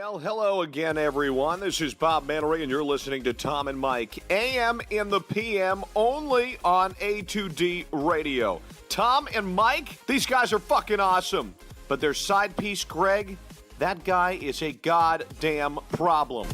Well, hello again, everyone. This is Bob Mannery, and you're listening to Tom and Mike, AM in the PM, only on A2D Radio. Tom and Mike, these guys are fucking awesome. But their side piece, Greg, that guy is a goddamn problem.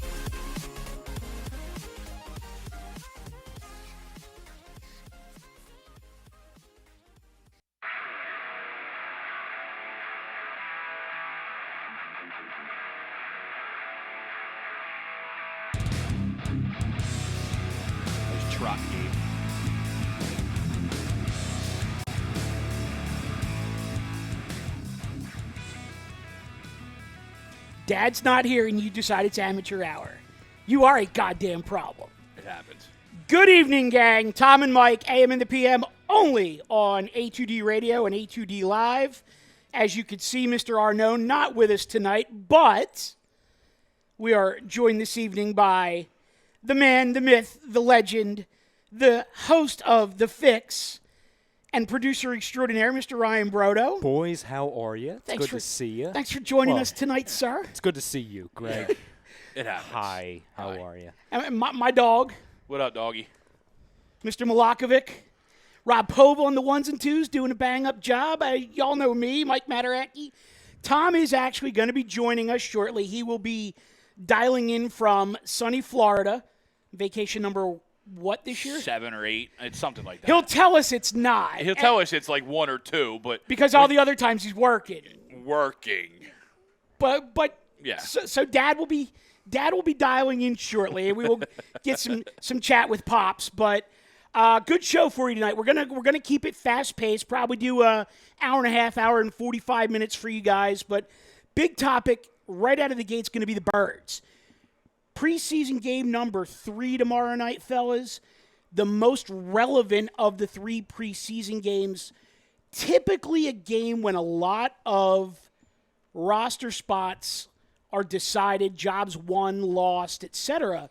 Dad's not here and you decide it's amateur hour. You are a goddamn problem. It happens. Good evening, gang. Tom and Mike, AM in the PM, only on A2D Radio and A2D Live. As you can see, Mr. Arnone not with us tonight, but we are joined this evening by the man, the myth, the legend, the host of The Fix, and producer extraordinaire, Mr. Ryan Brodo. Boys, how are you? It's good to see you. Thanks for joining us tonight, sir. It's good to see you, Greg. It happens. Hi, how are you? And my dog, What up, doggy? Mr. Milakovic. Rob Pove on the ones and twos, doing a bang-up job. Y'all know me, Mike Mataraki. Tom is actually going to be joining us shortly. He will be dialing in from sunny Florida. Vacation number what this year? 7 or 8. It's something like that. He'll tell us it's not. He'll tell us it's like 1 or 2, but because all the other times he's working. But yeah. So Dad will be dialing in shortly, and we will get some chat with Pops. But good show for you tonight. We're gonna keep it fast paced. Probably do a hour and a half, hour and 45 minutes for you guys. But big topic right out of the gate is going to be the Birds. Preseason game number 3 tomorrow night, fellas. The most relevant of the 3 preseason games. Typically a game when a lot of roster spots are decided, jobs won, lost, etc.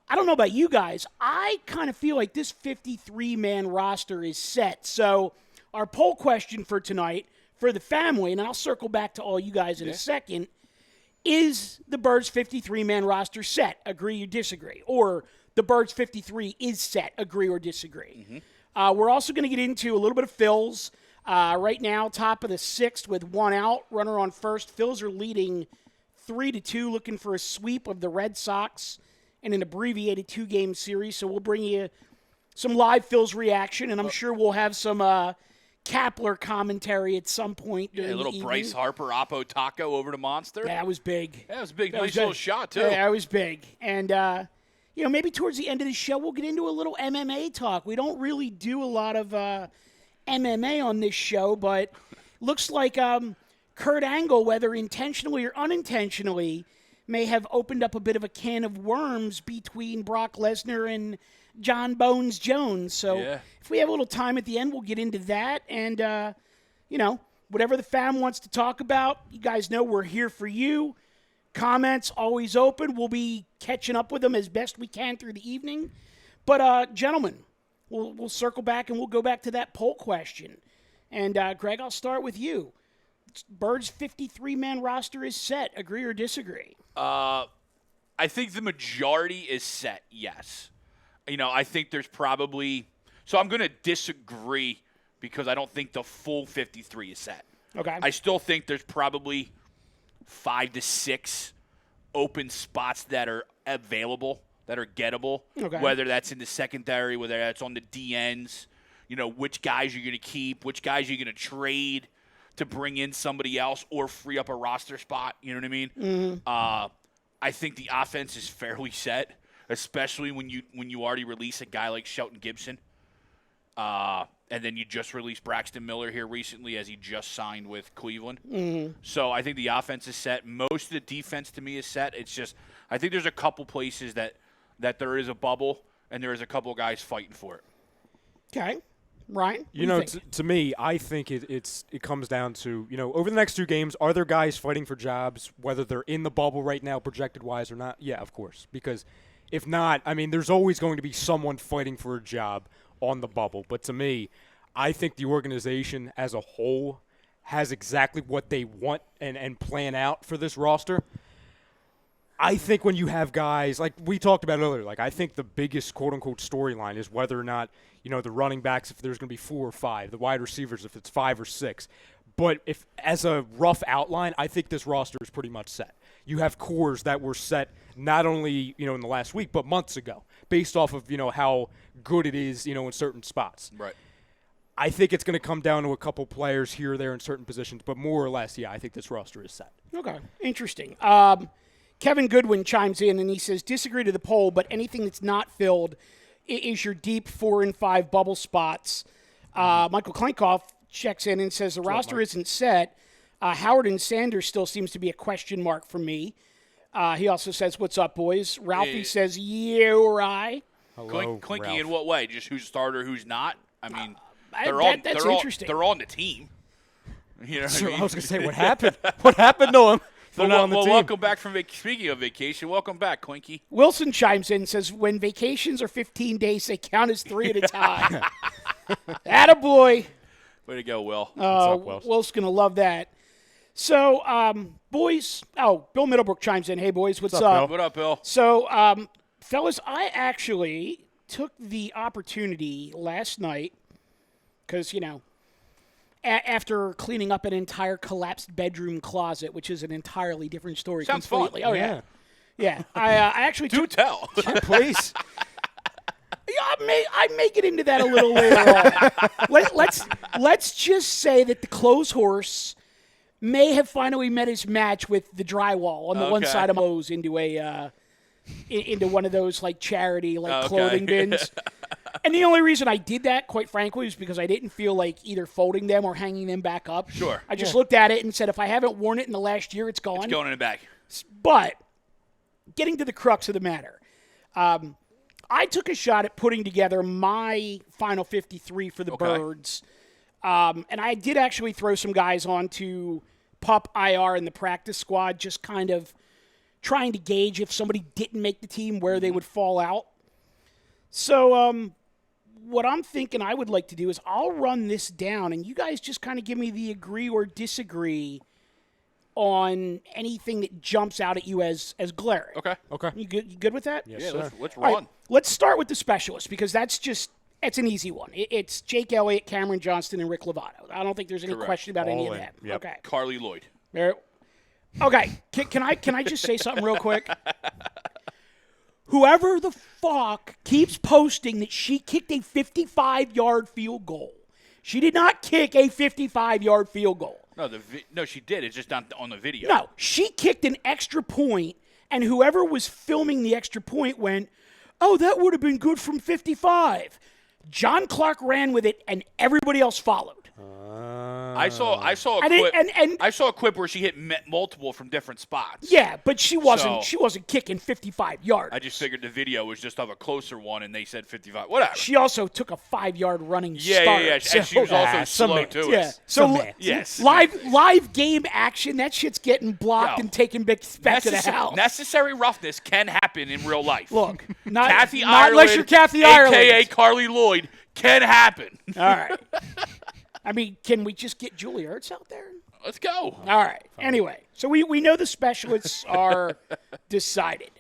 I don't know about you guys. I kind of feel like this 53-man roster is set. So our poll question for tonight, for the family, and I'll circle back to all you guys in a second, is the Birds 53-man roster set? Agree or disagree? Or the Birds 53 is set? Agree or disagree? Mm-hmm. We're also going to get into a little bit of Phils. Right now, top of the 6th with 1 out, runner on first. Phils are leading 3-2, looking for a sweep of the Red Sox in an abbreviated 2-game series. So we'll bring you some live Phils reaction, and I'm sure we'll have some Kapler commentary at some point during a little the Bryce Harper, Oppo Taco over to Monster. Yeah, that was big. Yeah, it was a big. That was nice little big. shot, too. Yeah, that was big. And, maybe towards the end of the show, we'll get into a little MMA talk. We don't really do a lot of MMA on this show, but looks like Kurt Angle, whether intentionally or unintentionally, may have opened up a bit of a can of worms between Brock Lesnar and John Bones Jones. So if we have a little time at the end, we'll get into that. And, whatever the fam wants to talk about, you guys know we're here for you. Comments always open. We'll be catching up with them as best we can through the evening. But, gentlemen, we'll circle back and we'll go back to that poll question. And, Greg, I'll start with you. Birds' 53-man roster is set. Agree or disagree? I think the majority is set, yes. I think there's probably – so I'm going to disagree because I don't think the full 53 is set. Okay. I still think there's probably 5 to 6 open spots that are available, that are gettable, whether that's in the secondary, whether that's on the DNs, which guys you're going to keep, which guys you're going to trade to bring in somebody else or free up a roster spot. You know what I mean? Mm-hmm. I think the offense is fairly set, especially when you already release a guy like Shelton Gibson. And then you just released Braxton Miller here recently as he just signed with Cleveland. Mm-hmm. So I think the offense is set. Most of the defense to me is set. It's just I think there's a couple places that there is a bubble and there is a couple of guys fighting for it. Okay. Ryan? To me, I think it comes down to, over the next 2 games, are there guys fighting for jobs, whether they're in the bubble right now, projected-wise or not? Yeah, of course. Because if not, there's always going to be someone fighting for a job on the bubble. But to me, I think the organization as a whole has exactly what they want and plan out for this roster. I think when you have guys, like we talked about earlier, like I think the biggest quote-unquote storyline is whether or not, the running backs, if there's going to be 4 or 5, the wide receivers, if it's 5 or 6. But if as a rough outline, I think this roster is pretty much set. You have cores that were set not only, in the last week, but months ago, based off of, how good it is, in certain spots. Right. I think it's going to come down to a couple players here or there in certain positions, but more or less, I think this roster is set. Okay, interesting. Kevin Goodwin chimes in and he says, disagree to the poll, but anything that's not filled is your deep 4 and 5 bubble spots. Michael Klinkoff checks in and says the roster isn't set. Howard and Sanders still seems to be a question mark for me. He also says, what's up, boys? Ralphie says, yeah, right. Hello, Clinky Ralph. in what way? Just who's starter, who's not? I mean, that's interesting. They're on the team. You know what I mean? I was going to say, what happened? What happened to him? They're not on the team. Welcome back from speaking of vacation. Welcome back, Clinky. Wilson chimes in and says, when vacations are 15 days, they count as 3 at a time. Attaboy. Way to go, Will. Will's going to love that. So, boys. Oh, Bill Middlebrook chimes in. Hey, boys, what's up? What up, Bill? So, fellas, I actually took the opportunity last night because, after cleaning up an entire collapsed bedroom closet, which is an entirely different story. Sounds completely. fun. Oh, yeah. Yeah. I actually Do tell. Please. Yeah, I may get into that a little later on. Let's just say that the clothes horse may have finally met his match with the drywall on the one side of Moe's into one of those like charity clothing bins. And the only reason I did that, quite frankly, is because I didn't feel like either folding them or hanging them back up. Sure. I just looked at it and said, if I haven't worn it in the last year, it's gone. It's going in the bag. But getting to the crux of the matter, I took a shot at putting together my final 53 for the Birds. And I did actually throw some guys onto PUP IR in the practice squad, just kind of trying to gauge if somebody didn't make the team, where they would fall out. So what I'm thinking I would like to do is I'll run this down, and you guys just kind of give me the agree or disagree on anything that jumps out at you as glaring. Okay. You good with that? Yes, Yeah, sir. let's run. Right, let's start with the specialists because it's an easy one. It's Jake Elliott, Cameron Johnston, and Rick Lovato. I don't think there's any question about any of them. Yep. Okay. Carly Lloyd. Okay. Can I just say something real quick? Whoever the fuck keeps posting that she kicked a 55-yard field goal. She did not kick a 55-yard field goal. No, she did. It's just not on the video. No, she kicked an extra point, and whoever was filming the extra point went, oh, that would have been good from 55. John Clark ran with it, and everybody else followed. I saw a clip. And I saw a clip where she hit multiple from different spots. Yeah, but she wasn't kicking 55 yards. I just figured the video was just of a closer one, and they said 55. Whatever. She also took a 5-yard running start. Yeah. And she was also slow too. Yeah. So yes. live game action, that shit's getting blocked and taken back to the house. Necessary roughness can happen in real life. Look, not Ireland, unless you're Kathy Ireland, a.k.a. Carly Lloyd, can happen. All right. I mean, can we just get Julie Ertz out there? Let's go. All right. Anyway, so we know the specialists are decided.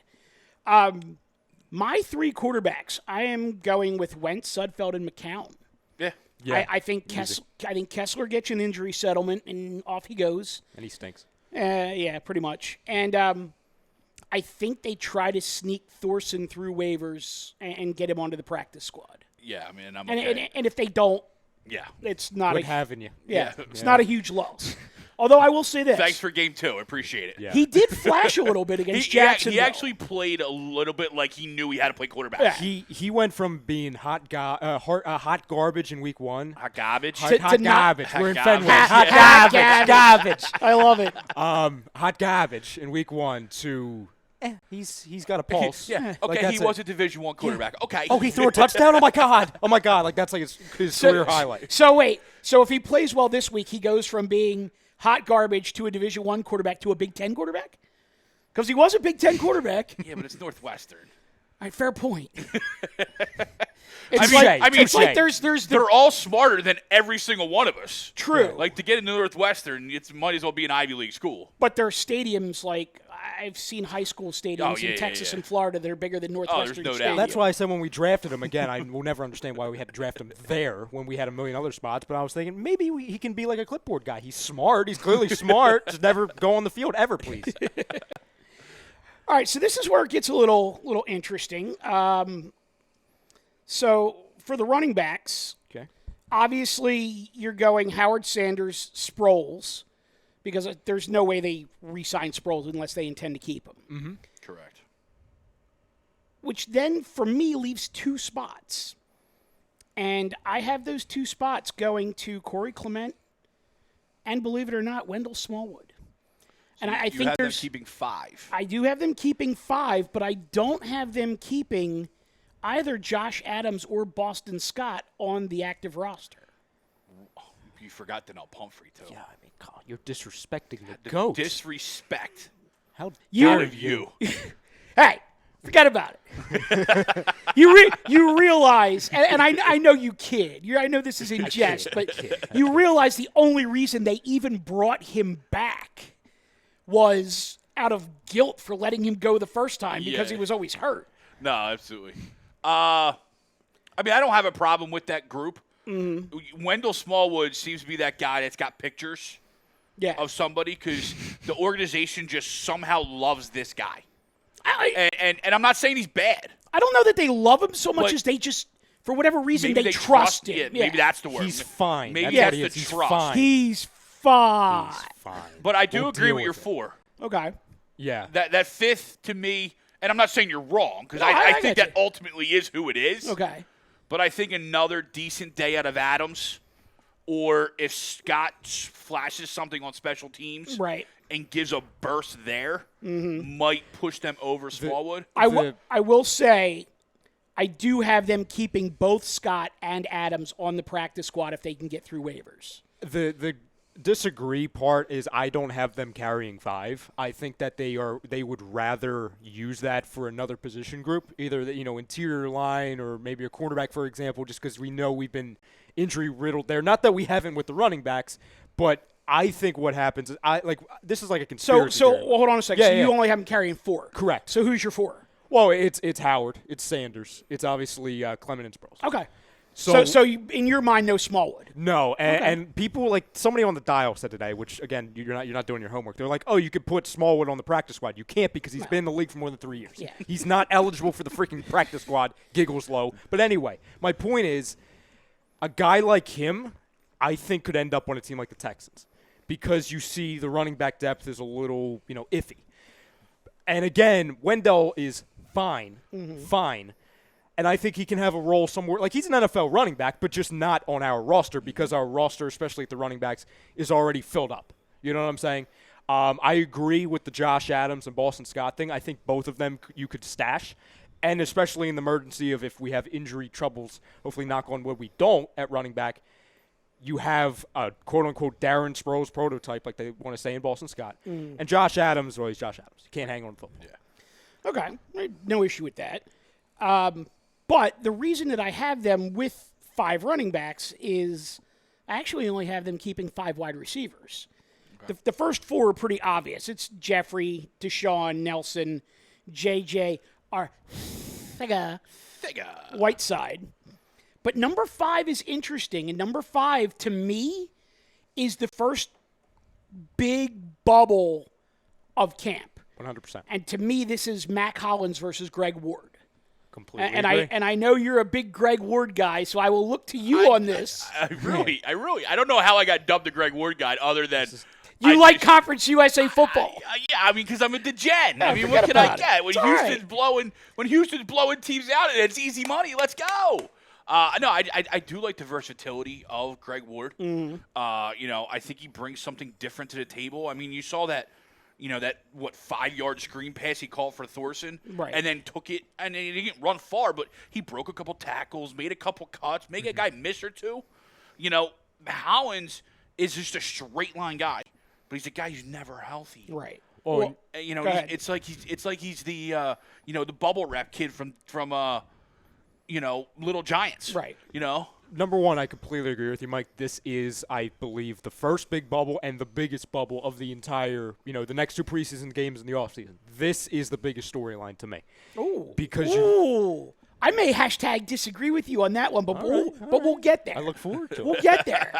My 3 quarterbacks, I am going with Wentz, Sudfeld, and McCown. Yeah. I think Kessler gets an injury settlement, and off he goes. And he stinks. Yeah, pretty much. And I think they try to sneak Thorson through waivers and get him onto the practice squad. Yeah, I mean, I'm okay. And if they don't, yeah, it's not having you. Yeah, it's not a huge loss. Although I will say this. Thanks for game 2. I appreciate it. Yeah. He did flash a little bit against Jacksonville. He actually played a little bit like he knew he had to play quarterback. Yeah. He went from being hot garbage in week 1. Hot garbage? To garbage. Hot We're in garbage. Fenway. Hot garbage. I love it. Hot garbage in week 1 to he's got a pulse. Yeah. Like, Okay, he was a Division I quarterback. Okay. Oh, he threw a touchdown? Oh my god. Like that's like his career highlight. So wait. So if he plays well this week, he goes from being hot garbage to a Division I quarterback to a Big Ten quarterback? Because he was a Big Ten quarterback. Yeah, but it's Northwestern. All right, fair point. It's like there's they're all smarter than every single one of us. True. Like to get into Northwestern, it might as well be an Ivy League school. But their stadiums, like I've seen high school stadiums in Texas and Florida that are bigger than Northwestern there's no Stadium. doubt. That's why I said when we drafted him, again, I will never understand why we had to draft him there when we had a million other spots, but I was thinking maybe he can be like a clipboard guy. He's smart. He's clearly smart. Just never go on the field ever, please. All right, so this is where it gets a little interesting. So for the running backs, Okay. obviously you're going Howard Sanders, Sproles, because there's no way they re-sign Sproles unless they intend to keep him. Mm-hmm. Correct. Which then, for me, leaves 2 spots. And I have those 2 spots going to Corey Clement and, believe it or not, Wendell Smallwood. And I think them there's keeping 5. I do have them keeping 5, but I don't have them keeping either Josh Adams or Boston Scott on the active roster. You forgot Denell Pumphrey, too. Yeah, I mean, God, you're disrespecting the GOAT. Disrespect How out of you. Hey, forget about it. You realize, and I know you kid. I know this is in jest, but you realize the only reason they even brought him back was out of guilt for letting him go the first time because he was always hurt. No, absolutely. I mean, I don't have a problem with that group. Mm-hmm. Wendell Smallwood seems to be that guy that's got pictures of somebody because the organization just somehow loves this guy. And I'm not saying he's bad. I don't know that they love him so much as they just, for whatever reason, they trust him. Yeah, maybe that's the word. He's fine. Maybe that's the he's trust. Fine. He's fine. He's fine. But I do We'll agree deal with your it. 4. Okay. Yeah. That 5th to me, and I'm not saying you're wrong because No, I I think get that ultimately is who it is. Okay. But I think another decent day out of Adams, or if Scott flashes something on special teams and gives a burst there, might push them over Smallwood. I will say I do have them keeping both Scott and Adams on the practice squad if they can get through waivers. The disagree part is I don't have them carrying 5. I think that they would rather use that for another position group, either interior line or maybe a cornerback, for example, just because we know we've been injury riddled there. Not that we haven't with the running backs, but I think what happens is this is like a conspiracy. So hold on a second. You only have them carrying 4. Correct. So who's your 4? Well, it's Howard, it's Sanders, it's obviously Clement and Sproles. Okay. So in your mind, no Smallwood. No, and people like somebody on the dial said today, which again you're not doing your homework. They're like, oh, you could put Smallwood on the practice squad. You can't because he's been in the league for more than 3 years. Yeah. He's not eligible for the freaking practice squad. Giggles low. But anyway, my point is, a guy like him, I think could end up on a team like the Texans because you see the running back depth is a little iffy. And again, Wendell is fine. And I think he can have a role somewhere. Like, he's an NFL running back, but just not on our roster because our roster, especially at the running backs, is already filled up. You know what I'm saying? I agree with the Josh Adams and Boston Scott thing. I think both of them you could stash. And especially in the emergency of if we have injury troubles, hopefully knock on wood we don't at running back, you have a quote-unquote Darren Sproles prototype, like they want to say in Boston Scott. And Josh Adams, well, he's Josh Adams. You can't hang on football. Yeah. Okay. No issue with that. But the reason that I have them with 5 running backs is I actually only have them keeping 5 wide receivers. Okay. The first 4 are pretty obvious. It's Jeffrey, Deshaun, Nelson, J.J., Whiteside. But number 5 is interesting, and number 5, to me, is the first big bubble of camp. 100%. And to me, this is Mac Hollins versus Greg Ward. Completely agree. I know you're a big Greg Ward guy, so I will look to you on this. I don't know how I got dubbed the Greg Ward guy other than you like Conference USA football. Yeah, I mean, because I'm a degen. I mean, what can I get? When Houston's blowing teams out and it's easy money, let's go. No, I do like the versatility of Greg Ward. I think he brings something different to the table. I mean, you saw that. That 5-yard screen pass he called for Thorson, and then took it, and he didn't run far, but he broke a couple tackles, made a couple cuts, made a guy miss or two. Hollins is just a straight line guy, but he's a guy who's never healthy. Right. Well, it's like he's the the bubble wrap kid from Little Giants. Right. number one, I completely agree with you, Mike. This is, I believe, the first big bubble and the biggest bubble of the entire, the next 2 preseason games in the offseason. This is the biggest storyline to me. Ooh. Because I may hashtag disagree with you on that one, but we'll get there. I look forward to it. We'll get there.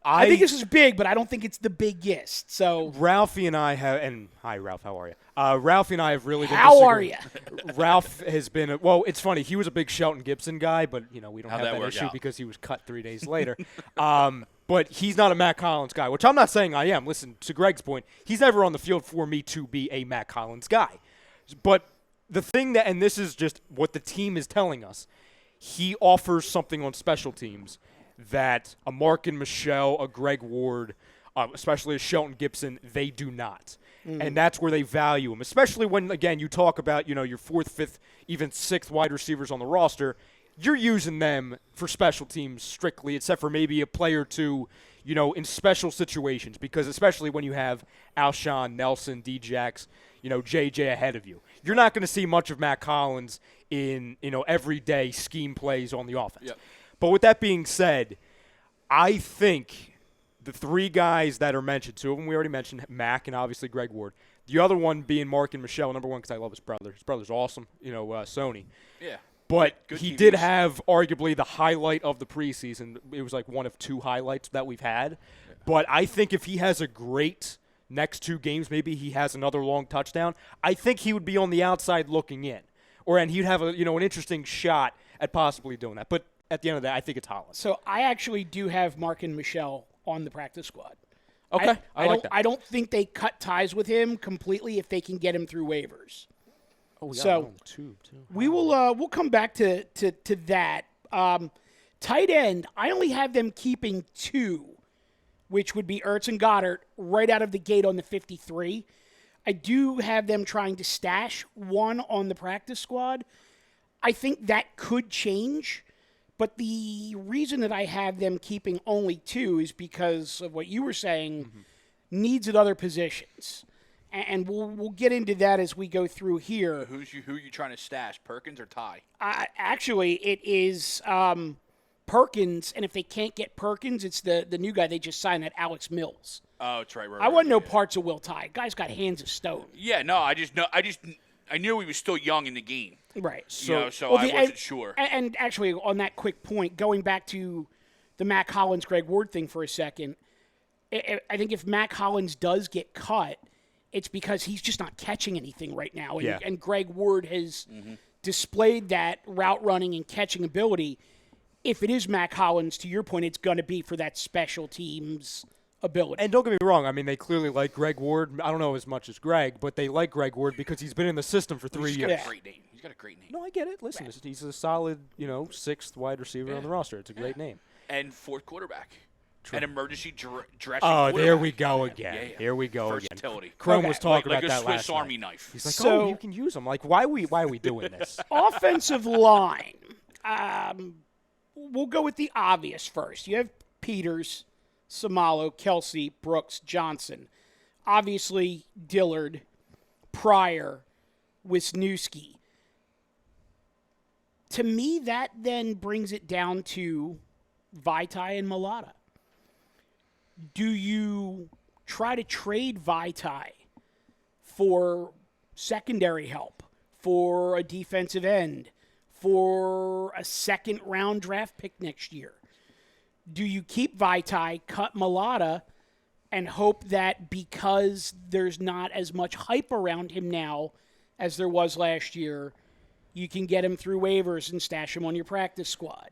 I think this is big, but I don't think it's the biggest. So Ralphie and I have, and hi Ralph, how are you? Ralphie and I have really been How are you? Ralph has been, it's funny. He was a big Shelton Gibson guy, but we don't have that issue out? because he was cut 3 days later. But he's not a Matt Collins guy, which I'm not saying I am. Listen, to Greg's point, he's never on the field for me to be a Matt Collins guy. But the thing that, and this is just what the team is telling us, he offers something on special teams that a Mark and Michelle, a Greg Ward, especially a Shelton Gibson, they do not. And that's where they value him, especially when, again, you talk about, your 4th, 5th, even 6th wide receivers on the roster. You're using them for special teams strictly, except for maybe a play or two, in special situations, because especially when you have Alshon, Nelson, D-Jax, JJ ahead of you. You're not going to see much of Matt Collins in, everyday scheme plays on the offense. Yep. But with that being said, I think the 3 guys that are mentioned, 2 of them we already mentioned, Mac and obviously Greg Ward. The other one being Mark and Michelle, number 1 because I love his brother. His brother's awesome, Sony. Yeah. But Good he TVs. did have arguably the highlight of the preseason. It was like one of 2 highlights that we've had. Yeah. But I think if he has a great next 2 games, maybe he has another long touchdown, I think he would be on the outside looking in. And he'd have an interesting shot at possibly doing that. But at the end of that, I think it's Holland. So I actually do have Mark and Michelle on the practice squad. Okay, I like that. I don't think they cut ties with him completely if they can get him through waivers. Oh, we got so him on the tube too. We'll come back to that. Tight end, I only have them keeping 2, which would be Ertz and Goddard right out of the gate on the 53. I do have them trying to stash 1 on the practice squad. I think that could change. But the reason that I have them keeping only 2 is because of what you were saying, needs at other positions. And we'll get into that as we go through here. Who are you trying to stash, Perkins or Ty? Actually, it is Perkins, and if they can't get Perkins, it's the new guy they just signed, that Alex Mills. Oh, that's right. I want no parts of Will Ty. Guy's got hands of stone. Yeah, no, I knew he was still young in the game. Right. So I wasn't sure. And actually, on that quick point, going back to the Matt Collins, Greg Ward thing for a second, I think if Matt Collins does get cut, it's because he's just not catching anything right now. And Greg Ward has displayed that route running and catching ability. If it is Matt Collins, to your point, it's going to be for that special teams ability. And don't get me wrong, I mean, they clearly like Greg Ward. I don't know as much as Greg, but they like Greg Ward because he's been in the system for 3 years. He's got a great name. He's got a great name. No, I get it. Listen, he's a solid, 6th wide receiver on the roster. It's a great name. And 4th quarterback. An emergency dressing. Oh, there we go again. Yeah. Here we go Versatility. again. Chrome was talking like about that a Swiss last Army night. knife. He's like, So, you can use them. Like, why are we doing this? Offensive line. We'll go with the obvious first. You have Peters, Samalo, Kelsey, Brooks, Johnson. Obviously, Dillard, Pryor, Wisniewski. To me, that then brings it down to Vitae and Mulata. Do you try to trade Vitae for secondary help, for a defensive end, for a 2nd-round draft pick next year? Do you keep Vitae, cut Mulata, and hope that because there's not as much hype around him now as there was last year, you can get him through waivers and stash him on your practice squad?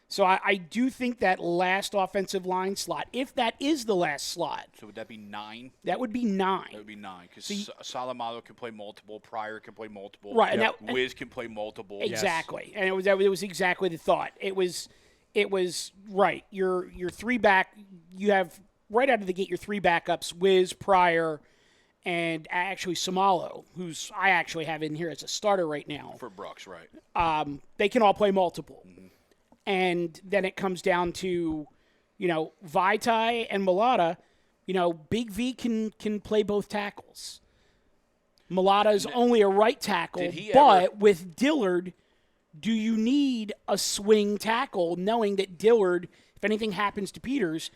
So I do think that last offensive line slot, if that is the last slot. So would that be 9? That would be 9. That would be 9 because Salamalo can play multiple, Pryor can play multiple, right? Yep. Wiz can play multiple. Exactly, yes. And it was exactly the thought. It was right. Your 3 back, you have right out of the gate your 3 backups: Wiz, Pryor, and actually Samalo, who's I actually have in here as a starter right now for Brooks, right? They can all play multiple. Mm-hmm. And then it comes down to, Vitae and Mulata. Big V can play both tackles. Mulata is only a right tackle, but with Dillard, do you need a swing tackle knowing that Dillard, if anything happens to Peters,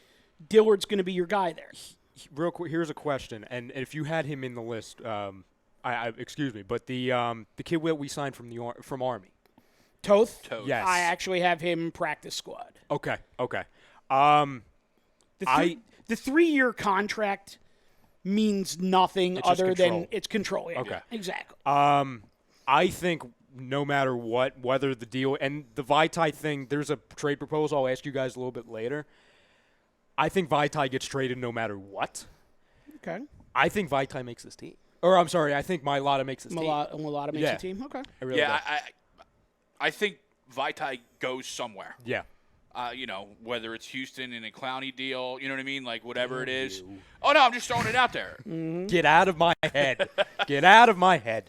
Dillard's going to be your guy there? Real quick, here's a question, and if you had him in the list, excuse me, but the kid that we signed from Army, Toth? Yes, I actually have him practice squad. Okay. The 3-year contract means nothing other than it's control. Yeah, okay, exactly. I think no matter what, whether the deal and the Vitae thing, there's a trade proposal. I'll ask you guys a little bit later. I think Vitae gets traded no matter what. Okay. I think Vitae makes this team. Or I'm sorry, I think Mailata makes this team. Mailata makes the team. Okay. I think Vitae goes somewhere. Yeah. Whether it's Houston in a Clowney deal, you know what I mean? Like, whatever it is. Oh, no, I'm just throwing it out there. Get out of my head. Get out of my head.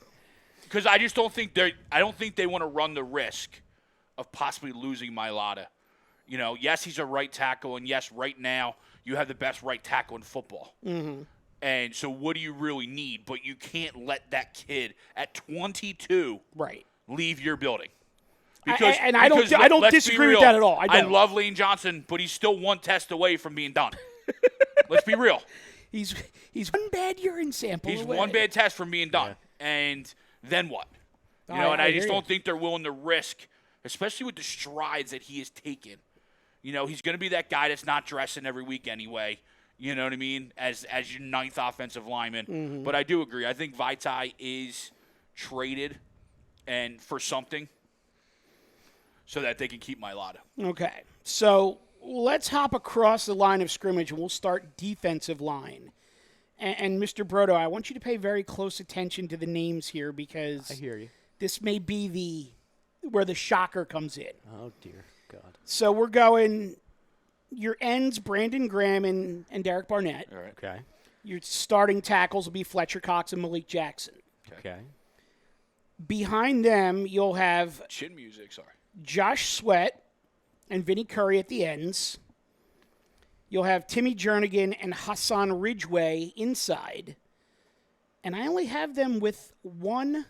Because I just don't think they want to run the risk of possibly losing Mailata. Yes, he's a right tackle, and yes, right now you have the best right tackle in football. Mm-hmm. And so what do you really need? But you can't let that kid at 22 leave your building. I don't disagree with that at all. I love Lane Johnson, but he's still one test away from being done. Let's be real. He's one bad urine sample He's away. one bad test from being done. Yeah. And then what? I just don't think they're willing to risk, especially with the strides that he has taken. He's going to be that guy that's not dressing every week anyway. You know what I mean? As your 9th offensive lineman. Mm-hmm. But I do agree. I think Vitae is traded and for something so that they can keep Mailata. Okay. So let's hop across the line of scrimmage, and we'll start defensive line. And Mr. Brodo, I want you to pay very close attention to the names here because I hear you. This may be where the shocker comes in. Oh, dear God. So we're going your ends, Brandon Graham and Derek Barnett. All right. Okay. Your starting tackles will be Fletcher Cox and Malik Jackson. Okay. Behind them, you'll have chin music, sorry. Josh Sweat and Vinny Curry at the ends. You'll have Timmy Jernigan and Hassan Ridgeway inside. And I only have them with one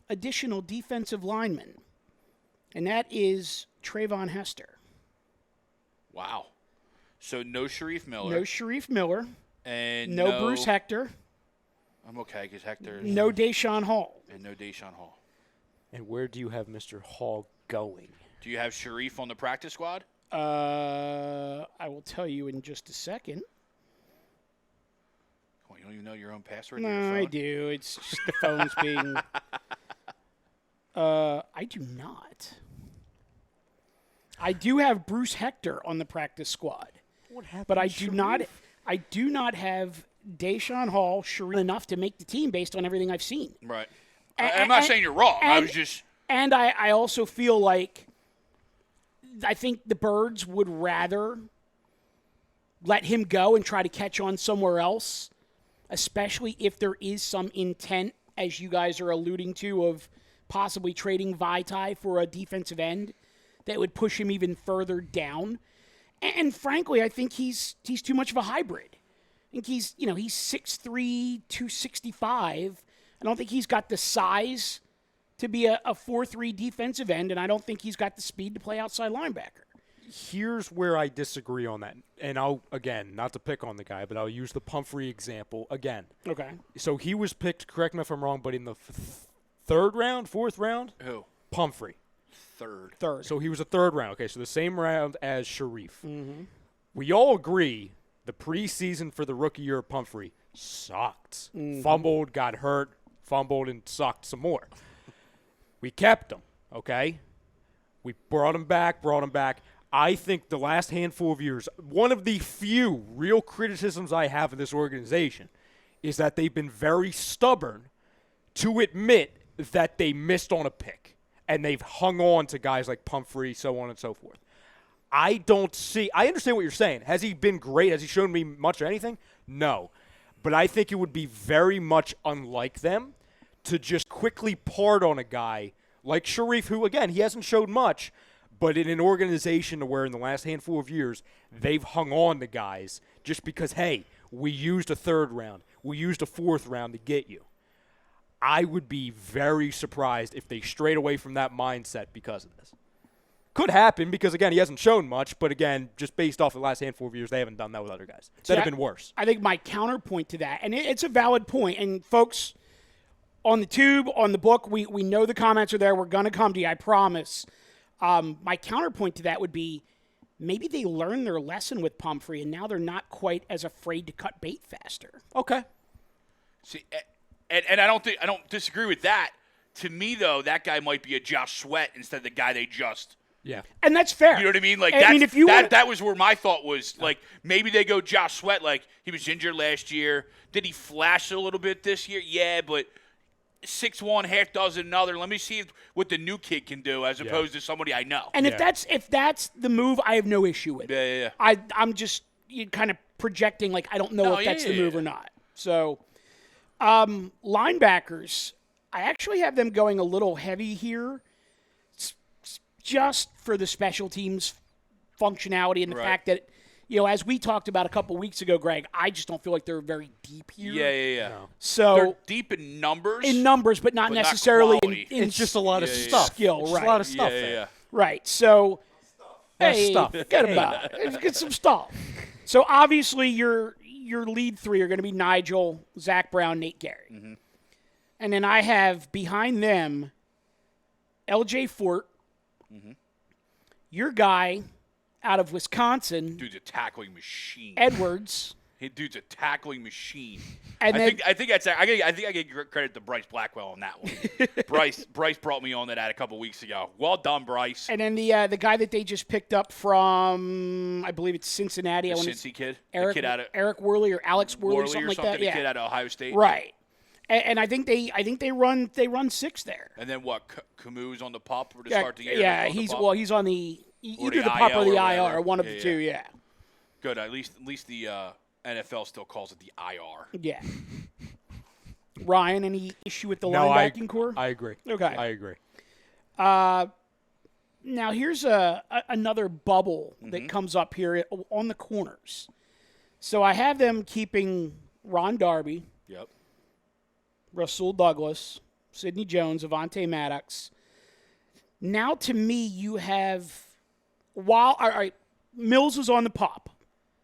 additional defensive lineman, and that is Trayvon Hester. Wow. So no Sharif Miller. No Sharif Miller. And no Bruce Hector. I'm okay because Hector's. No Deshaun Hall. And no Deshaun Hall. And where do you have Mr. Hall going? Do you have Sharif on the practice squad? I will tell you in just a second. Well, you don't even know your own password? No, to your phone? I do. It's just the phone's being... I do not. I do have Bruce Hector on the practice squad. What happened? But I do not have Deshaun Hall Sharif enough to make the team based on everything I've seen. Right. I'm not saying you're wrong. I was just... And I also feel like I think the Birds would rather let him go and try to catch on somewhere else, especially if there is some intent, as you guys are alluding to, of possibly trading Vitae for a defensive end that would push him even further down. And frankly, I think he's too much of a hybrid. I think he's 6'3", 265. I don't think he's got the size to be a 4-3 defensive end, and I don't think he's got the speed to play outside linebacker. Here's where I disagree on that. And I'll, again, not to pick on the guy, but I'll use the Pumphrey example again. Okay. So he was picked, correct me if I'm wrong, but in the third round, fourth round? Who? Pumphrey. Third. So he was a third round. Okay, so the same round as Sharif. Mm-hmm. We all agree the preseason for the rookie year of Pumphrey sucked. Mm-hmm. Fumbled, got hurt, fumbled, and sucked some more. We kept him, okay? We brought him back. I think the last handful of years, one of the few real criticisms I have of this organization is that they've been very stubborn to admit that they missed on a pick, and they've hung on to guys like Pumphrey, so on and so forth. I understand what you're saying. Has he been great? Has he shown me much of anything? No. But I think it would be very much unlike them to just quickly part on a guy like Sharif, who, again, he hasn't showed much, but in an organization where in the last handful of years they've hung on to guys just because, hey, we used a third round, we used a fourth round to get you. I would be very surprised if they strayed away from that mindset because of this. Could happen because, again, he hasn't shown much. But, again, just based off the last handful of years, they haven't done that with other guys that have been worse. I think my counterpoint to that, and it's a valid point, and folks on the tube, on the book, we know the comments are there. We're going to come to you, I promise. My counterpoint to that would be maybe they learned their lesson with Pumphrey, and now they're not quite as afraid to cut bait faster. Okay. See, and I don't disagree with that. To me, though, that guy might be a Josh Sweat instead of the guy they just. Yeah, and that's fair. You know what I mean? Like, that was where my thought was. Like, maybe they go Josh Sweat. Like, he was injured last year. Did he flash a little bit this year? Yeah, but 6'1", half dozen another. Let me see what the new kid can do as opposed to somebody I know. And if that's the move, I have no issue with it. Yeah. I'm just kind of projecting. Like, I don't know if that's the move or not. So, linebackers, I actually have them going a little heavy here. Just for the special teams functionality and the fact that, as we talked about a couple weeks ago, Greg, I just don't feel like they're very deep here. Yeah. No. So they're deep in numbers. But not necessarily not in it's just a lot of stuff. Skill, it's right? A lot of stuff. Yeah. Right. So, stuff. Forget about it. Get some stuff. So obviously your lead three are going to be Nigel, Zach Brown, Nate Gary, and then I have behind them L.J. Fort. Your guy out of Wisconsin, dude's a tackling machine. Edwards. Dude's a tackling machine. And I think I get credit to Bryce Blackwell on that one. Bryce brought me on that a couple weeks ago. Well done, Bryce. And then the guy that they just picked up from, I believe it's Cincinnati. The Cincy kid. Eric, the kid out of Eric Worley or Alex Worley, something like that. The kid out of Ohio State. Right. And I think they run six there. And then what? Camus on the pup to start the year. Yeah, he's on the either the pup or the IR, one of the two. Yeah. Good. At least the NFL still calls it the IR. Yeah. Ryan, any issue with the linebacking core? I agree. Okay. I agree. Now here's another bubble that comes up here on the corners. So I have them keeping Ron Darby. Yep. Rasul Douglas, Sidney Jones, Avonte Maddox. Now, to me, you have all right, Mills is on the pop.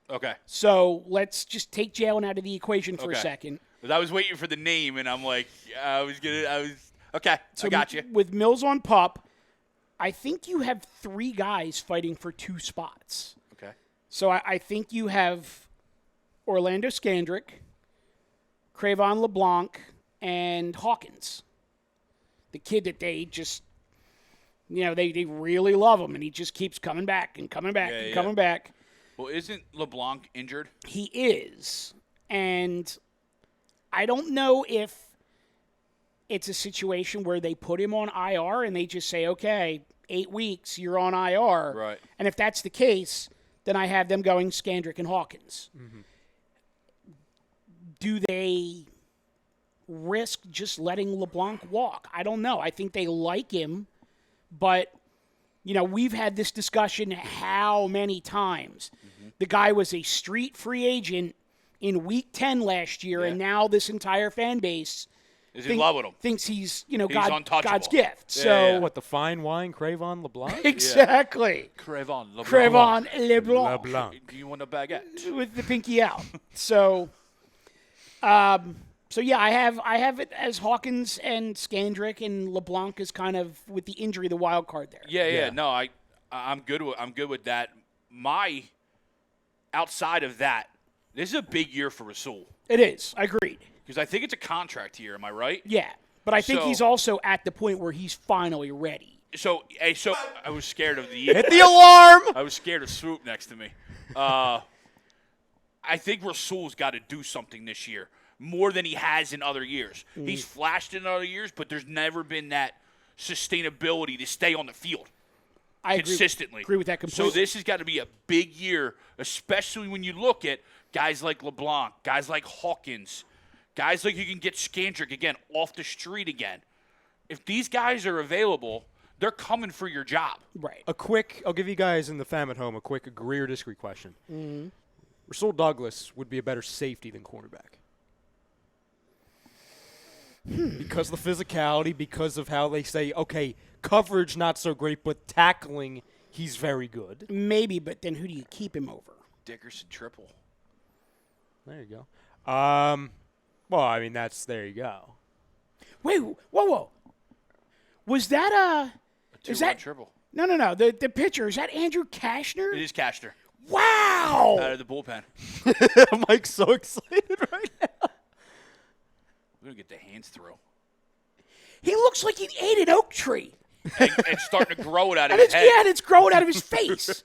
Okay. So let's just take Jalen out of the equation for a second. Because I was waiting for the name, and I'm like, okay. So I got you. With Mills on pop, I think you have three guys fighting for two spots. Okay. So I think you have Orlando Scandrick, Crevon LeBlanc, and Hawkins, the kid that they just, they really love him, and he just keeps coming back and coming back and coming back. Well, isn't LeBlanc injured? He is, and I don't know if it's a situation where they put him on IR and they just say, okay, 8 weeks, you're on IR. Right. And if that's the case, then I have them going Scandrick and Hawkins. Mm-hmm. Do they risk just letting LeBlanc walk? I don't know. I think they like him, but we've had this discussion how many times. Mm-hmm. The guy was a street free agent in week 10 last year, and now this entire fan base is in love with him. Thinks he's God's gift. So what, the fine wine Crevon LeBlanc? Exactly. Crevon LeBlanc. Crevon LeBlanc. Do you want a baguette? With the pinky out. So So yeah, I have it as Hawkins and Scandrick, and LeBlanc is kind of with the injury the wild card there. Yeah. No, I'm good with that. My outside of that, this is a big year for Rasul. It is. I agreed. Because I think it's a contract year. Am I right? Yeah, but I think he's also at the point where he's finally ready. So I was scared of the hit the alarm. I was scared of Swoop next to me. I think Rasul's got to do something this year. More than he has in other years. He's flashed in other years, but there's never been that sustainability to stay on the field consistently. Agree with that completely. So this has got to be a big year, especially when you look at guys like LeBlanc, guys like Hawkins, guys like you can get Scandrick again off the street again. If these guys are available, they're coming for your job. Right. I'll give you guys in the fam at home a quick agree or disagree question. Mm-hmm. Rasul Douglas would be a better safety than cornerback. Because of the physicality, because of how they say, okay, coverage not so great, but tackling, he's very good. Maybe, but then who do you keep him over? Dickerson triple. There you go. Well, I mean, there you go. Wait, whoa. Was that A is 2-1 that triple? No. The pitcher, is that Andrew Kashner? It is Kashner. Wow. Out of the bullpen. Mike's so excited right now. We're going to get the hands through. He looks like he ate an oak tree. And starting to grow it out of his head. Yeah, and it's growing out of his face.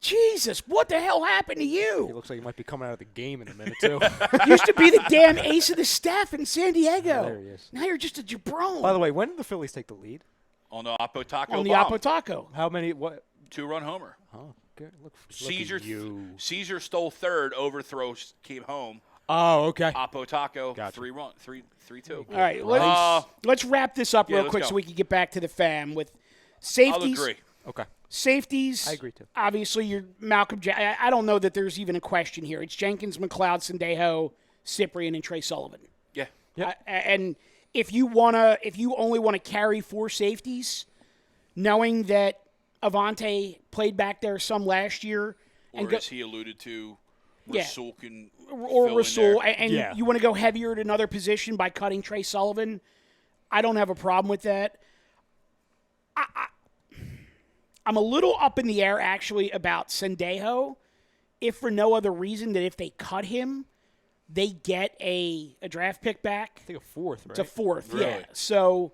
Jesus, what the hell happened to you? He looks like he might be coming out of the game in a minute, too. Used to be the damn ace of the staff in San Diego. Oh, there he is. Now you're just a jabron. By the way, when did the Phillies take the lead? On the Apotaco on the bomb. Apotaco. How many? What? 2-run homer. Oh, good. Look Caesar stole third. Overthrow came home. Oh, okay. Apotaco, Gotcha. 3-2. All right, let's wrap this up real quick so we can get back to the fam with safeties. I'll agree. Okay. Safeties. I agree, too. Obviously, you're Malcolm. I don't know that there's even a question here. It's Jenkins, McLeod, Sendejo, Cyprian, and Trey Sullivan. Yeah. Yep. And if you only want to carry 4 safeties, knowing that Avante played back there some last year, Or as he alluded to, Rasul can or fill Rasul, in there. and you want to go heavier at another position by cutting Trey Sullivan, I don't have a problem with that. I'm a little up in the air, actually, about Sendejo, if for no other reason that if they cut him, they get a draft pick back. I think a 4th, right? It's a 4th, Really? yeah. So,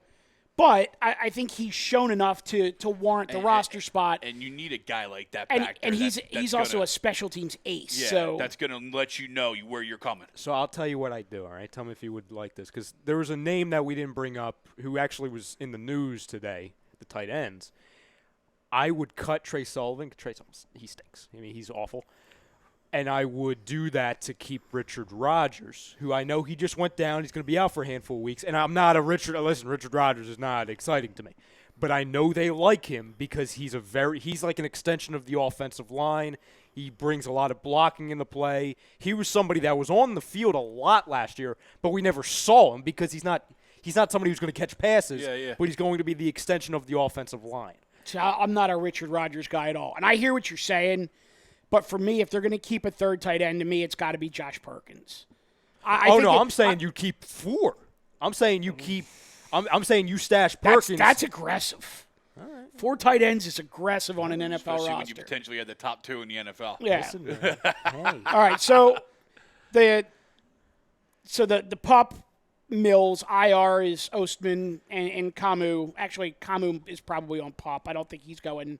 but I think he's shown enough to warrant the roster spot. And you need a guy like that And, back there. and he's that's also gonna, a special teams ace. Yeah, so that's going to let you know where you're coming. So I'll tell you what I do, all right? Tell me if you would like this. Because there was a name that we didn't bring up who actually was in the news today, the tight ends. I would cut Trey Sullivan. Trey Sullivan, he stinks. I mean, he's awful. And I would do that to keep Richard Rodgers, who I know he just went down. He's going to be out for a handful of weeks. And I'm not a Richard. Listen, Richard Rodgers is not exciting to me. But I know they like him because he's like an extension of the offensive line. He brings a lot of blocking in the play. He was somebody that was on the field a lot last year, but we never saw him because he's not somebody who's going to catch passes, but he's going to be the extension of the offensive line. So I'm not a Richard Rodgers guy at all. And I hear what you're saying, but for me, if they're going to keep a third tight end, to me, it's got to be Josh Perkins. I'm saying you keep 4. I'm saying you keep I'm saying you stash Perkins. That's aggressive. All right. 4 tight ends is aggressive on an NFL Especially roster. when you potentially had the top 2 in the NFL. Yeah. Listen, hey. All right, so the pup Mills, IR is Ostman and Camus. Actually, Camus is probably on pup. I don't think he's going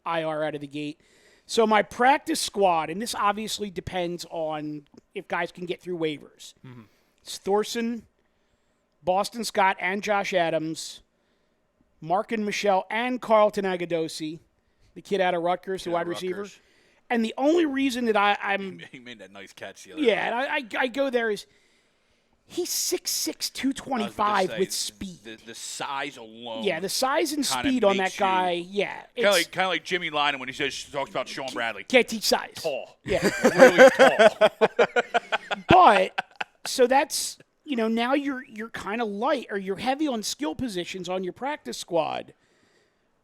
IR out of the gate. So my practice squad, and this obviously depends on if guys can get through waivers. Mm-hmm. It's Thorson, Boston Scott, and Josh Adams, Mark and Michelle, and Carlton Agadosi, the kid out of Rutgers, the wide receiver. And the only reason that I'm He made that nice catch the other day. Yeah, and I go there is he's 6'6", 225 with speed. The size alone. Yeah, the size and kinda speed on makes that guy. Yeah, Kind of like Jimmy Lynam when he talks about Sean Bradley. Can't teach size. Tall. Yeah, Really tall. but so that's now you're kind of light or you're heavy on skill positions on your practice squad.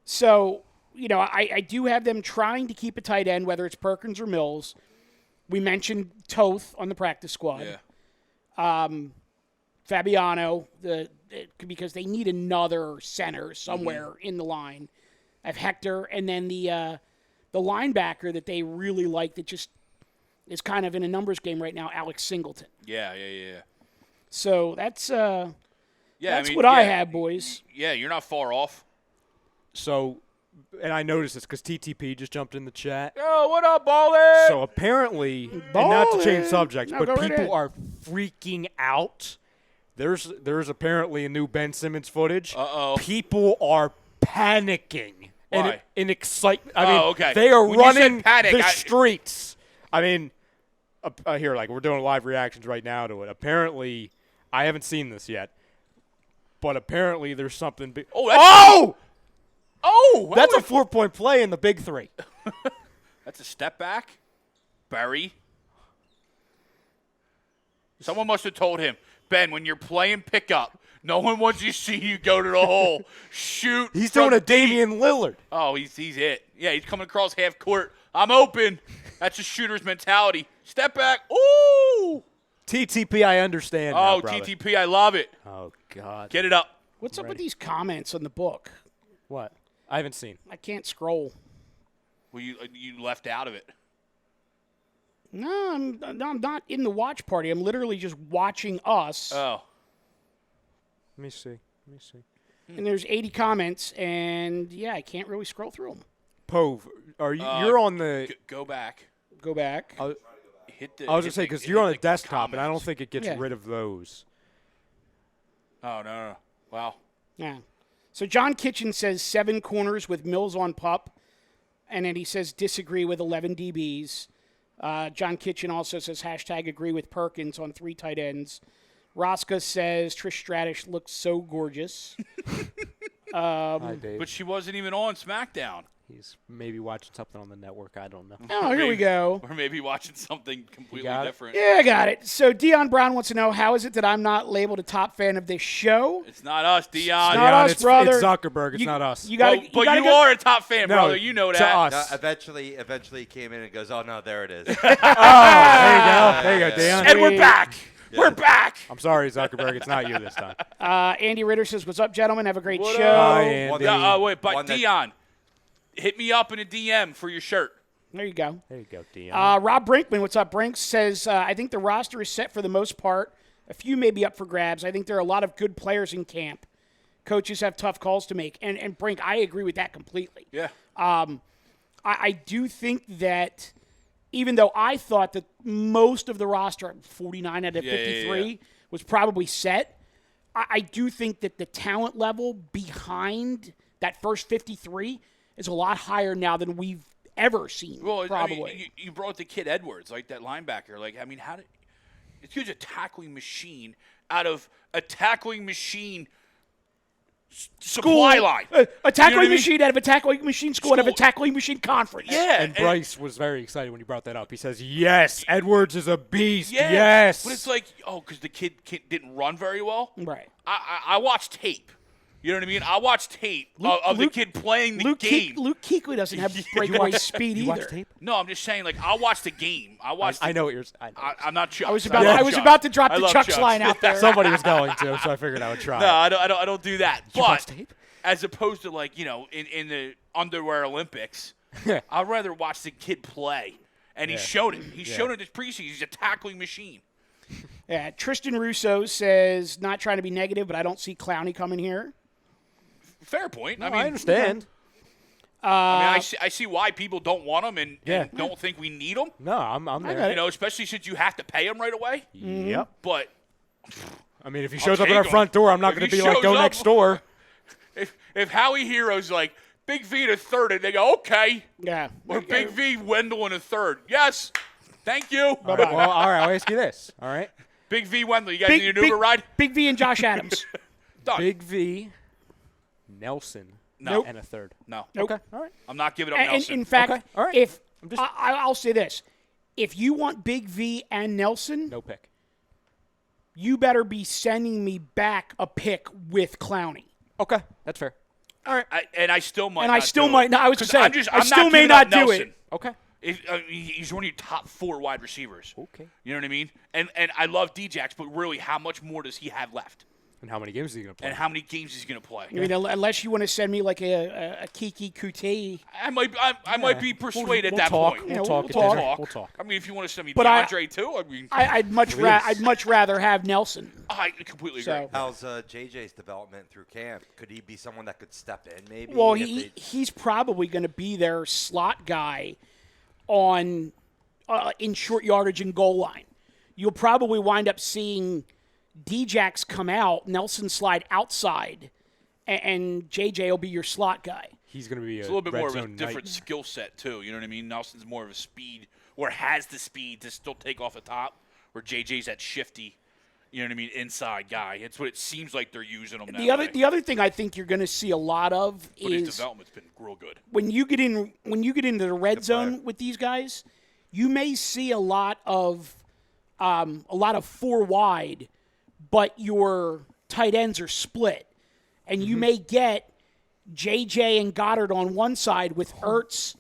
So I do have them trying to keep a tight end, whether it's Perkins or Mills. We mentioned Toth on the practice squad. Yeah. Fabiano, because they need another center somewhere in the line. I have Hector, and then the linebacker that they really like that just is kind of in a numbers game right now, Alex Singleton. Yeah. So that's I have, boys. Yeah, you're not far off. So, and I noticed this because TTP just jumped in the chat. Yo, what up, Ballin'? So apparently, and not to change subjects, but go right people ahead. are freaking out. There's apparently a new Ben Simmons footage. Uh-oh. People are panicking. Why? In excitement. Okay. They are When you said running panic, the streets. I mean, here, we're doing live reactions right now to it. Apparently, I haven't seen this yet, but apparently there's something big. That's a 4-point play in the big 3. That's a step back. Barry. Someone must have told him, Ben, when you're playing pickup, no one wants to see you go to the hole. Shoot. He's doing a Damian Lillard. Oh, he's it. Yeah, he's coming across half court. I'm open. That's a shooter's mentality. Step back. Ooh. TTP, I understand. Oh, now, brother. TTP, I love it. Oh, God. Get it up. What's up with these comments on the book? What? I haven't seen. I can't scroll. Well, you left out of it. No, I'm not in the watch party. I'm literally just watching us. Oh. Let me see. And there's 80 comments, and yeah, I can't really scroll through them. Pove, are you? You're on the. Go back. Go back. Hit the. I was gonna say because you're on a desktop, comments. and I don't think it gets Yeah. rid of those. Oh no! Wow. Yeah. So John Kitchen says 7 corners with Mills on pup, and then he says disagree with 11 DBs. John Kitchen also says hashtag agree with Perkins on 3 tight ends. Rosca says Trish Stratus looks so gorgeous. Hi, Dave. But she wasn't even on SmackDown. He's maybe watching something on the network. I don't know. Oh, here we go. Or maybe watching something completely got it? different. Yeah, I got it. So Dion Brown wants to know, how is it that I'm not labeled a top fan of this show? It's not us, Dion. It's not us, it's brother. It's Zuckerberg. It's You- not us. You gotta, But you gotta you go- are a top fan, No, brother. You know to that. us. Eventually he came in and goes, oh, no, there it is. There you go. There you go, Dan. And we're Sweet. back. We're back. I'm sorry, Zuckerberg. It's not you this time. Andy Ritter says, what's up, gentlemen? Have a great What show. up? Hi, Andy. Wait, but One that- Dion, hit me up in a DM for your shirt. There you go. There you go, Dion. Rob Brinkman, what's up? Brink says, I think the roster is set for the most part. A few may be up for grabs. I think there are a lot of good players in camp. Coaches have tough calls to make. And Brink, I agree with that completely. Yeah. I do think that even though I thought that most of the roster, 49 out of 53, was probably set, I do think that the talent level behind that first 53 is a lot higher now than we've ever seen, Well, probably. I mean, you brought the kid Edwards, like that linebacker. Like, I mean, how did this dude's a tackling machine out of a tackling machine supply line. A tackling what I mean? machine out of a tackling machine school out of a School. tackling machine conference. Yeah, and Bryce was very excited when you brought that up. He says, yes, Edwards is a beast. yeah. Yes. But it's like, because the kid didn't run very well. Right. I watched tape. You know what I mean? I watched tape of the kid playing the game. Luke Kuechly doesn't have breakaway speed you either. watch tape? No, I'm just saying, like, I watched the game. I know what you're saying. I'm not Chuck. I was about to drop the Chuck's line out there. Somebody was going to, so I figured I would try. No, I don't do that. You but watch tape? as opposed to, like, in the underwear Olympics, I'd rather watch the kid play. And he showed it. He showed it this preseason. He's a tackling machine. Yeah, Tristan Russo says, not trying to be negative, but I don't see Clowney coming here. Fair point. No, I mean, I understand. I see why people don't want him and don't think we need him. No, I'm there. Especially since you have to pay him right away. Yep. But I mean, if he shows up take at our him. front door, I'm not If going he to be like, shows go up- next door. if Howie Hero's like Big V to third, and they go okay, Yeah. or Big V Wendell in a third, yes, thank you. All right, well, all right, I'll ask you this. All right. Big V Wendell, you guys need an Uber ride? Big V and Josh Adams. Done. Big V, Nelson, No. and a third. No. Nope. Okay, all right. I'm not giving up And Nelson. in fact, Okay, all right. if I'm just- I'll say this, if you want Big V and Nelson, No pick. you better be sending me back a pick with Clowney. Okay, that's fair. All right. I still might. And not I still do might it. not. I was 'Cause saying, I'm I still may giving not up do Nelson. it. Okay. He's one of your top 4 wide receivers. Okay. You know what I mean? And I love Djax, but really, how much more does he have left? And how many games is he going to play? And how many games is he going to play? I mean, unless you want to send me like a Kiki Kuti. I might be persuaded we'll at that talk. point. Yeah, We'll talk. we'll at talk. dinner. We'll talk. I mean, if you want to send me But DeAndre too, I mean, I'd much rather have Nelson. I completely agree. So, How's JJ's development through camp? Could he be someone that could step in maybe? well, if he's probably going to be their slot guy on in short yardage and goal line. You'll probably wind up seeing Djax come out, Nelson slide outside, and JJ will be your slot guy. He's going to be It's a little bit red more of a zone different night. skill set too. You know what I mean? Nelson's more of a speed, or has the speed to still take off the top, where JJ's that shifty. You know what I mean? Inside guy. It's what it seems like they're using him now. The other thing I think you're going to see a lot of but his is development's been real good. when you get into the red zone with these guys, you may see a lot of 4 wide but your tight ends are split. And you may get J.J. and Goddard on one side with Ertz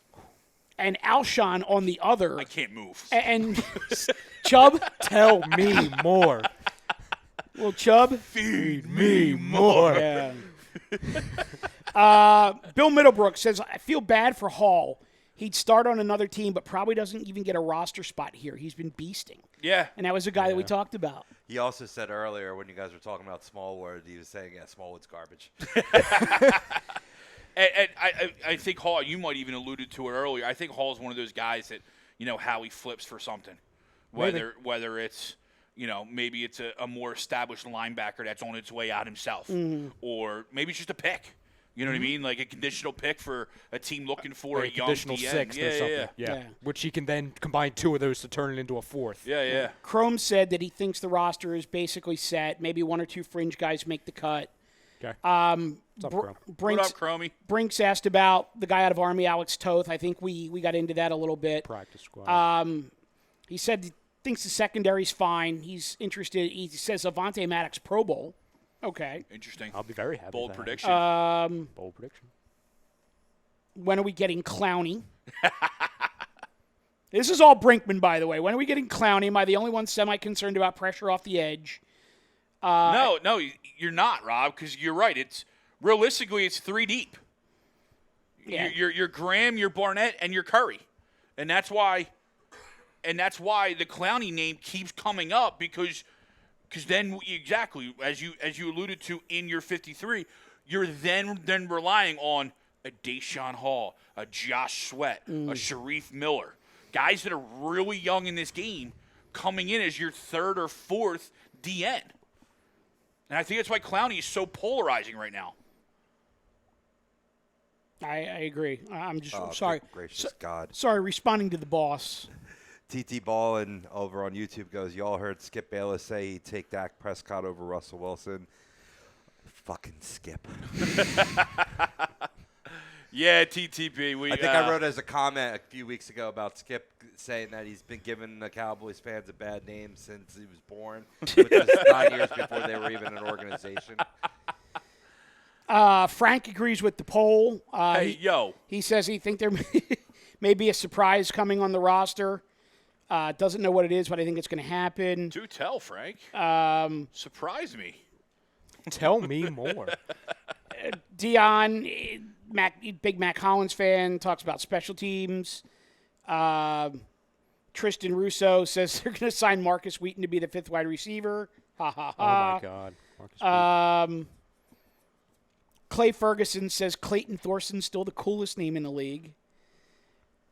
and Alshon on the other. I can't move. And Chubb? Tell me more. Well, Chubb? Feed me more. Yeah. Bill Middlebrook says, I feel bad for Hall. He'd start on another team, but probably doesn't even get a roster spot here. He's been beasting. Yeah. And that was a guy that we talked about. He also said earlier when you guys were talking about Smallwood, he was saying, yeah, Smallwood's garbage. And I think Hall, you might even alluded to it earlier, I think Hall's one of those guys that, how he flips for something. Whether it's, maybe it's a more established linebacker that's on its way out himself. Or maybe it's just a pick. You know what I mean? Like a conditional pick for a team looking for a young conditional DN. sixth or something. Yeah. Which he can then combine two of those to turn it into a fourth. Yeah. Chrome said that he thinks the roster is basically set. Maybe one or two fringe guys make the cut. Okay. What's up, Chrome? What up, Chromie? Brinks asked about the guy out of Army, Alex Toth. I think we got into that a little bit. Practice squad. He said he thinks the secondary's fine. He's interested. He says Avante Maddox Pro Bowl. Okay. Interesting. I'll be very happy. Bold with that. prediction. Bold prediction. When are we getting Clowney? This is all Brinkman, by the way. When are we getting Clowney? Am I the only one semi-concerned about pressure off the edge? No, you're not, Rob, because you're right. Realistically, it's three deep. Yeah. You're Graham, you're Barnett, and you're Curry. And that's why the Clowney name keeps coming up because then exactly as you alluded to in your 53, you're then relying on a Deshaun Hall, a Josh Sweat, a Sharif Miller, guys that are really young in this game coming in as your third or fourth DN. And I think that's why Clowney is so polarizing right now. I agree. I'm just sorry. Gracious God. Sorry, responding to the boss. TT Ballin over on YouTube goes, y'all heard Skip Bayless say he'd take Dak Prescott over Russell Wilson. Fucking Skip. Yeah, TTP. I think I wrote as a comment a few weeks ago about Skip saying that he's been giving the Cowboys fans a bad name since he was born, which was 9 years before they were even an organization. Frank agrees with the poll. He says he thinks there may be a surprise coming on the roster. Doesn't know what it is, but I think it's going to happen. Do tell, Frank. Surprise me. Tell me more. Dion, big Mac Hollins fan, talks about special teams. Tristan Russo says they're going to sign Marcus Wheaton to be the fifth wide receiver. Ha, ha, ha. Oh, my God. Marcus Wheaton. Clay Ferguson says Clayton Thorson's still the coolest name in the league.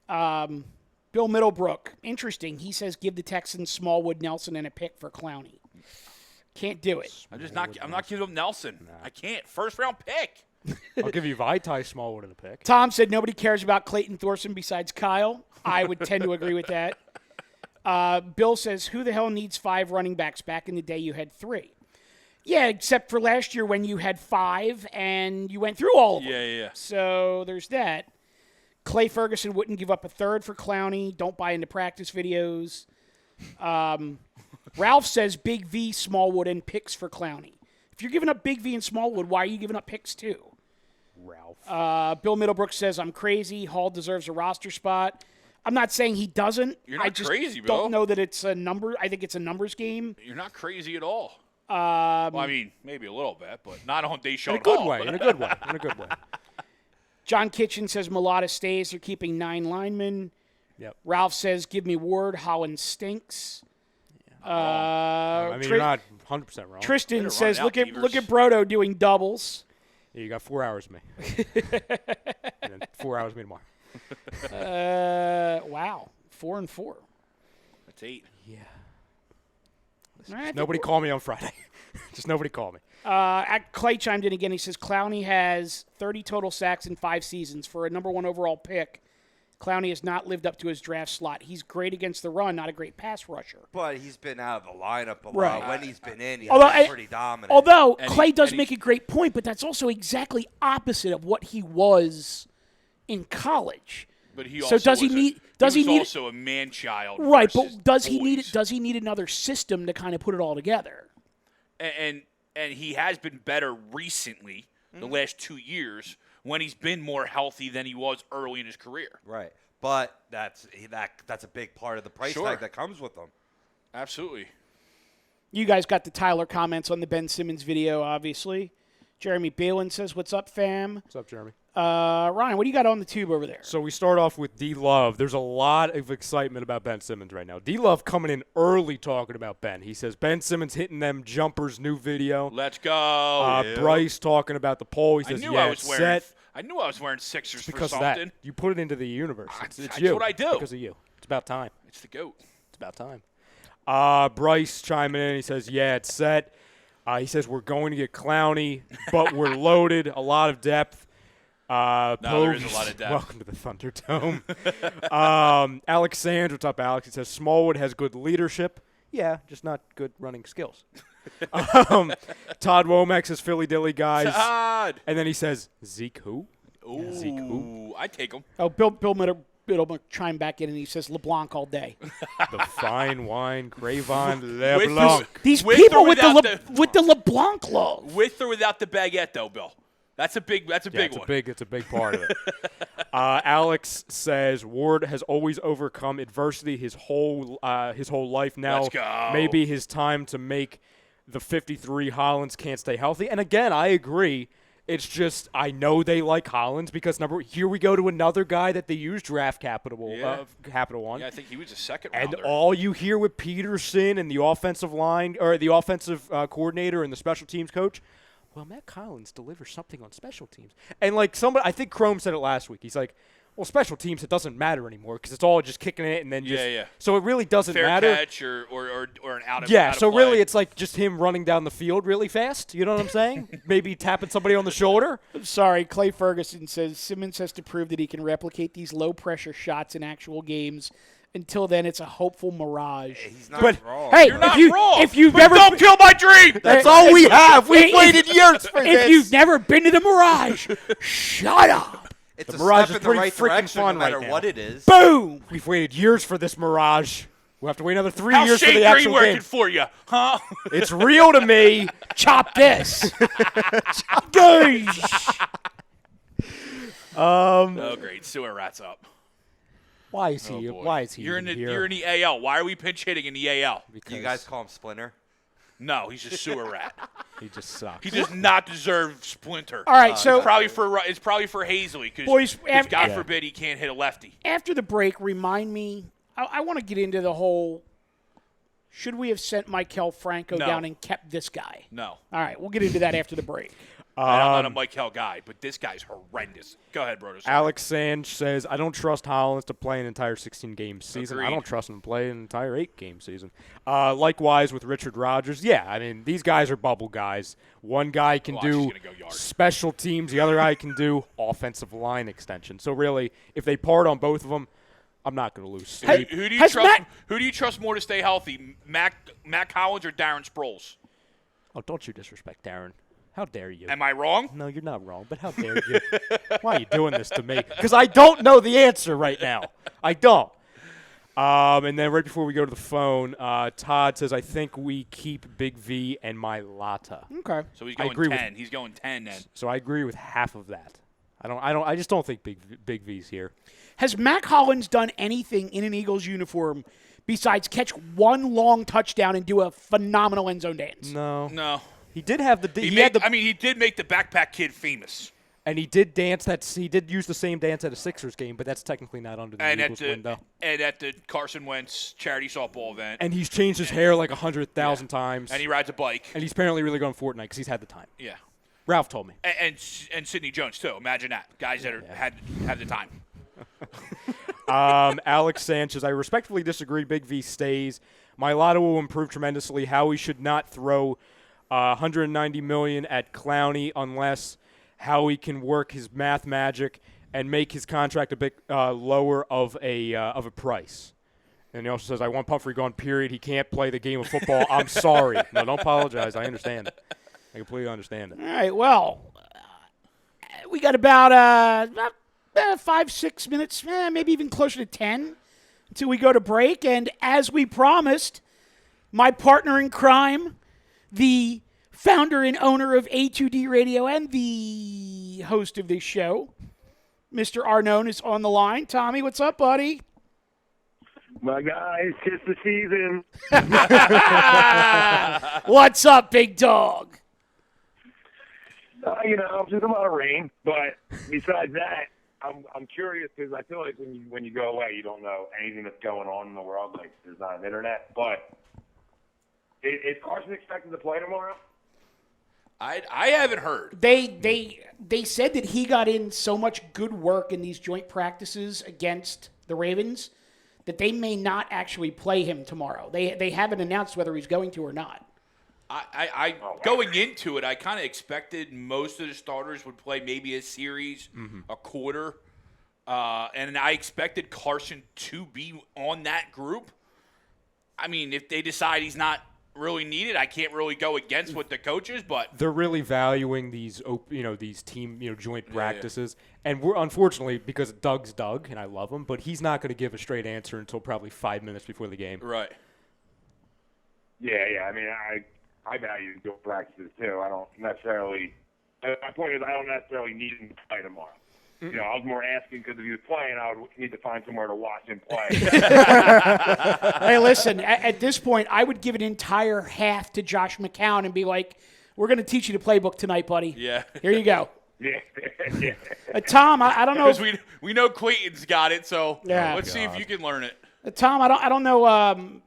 Bill Middlebrook, interesting. He says give the Texans Smallwood, Nelson, and a pick for Clowney. Can't do it. I'm not giving up Nelson. Nah. I can't. First round pick. I'll give you Vitae Smallwood in a pick. Tom said nobody cares about Clayton Thorson besides Kyle. I would tend to agree with that. Bill says, who the hell needs 5 running backs? Back in the day, you had 3. Yeah, except for last year when you had 5 and you went through all of them. Yeah. So there's that. Clay Ferguson wouldn't give up a third for Clowney. Don't buy into practice videos. Ralph says Big V, Smallwood, and picks for Clowney. If you're giving up Big V and Smallwood, why are you giving up picks too? Ralph. Bill Middlebrook says, I'm crazy. Hall deserves a roster spot. I'm not saying he doesn't. You're not I just crazy, Bill. don't know that it's a number. I think it's a numbers game. You're not crazy at all. Well, I mean, maybe a little bit, but not on Deshaun In a good Hall. way. In a good way. In a good way. John Kitchen says Mulata stays. They're keeping 9 linemen. Yep. Ralph says, give me word. Holland stinks. I mean, you're not 100% wrong. Tristan says, look at Beavers. Brodo doing doubles. Yeah, you got 4 hours, me. And then 4 hours, me tomorrow. Wow. 4 and 4. That's 8. Yeah. Right, Nobody call me on Friday. Just nobody call me. Clay chimed in again. He says Clowney has 30 total sacks in 5 seasons. For a number 1 overall pick, Clowney has not lived up to his draft slot. He's great against the run, not a great pass rusher. But he's been out of the lineup a Right. lot. When he's been in, he's Although been pretty dominant. Although And Clay does and make a great point, but that's also exactly opposite of what he was in college. But he So also does he was need? A, Does he he was need? also a man child. Right, versus but does he need? boys. Does he need another system to kind of put it all together? And he has been better recently, the last 2 years, when he's been more healthy than he was early in his career. Right. But that's a big part of the price tag that comes with them. Absolutely. You guys got the Tyler comments on the Ben Simmons video, obviously. Jeremy Balin says, "What's up, fam?" What's up, Jeremy? Ryan, what do you got on the tube over there? So we start off with D-Love. There's a lot of excitement about Ben Simmons right now. D-Love coming in early talking about Ben. He says Ben Simmons hitting them jumpers, new video. Let's go. Bryce talking about the poll. He says, I knew I was wearing Sixers because for of something. that. You put it into the universe. It's that's you. what I do. Because of you. It's about time. It's the GOAT. It's about time. Bryce chiming in. He says, yeah, it's set. He says, we're going to get Clowney, but we're loaded. A lot of depth. No, there is a lot of depth. Welcome to the Thunderdome. Alexander, what's up, Alex? He says, Smallwood has good leadership. Yeah, just not good running skills. Todd Womack says, Philly Dilly guys. Todd! And then he says, Zeke who? Ooh, yeah, Zeke who? I take him. Oh, Bill Middleman chime back in, and he says LeBlanc all day. The fine wine, Cravon LeBlanc. These people with the LeBlanc love. With or without the baguette, though, Bill. That's a big one. It's a big part of it. Alex says Ward has always overcome adversity his whole life. Now Let's go. Maybe his time to make the 53. Hollins can't stay healthy. And again, I agree. It's just I know they like Hollins because here we go to another guy that they use draft capital on. Yeah, I think he was a second and rounder. all you hear with Peterson and the offensive line or the offensive coordinator and the special teams coach. Well, Matt Collins delivers something on special teams. And, I think Chrome said it last week. He's like, well, special teams, it doesn't matter anymore because it's all just kicking it and then just – yeah. So it really doesn't matter. Fair catch or an out of Yeah, out of so play. really it's like just him running down the field really fast. You know what I'm saying? Maybe tapping somebody on the shoulder. Sorry, Clay Ferguson says Simmons has to prove that he can replicate these low-pressure shots in actual games. Until then, it's a hopeful mirage. He's not wrong. Hey, You're not wrong. If you've but never don't kill my dream. That's all we have. We've waited years for this. If you've never been to the Mirage, shut up. It's The a Mirage step is in the pretty right freaking direction fun no matter right now. what it is. Boom. We've waited years for this Mirage. We'll have to wait another 3 How's years for Shane the Green actual working game. for you, huh? It's real to me. Chop this. Oh, great. Sewer rats up. Why is he? Oh, boy. Why is he You're in even the here? You're in the AL. Why are we pinch hitting in the AL? Because You guys call him Splinter? No, he's a sewer rat. he just sucks. He does not deserve Splinter. All right, so It's probably for Boys, because God yeah. forbid he can't hit a lefty. after the break, remind me. I want to get into the whole. Should we have sent Maikel Franco No. down and kept this guy? No. All right, we'll get into that after the break. And I'm not a Mike Hill guy, but this guy's horrendous. Go ahead, Brodo. Alex Sanch says, I don't trust Hollins to play an entire 16-game season. Agreed. I don't trust him to play an entire 8-game season. Likewise with Richard Rodgers. Yeah, I mean, these guys are bubble guys. One guy can Watch, he's do gonna go yard. special teams. The other guy can do offensive line extension. So really, if they part on both of them, I'm not going to lose sleep. Who do you trust more to stay healthy, Matt Collins or Darren Sproles? Oh, don't you disrespect Darren. How dare you? Am I wrong? No, you're not wrong, but how dare you? Why are you doing this to me? Because I don't know the answer right now. I don't. And then right before we go to the phone, Todd says, I think we keep Big V and Mailata. Okay. So he's I going agree 10. He's going 10 then. So I agree with half of that. I just don't think Big V's here. Has Mac Hollins done anything in an Eagles uniform besides catch one long touchdown and do a phenomenal end zone dance? No. He did have the. He did make the backpack kid famous. And he did dance. He did use the same dance at a Sixers game, but that's technically not under the Eagles window. And at the Carson Wentz charity softball event. And he's changed his hair like 100,000 times. And he rides a bike. And he's apparently really going Fortnite because he's had the time. Yeah. Ralph told me. And Sidney Jones too. Imagine that. Guys that had the time. Alex Sanchez, I respectfully disagree. Big V stays. Mailata will improve tremendously. Howie should not throw $190 million at Clowney unless Howie can work his math magic and make his contract a bit lower of a price. And he also says, I want Pumphrey gone, period. He can't play the game of football. I'm sorry. No, don't apologize. I understand it. I completely understand it. All right, well, we got about 5-6 minutes, maybe even closer to 10 until we go to break. And as we promised, my partner in crime, the founder and owner of A2D Radio and the host of this show. Mr. Arnone is on the line. Tommy, what's up, buddy? My guys, it's the season. What's up, big dog? Just a lot of rain. But besides that, I'm curious because I feel like when you go away, you don't know anything that's going on in the world. Like there's not an internet. But is Carson expected to play tomorrow? I haven't heard. They said that he got in so much good work in these joint practices against the Ravens that they may not actually play him tomorrow. They haven't announced whether he's going to or not. Going into it, I kind of expected most of the starters would play maybe a series, a quarter, and I expected Carson to be on that group. I mean, if they decide he's not really needed, I can't really go against what the coaches, but they're really valuing these these team joint practices, and we're unfortunately, because Doug's Doug and I love him, but he's not going to give a straight answer until probably 5 minutes before the game. Right. Yeah. I mean, I value joint practices too. I don't necessarily. My point is, I don't necessarily need him to play tomorrow. I was more asking because if he was playing, I would need to find somewhere to watch him play. Hey, listen, at this point, I would give an entire half to Josh McCown and be like, we're going to teach you the playbook tonight, buddy. Yeah. Here you go. Yeah. Tom, I don't know. Because we know Clayton's got it, so let's see if you can learn it. Tom, I don't know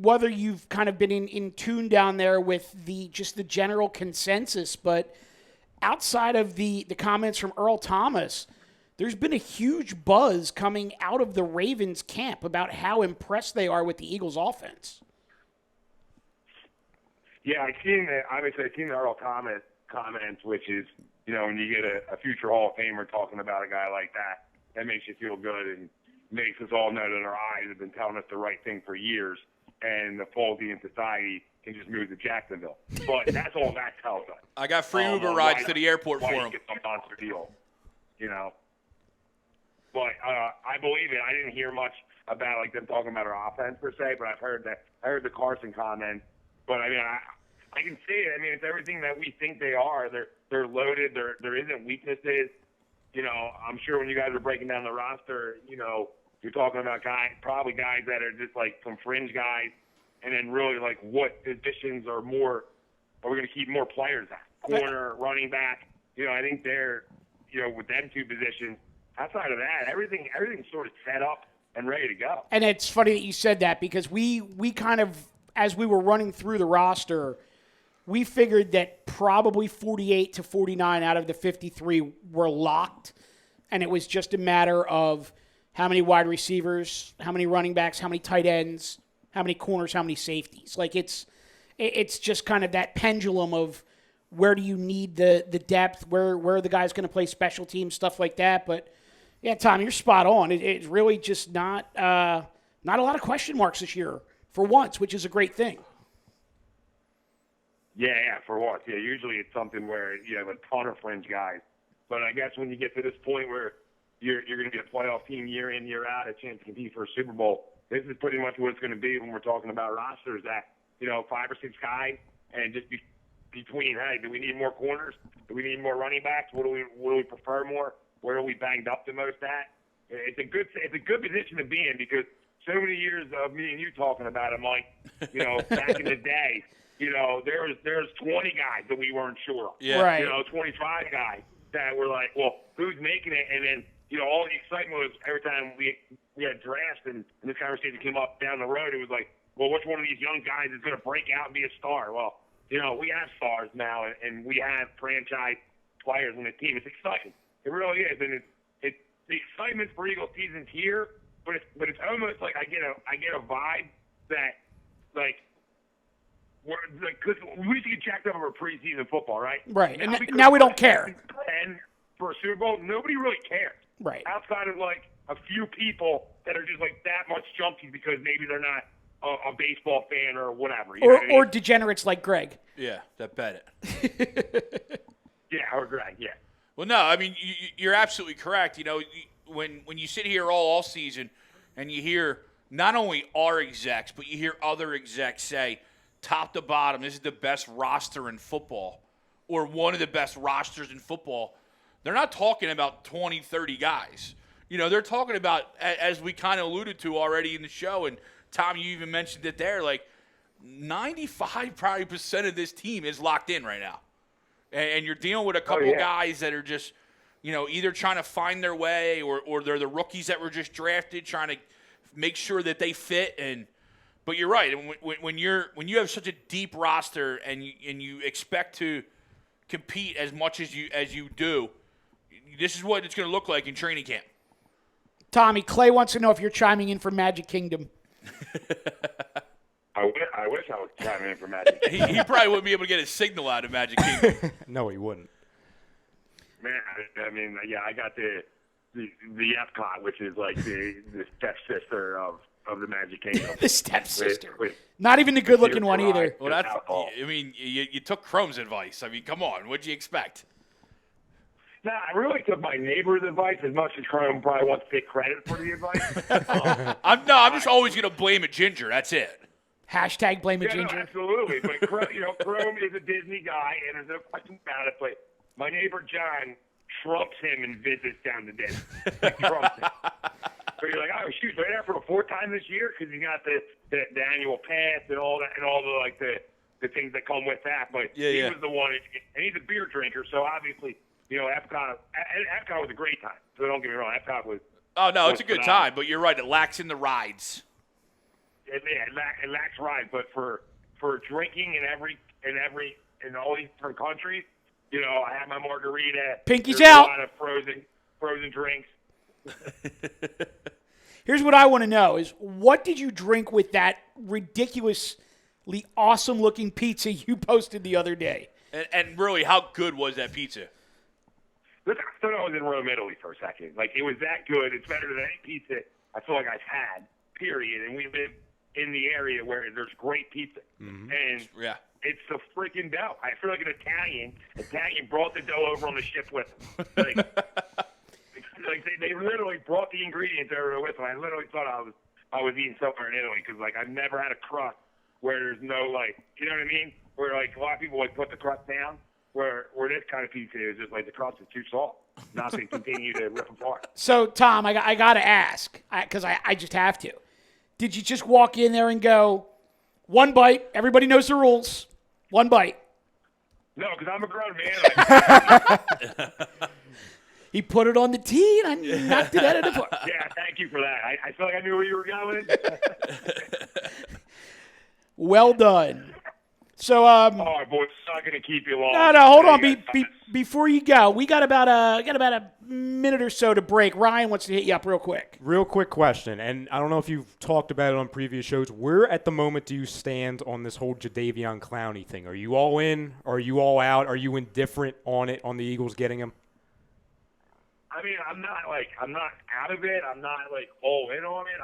whether you've kind of been in tune down there with the general consensus, but outside of the comments from Earl Thomas, there's been a huge buzz coming out of the Ravens camp about how impressed they are with the Eagles' offense. Yeah, I've seen the Earl Thomas comments, which is, when you get a future Hall of Famer talking about a guy like that makes you feel good and makes us all know that our eyes have been telling us the right thing for years, and the faulty in society can just move to Jacksonville. But that's all that tells us. I got free Uber rides to the airport for him. Get some monster deal, But I believe it. I didn't hear much about them talking about our offense per se, but I heard the Carson comment. But I mean, I can see it. I mean, it's everything that we think they are. They're loaded. There isn't weaknesses. I'm sure when you guys are breaking down the roster, you're talking about guys that are just like some fringe guys. And then really, what positions are we going to keep more players at? Corner, running back. I think they're, with them two positions, outside of that, everything's sort of set up and ready to go. And it's funny that you said that because we kind of, as we were running through the roster, we figured that probably 48 to 49 out of the 53 were locked. And it was just a matter of how many wide receivers, how many running backs, how many tight ends, how many corners, how many safeties. It's just kind of that pendulum of where do you need the depth, where are the guys going to play special teams, stuff like that. But, yeah, Tom, you're spot on. It's really just not a lot of question marks this year for once, which is a great thing. Yeah, for once. Yeah, usually it's something where you have a ton of fringe guys. But I guess when you get to this point where you're going to be a playoff team year in, year out, a chance to compete for a Super Bowl, this is pretty much what it's going to be when we're talking about rosters that, 5 or 6 guys and just between, hey, do we need more corners? Do we need more running backs? What do we prefer more? Where are we banged up the most at? It's a good position to be in because so many years of me and you talking about it, Mike, back in the day, there's 20 guys that we weren't sure of. Yeah. Right. 25 guys that were like, well, who's making it? And then, all the excitement was every time we had drafts and this conversation came up down the road, it was like, well, which one of these young guys is going to break out and be a star? Well, we have stars now, and we have franchise players on the team. It's exciting. It really is, and it's the excitement for Eagle season's here, but it's almost like I get a vibe that because we used to get jacked up over preseason football, right? Right, and now we don't care. And for a Super Bowl, nobody really cares. Right. Outside of a few people that are just that much junkies because maybe they're not a baseball fan or whatever. Or degenerates like Greg. Yeah, that bet it. Yeah, or Greg, yeah. Well, no, I mean, you're absolutely correct. When you sit here all season and you hear not only our execs, but you hear other execs say top to bottom, this is the best roster in football or one of the best rosters in football, they're not talking about 20, 30 guys. They're talking about, as we kind of alluded to already in the show, and Tom, you even mentioned it there, like 95% of this team is locked in right now. And you're dealing with a couple guys that are just, either trying to find their way or they're the rookies that were just drafted, trying to make sure that they fit. But you're right. When you have such a deep roster and you expect to compete as much as you do, this is what it's going to look like in training camp. Tommy, Clay wants to know if you're chiming in for Magic Kingdom. I wish I was chiming in for Magic Kingdom. He probably wouldn't be able to get his signal out of Magic Kingdom. No, he wouldn't. Man, I mean, yeah, I got the Epcot, which is like the stepsister of the Magic Kingdom. The stepsister. Not even the good-looking one either. Well, you took Chrome's advice. I mean, come on. What'd you expect? Nah, I really took my neighbor's advice as much as Chrome probably wants to take credit for the advice. I'm just always going to blame a ginger. That's it. Hashtag blame a ginger. No, absolutely. But Chrome is a Disney guy, and there's no question about it. But my neighbor John trumps him in visits down to Disney. Like, trumps him. So you're like, oh shoot, they're there for the fourth time this year because he's got the annual pass and all that and all the things that come with that. But he was the one, and he's a beer drinker, so obviously. Epcot was a great time. So don't get me wrong, Epcot was. Oh no, it's a good time, but you're right. It lacks in the rides. It lacks rides, but for drinking in all these different countries, I had my margarita. Pinkies out. A lot of frozen drinks. Here's what I want to know: is what did you drink with that ridiculously awesome-looking pizza you posted the other day? And really, how good was that pizza? Listen, I thought I was in Rome, Italy for a second. Like, it was that good. It's better than any pizza I feel like I've had, period. And we live in the area where there's great pizza. Mm-hmm. And it's the freaking dough. I feel like an Italian brought the dough over on the ship with them. Like they literally brought the ingredients over with them. I literally thought I was eating somewhere in Italy because, like, I've never had a crust where there's no, like, you know what I mean? Where, like, a lot of people, like, put the crust down. Where this kind of pizza is just like the crust is too soft, not to continue to rip apart. So, Tom, I got to ask, because I just have to. Did you just walk in there and go, one bite, everybody knows the rules, one bite? No, because I'm a grown man. He put it on the tee, and I knocked it out of the park. Yeah, thank you for that. I feel like I knew where you were going. Well done. So, all right, boys, it's not going to keep you long. No, hold on. Before you go, we got about a minute or so to break. Ryan wants to hit you up real quick. Real quick question, and I don't know if you've talked about it on previous shows. Where at the moment do you stand on this whole Jadeveon Clowney thing? Are you all in? Are you all out? Are you indifferent on it, on the Eagles getting him? I mean, I'm not out of it. I'm not like all in on it.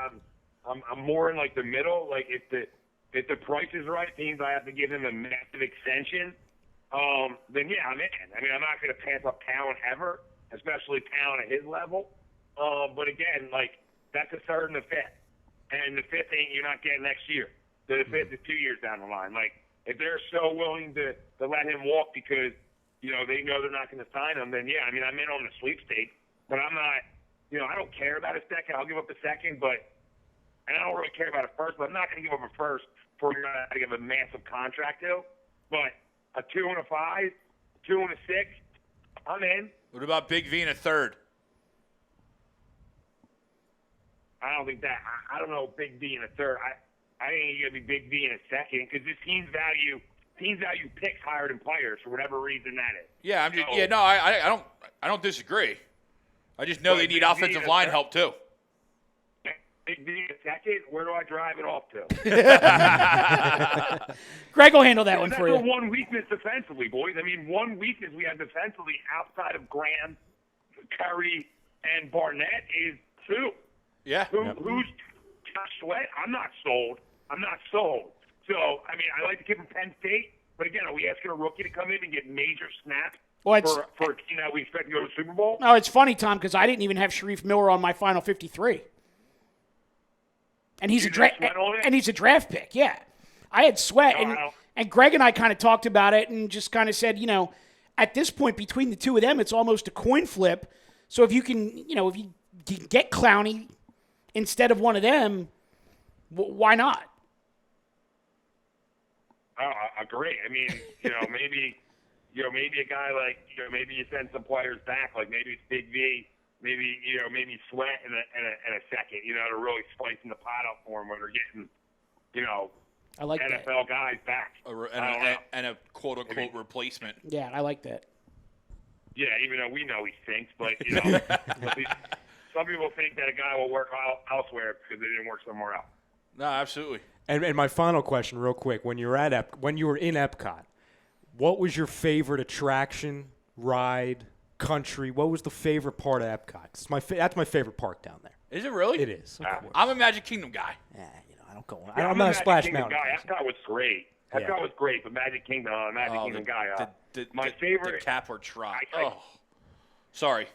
I'm more in like the middle. Like if the price is right, means I have to give him a massive extension, then yeah, I'm in. I mean, I'm not going to pass up talent ever, especially talent at his level. But again, like, that's a third and a fifth. And the fifth you're not getting next year. The fifth is 2 years down the line. Like, if they're so willing to let him walk because, they know they're not going to sign him, then yeah, I mean, I'm in on the sweepstakes. But I'm not, I don't care about a second. I'll give up a second, and I don't really care about a first, but I'm not going to give up a first for to give a massive contract to. But a 2 and a 5, 2 and a 6, I'm in. What about Big V in a third? I don't think that. I don't know Big V in a third. I think you're going to be Big V in a second because this team's value picks higher than players for whatever reason that is. Yeah, I don't disagree. I just know they need offensive line help too. Big V in a second, where do I drive it off to? Greg will handle that one for you. That's one weakness defensively, boys. I mean, one weakness we have defensively outside of Graham, Curry, and Barnett is 2. Yeah. Who's Josh Sweat? I'm not sold. So, I mean, I like to give him Penn State, but again, are we asking a rookie to come in and get major snaps for a team that we expect to go to the Super Bowl? No, it's funny, Tom, because I didn't even have Sharif Miller on my final 53. And he's a draft pick, yeah. I had Sweat, and Greg and I kind of talked about it and just kind of said, at this point between the two of them, it's almost a coin flip. So if you can, if you get Clowney instead of one of them, why not? I agree. I mean, maybe a guy like, maybe you send some players back, like maybe it's Big V, maybe Sweat in a second, to really spice in the pot up for him when they're getting, I like NFL guys back. And a quote-unquote replacement. Yeah, I like that. Yeah, even though we know he stinks, but, some people think that a guy will work elsewhere because it didn't work somewhere else. No, absolutely. And my final question, real quick: when you were in Epcot, what was your favorite attraction, ride, country? What was the favorite part of Epcot? That's my favorite park down there. Is it really? It is. Of course. I'm a Magic Kingdom guy. Yeah, I don't go. I'm not a Splash Mountain guy. Epcot was great. Epcot was great, but Magic Kingdom guy. My favorite. The cap or try. Sorry.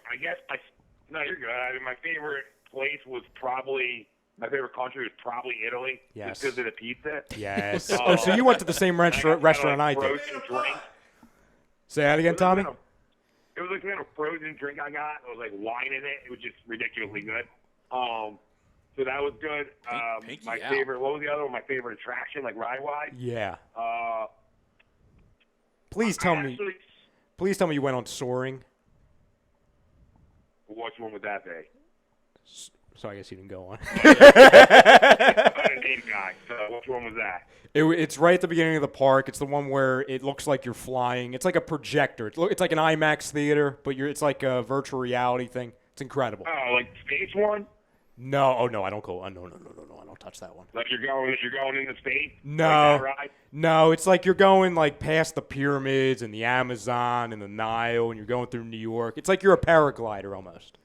No, you're good. My favorite place was probably. My favorite country was probably Italy. Yes. Just because of the pizza. Yes. So you went to the same restaurant I did. Frozen drink. Say that again, Tommy. It was like kind of frozen drink I got. It was like wine in it. It was just ridiculously good. So that was good. My favorite. What was the other one? My favorite attraction, like ride-wise. Yeah. Please tell me you went on Soaring. Which one would that be? So I guess you didn't go on. I'm a name guy. So which one was that? It's right at the beginning of the park. It's the one where it looks like you're flying. It's like a projector. It's like an IMAX theater, but it's like a virtual reality thing. It's incredible. Oh, like Space One? No. Oh, no, I don't go. No, I don't touch that one. Like you're going into space? No. Like no, it's like you're going like past the pyramids and the Amazon and the Nile, and you're going through New York. It's like you're a paraglider almost.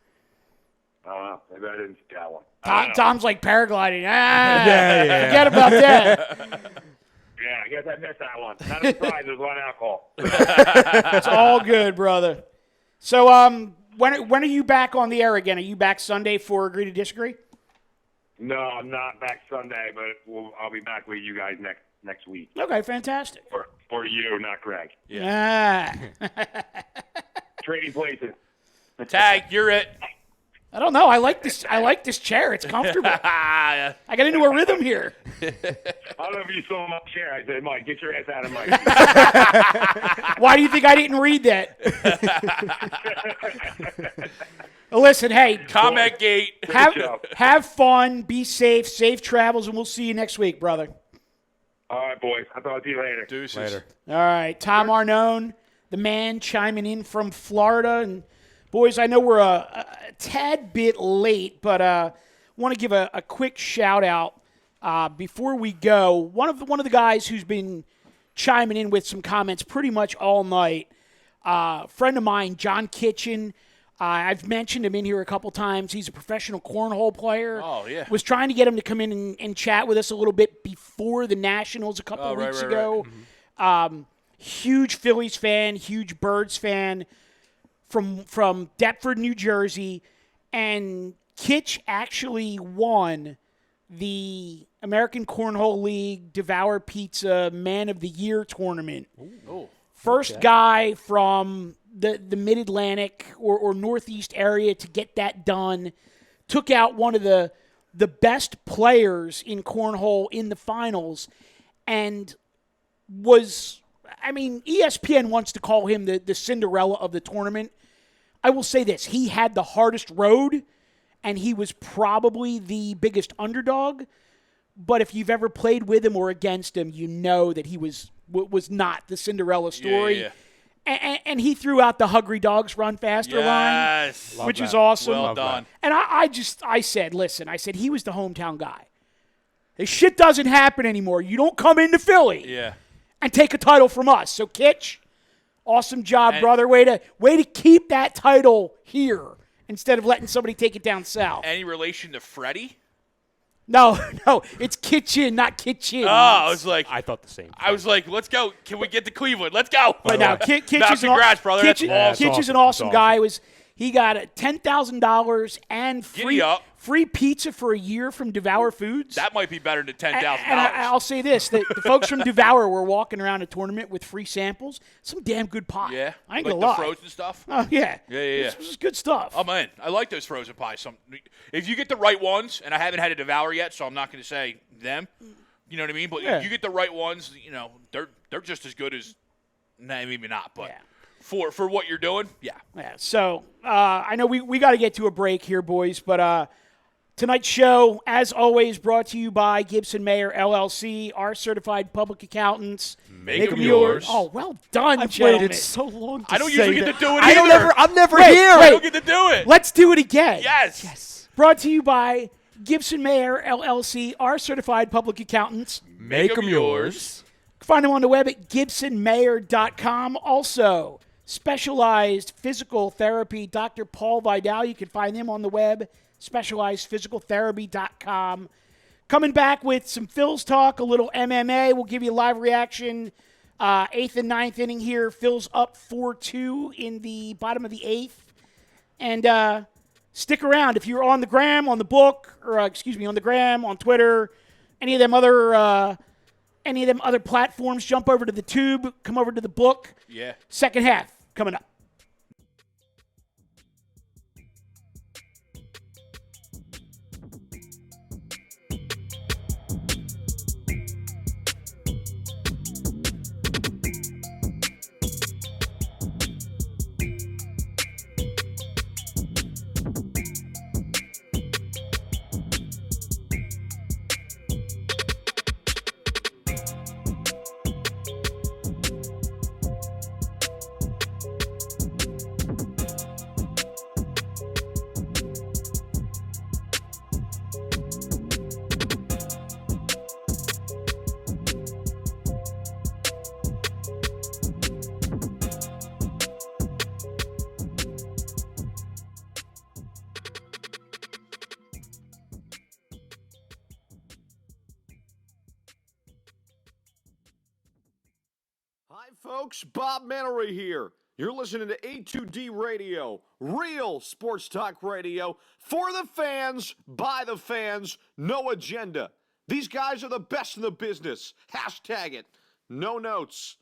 Maybe I didn't see that one. Tom's like paragliding. Yeah. Forget about that. Yeah, I guess I missed that one. Not a surprise. There's one alcohol. It's all good, brother. So, when are you back on the air again? Are you back Sunday for Agree to Disagree? No, I'm not back Sunday, but I'll be back with you guys next week. Okay, fantastic. For you, not Greg. Yeah. Trading places. Tag, you're it. I don't know. I like this chair. It's comfortable. I got into a rhythm here. I don't know if you saw my chair. I said, Mike, get your ass out of my seat. Why do you think I didn't read that? Listen, hey. Comment gate. Have fun. Be safe travels, and we'll see you next week, brother. All right, boys. I'll talk to you later. Deuces. Later. All right. Tom Arnone, the man chiming in from Florida. And, boys, I know we're a tad bit late, but want to give a quick shout-out before we go. One of the guys who's been chiming in with some comments pretty much all night, friend of mine, John Kitchen. I've mentioned him in here a couple times. He's a professional cornhole player. Oh, yeah. Was trying to get him to come in and chat with us a little bit before the Nationals a couple of weeks ago. Right. Mm-hmm. Huge Phillies fan, huge Birds fan from Deptford, New Jersey. And Kitch actually won the American Cornhole League Devour Pizza Man of the Year tournament. Ooh. First guy from the Mid-Atlantic or Northeast area to get that done. Took out one of the best players in cornhole in the finals and was, ESPN wants to call him the Cinderella of the tournament. I will say this. He had the hardest road, and he was probably the biggest underdog. But if you've ever played with him or against him, you know that he was not the Cinderella story. Yeah. And he threw out the Hungry Dogs Run Faster line, which is awesome. Well done. And I said, listen, he was the hometown guy. This shit doesn't happen anymore. You don't come into Philly and take a title from us. So, Kitch, awesome job, brother. Way to keep that title here instead of letting somebody take it down south. Any relation to Freddie? No, it's Kitchen, not Kitchen. Oh, I thought the same thing. I was like, let's go. Can we get to Cleveland? Let's go. But now, Kitch is congrats, brother. Kitch is an awesome guy. He got $10,000 and free pizza for a year from Devour Foods. That might be better than $10,000. And I'll say this: the folks from Devour were walking around a tournament with free samples. Some damn good pie. Yeah, I ain't like gonna lie. the frozen stuff. Oh yeah, Yeah. This was good stuff. I'm in. I like those frozen pies. If you get the right ones, and I haven't had a Devour yet, so I'm not going to say them. You know what I mean? But Yeah. you get the right ones. They're just as good as. Nah, maybe not, but for what you're doing, yeah. So I know we got to get to a break here, boys, but tonight's show, as always, brought to you by Gibson Mayer LLC, our certified public accountants. Make them yours. Oh, well done, I've gentlemen. waited so long to I don't say usually get that. to do it either. I'm never Wait, here. I don't get to do it. Let's do it again. Yes. Brought to you by Gibson Mayer LLC, our certified public accountants. Make them yours. Find them on the web at gibsonmayer.com. Also, Specialized Physical Therapy, Dr. Paul Vidal. You can find him on the web, specializedphysicaltherapy.com. Coming back with some Phil's talk, a little MMA. We'll give you a live reaction. 8th and 9th inning here. Phil's up 4-2 in the bottom of the 8th. And stick around. If you're on the gram, on the book, or on the gram, on Twitter, any of them other platforms, jump over to the tube, come over to the book. Yeah. Second half coming up. Hi, folks. Bob Mannery here. You're listening to A2D Radio, real sports talk radio for the fans, by the fans, no agenda. These guys are the best in the business. Hashtag it. No notes.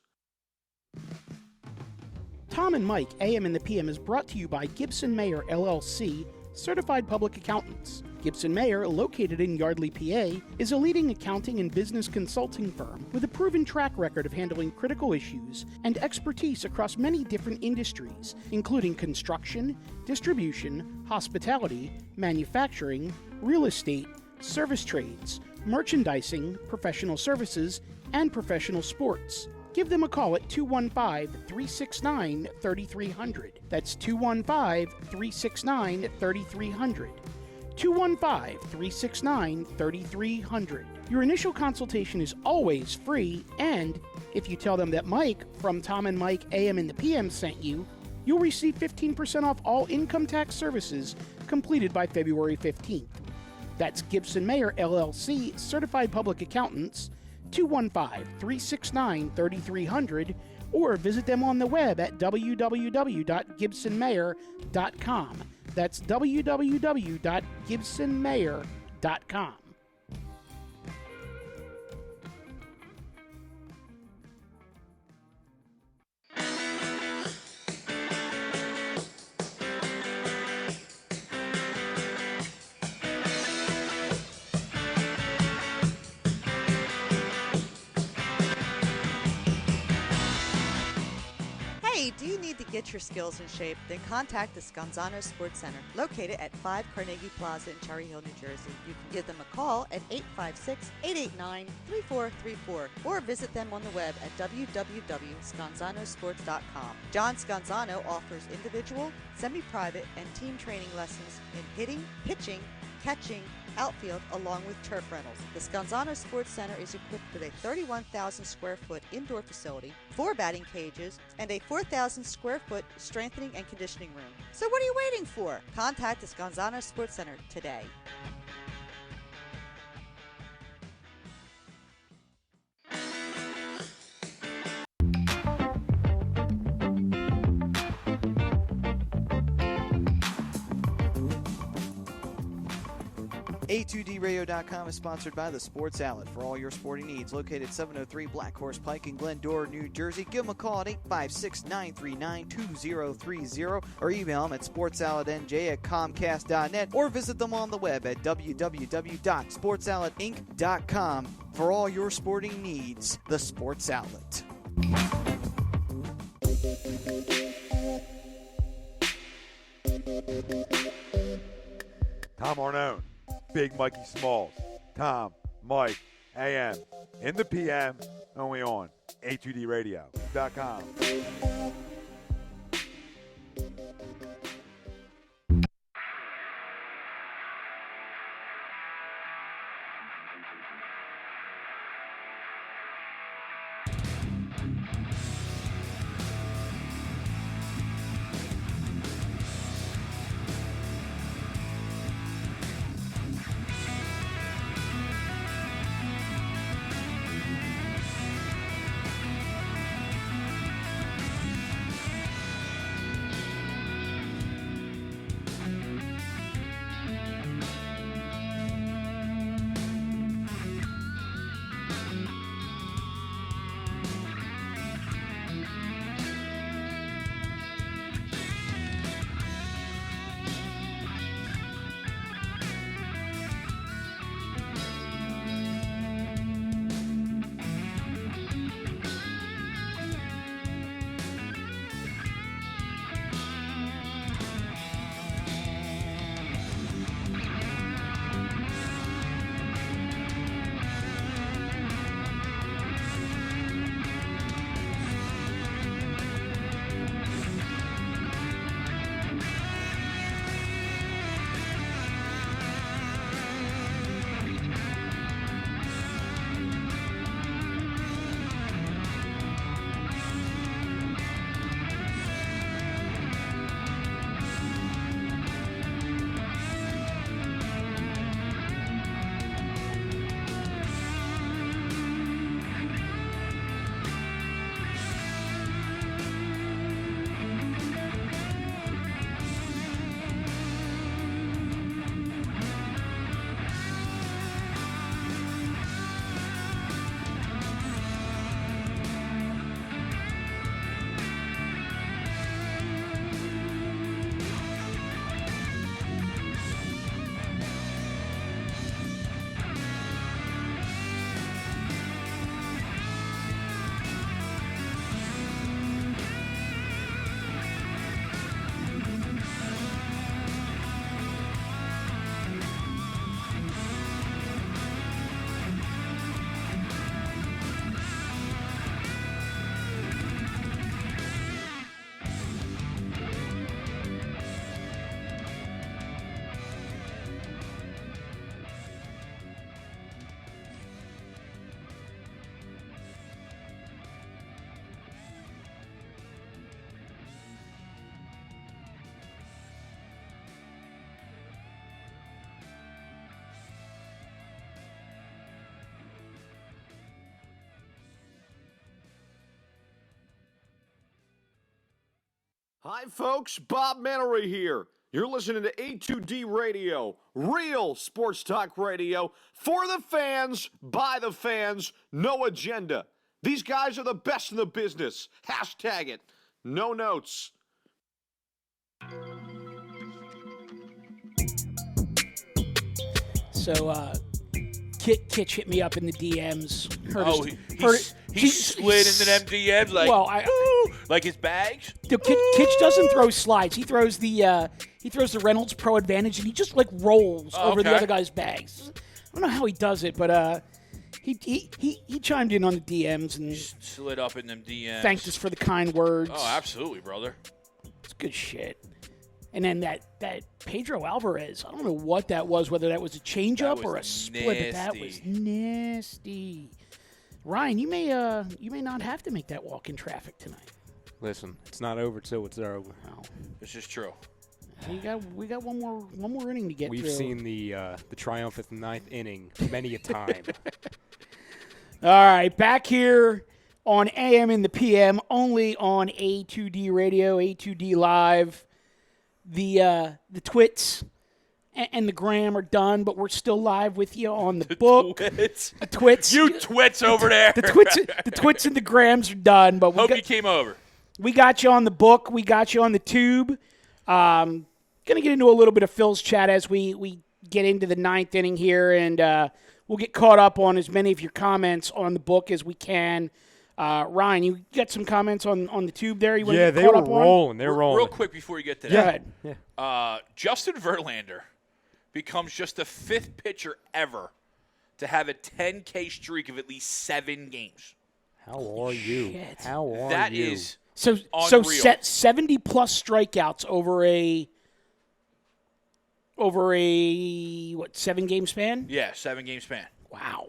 Tom and Mike, AM and the PM, is brought to you by Gibson Mayer LLC, certified public accountants. Gibson Mayer, located in Yardley, PA, is a leading accounting and business consulting firm with a proven track record of handling critical issues and expertise across many different industries, including construction, distribution, hospitality, manufacturing, real estate, service trades, merchandising, professional services, and professional sports. Give them a call at 215-369-3300. That's 215-369-3300. 215-369-3300. Your initial consultation is always free, and if you tell them that Mike from Tom and Mike AM and the PM sent you, you'll receive 15% off all income tax services completed by February 15th. That's Gibson Mayer LLC, certified public accountants, 215-369-3300, or visit them on the web at www.gibsonmayer.com. That's www.gibsonmayer.com. Hey, do you need to get your skills in shape? Then contact the Scanzano Sports Center, located at 5 Carnegie Plaza in Cherry Hill, New Jersey. You can give them a call at 856-889-3434 or visit them on the web at www.scanzanosports.com. John Scanzano offers individual, semi-private, and team training lessons in hitting, pitching, catching, outfield, along with turf rentals. The Scanzano Sports Center is equipped with a 31,000 square foot indoor facility, 4 batting cages, and a 4,000 square foot strengthening and conditioning room. So what are you waiting for? Contact the Scanzano Sports Center today. A2DRadio.com is sponsored by The Sports Outlet for all your sporting needs. Located 703 Black Horse Pike in Glendora, New Jersey. Give them a call at 856-939-2030 or email them at sportsoutletnj@comcast.net or visit them on the web at www.sportsoutletinc.com for all your sporting needs. The Sports Outlet. Tom Arnone, Big Mikey Smalls, Tom, Mike, AM, in the PM, only on A2DRadio.com. Hi, folks. Bob Mannery here. You're listening to A2D Radio, real sports talk radio for the fans, by the fans, no agenda. These guys are the best in the business. Hashtag it. No notes. So, Kitch hit me up in the DMs. He slid into them DMs like, like his bags? Dude, Kitch doesn't throw slides. He throws the Reynolds Pro Advantage, and he just, like, rolls over the other guy's bags. I don't know how he does it, but he chimed in on the DMs and slid up in them DMs. Thanked us for the kind words. Oh, absolutely, brother. It's good shit. And then that Pedro Alvarez, I don't know what that was, whether that was a changeup or a split, but that was nasty. Ryan, you may not have to make that walk in traffic tonight. Listen, it's not over till it's over. Oh. This is true. We got one more inning to get through. We've seen the triumphant ninth inning many a time. All right, back here on AM in the PM, only on A2D Radio, A2D Live. The twits and the Gram are done, but we're still live with you on the book. Twits. The twits. You twits over there. The twits and the Grams are done, but Hope you came over. We got you on the book. We got you on the tube. Going to get into a little bit of Phil's chat as we get into the ninth inning here, and we'll get caught up on as many of your comments on the book as we can. Ryan, you got some comments on the tube there? Yeah, they were rolling. They were rolling. Real quick before you get to that. Yeah. Justin Verlander becomes just the 5th pitcher ever to have a 10K streak of at least 7 games. How are you? Shit. How are That you? is so unreal. 70-plus strikeouts over a 7-game span? Yeah, 7-game span. Wow.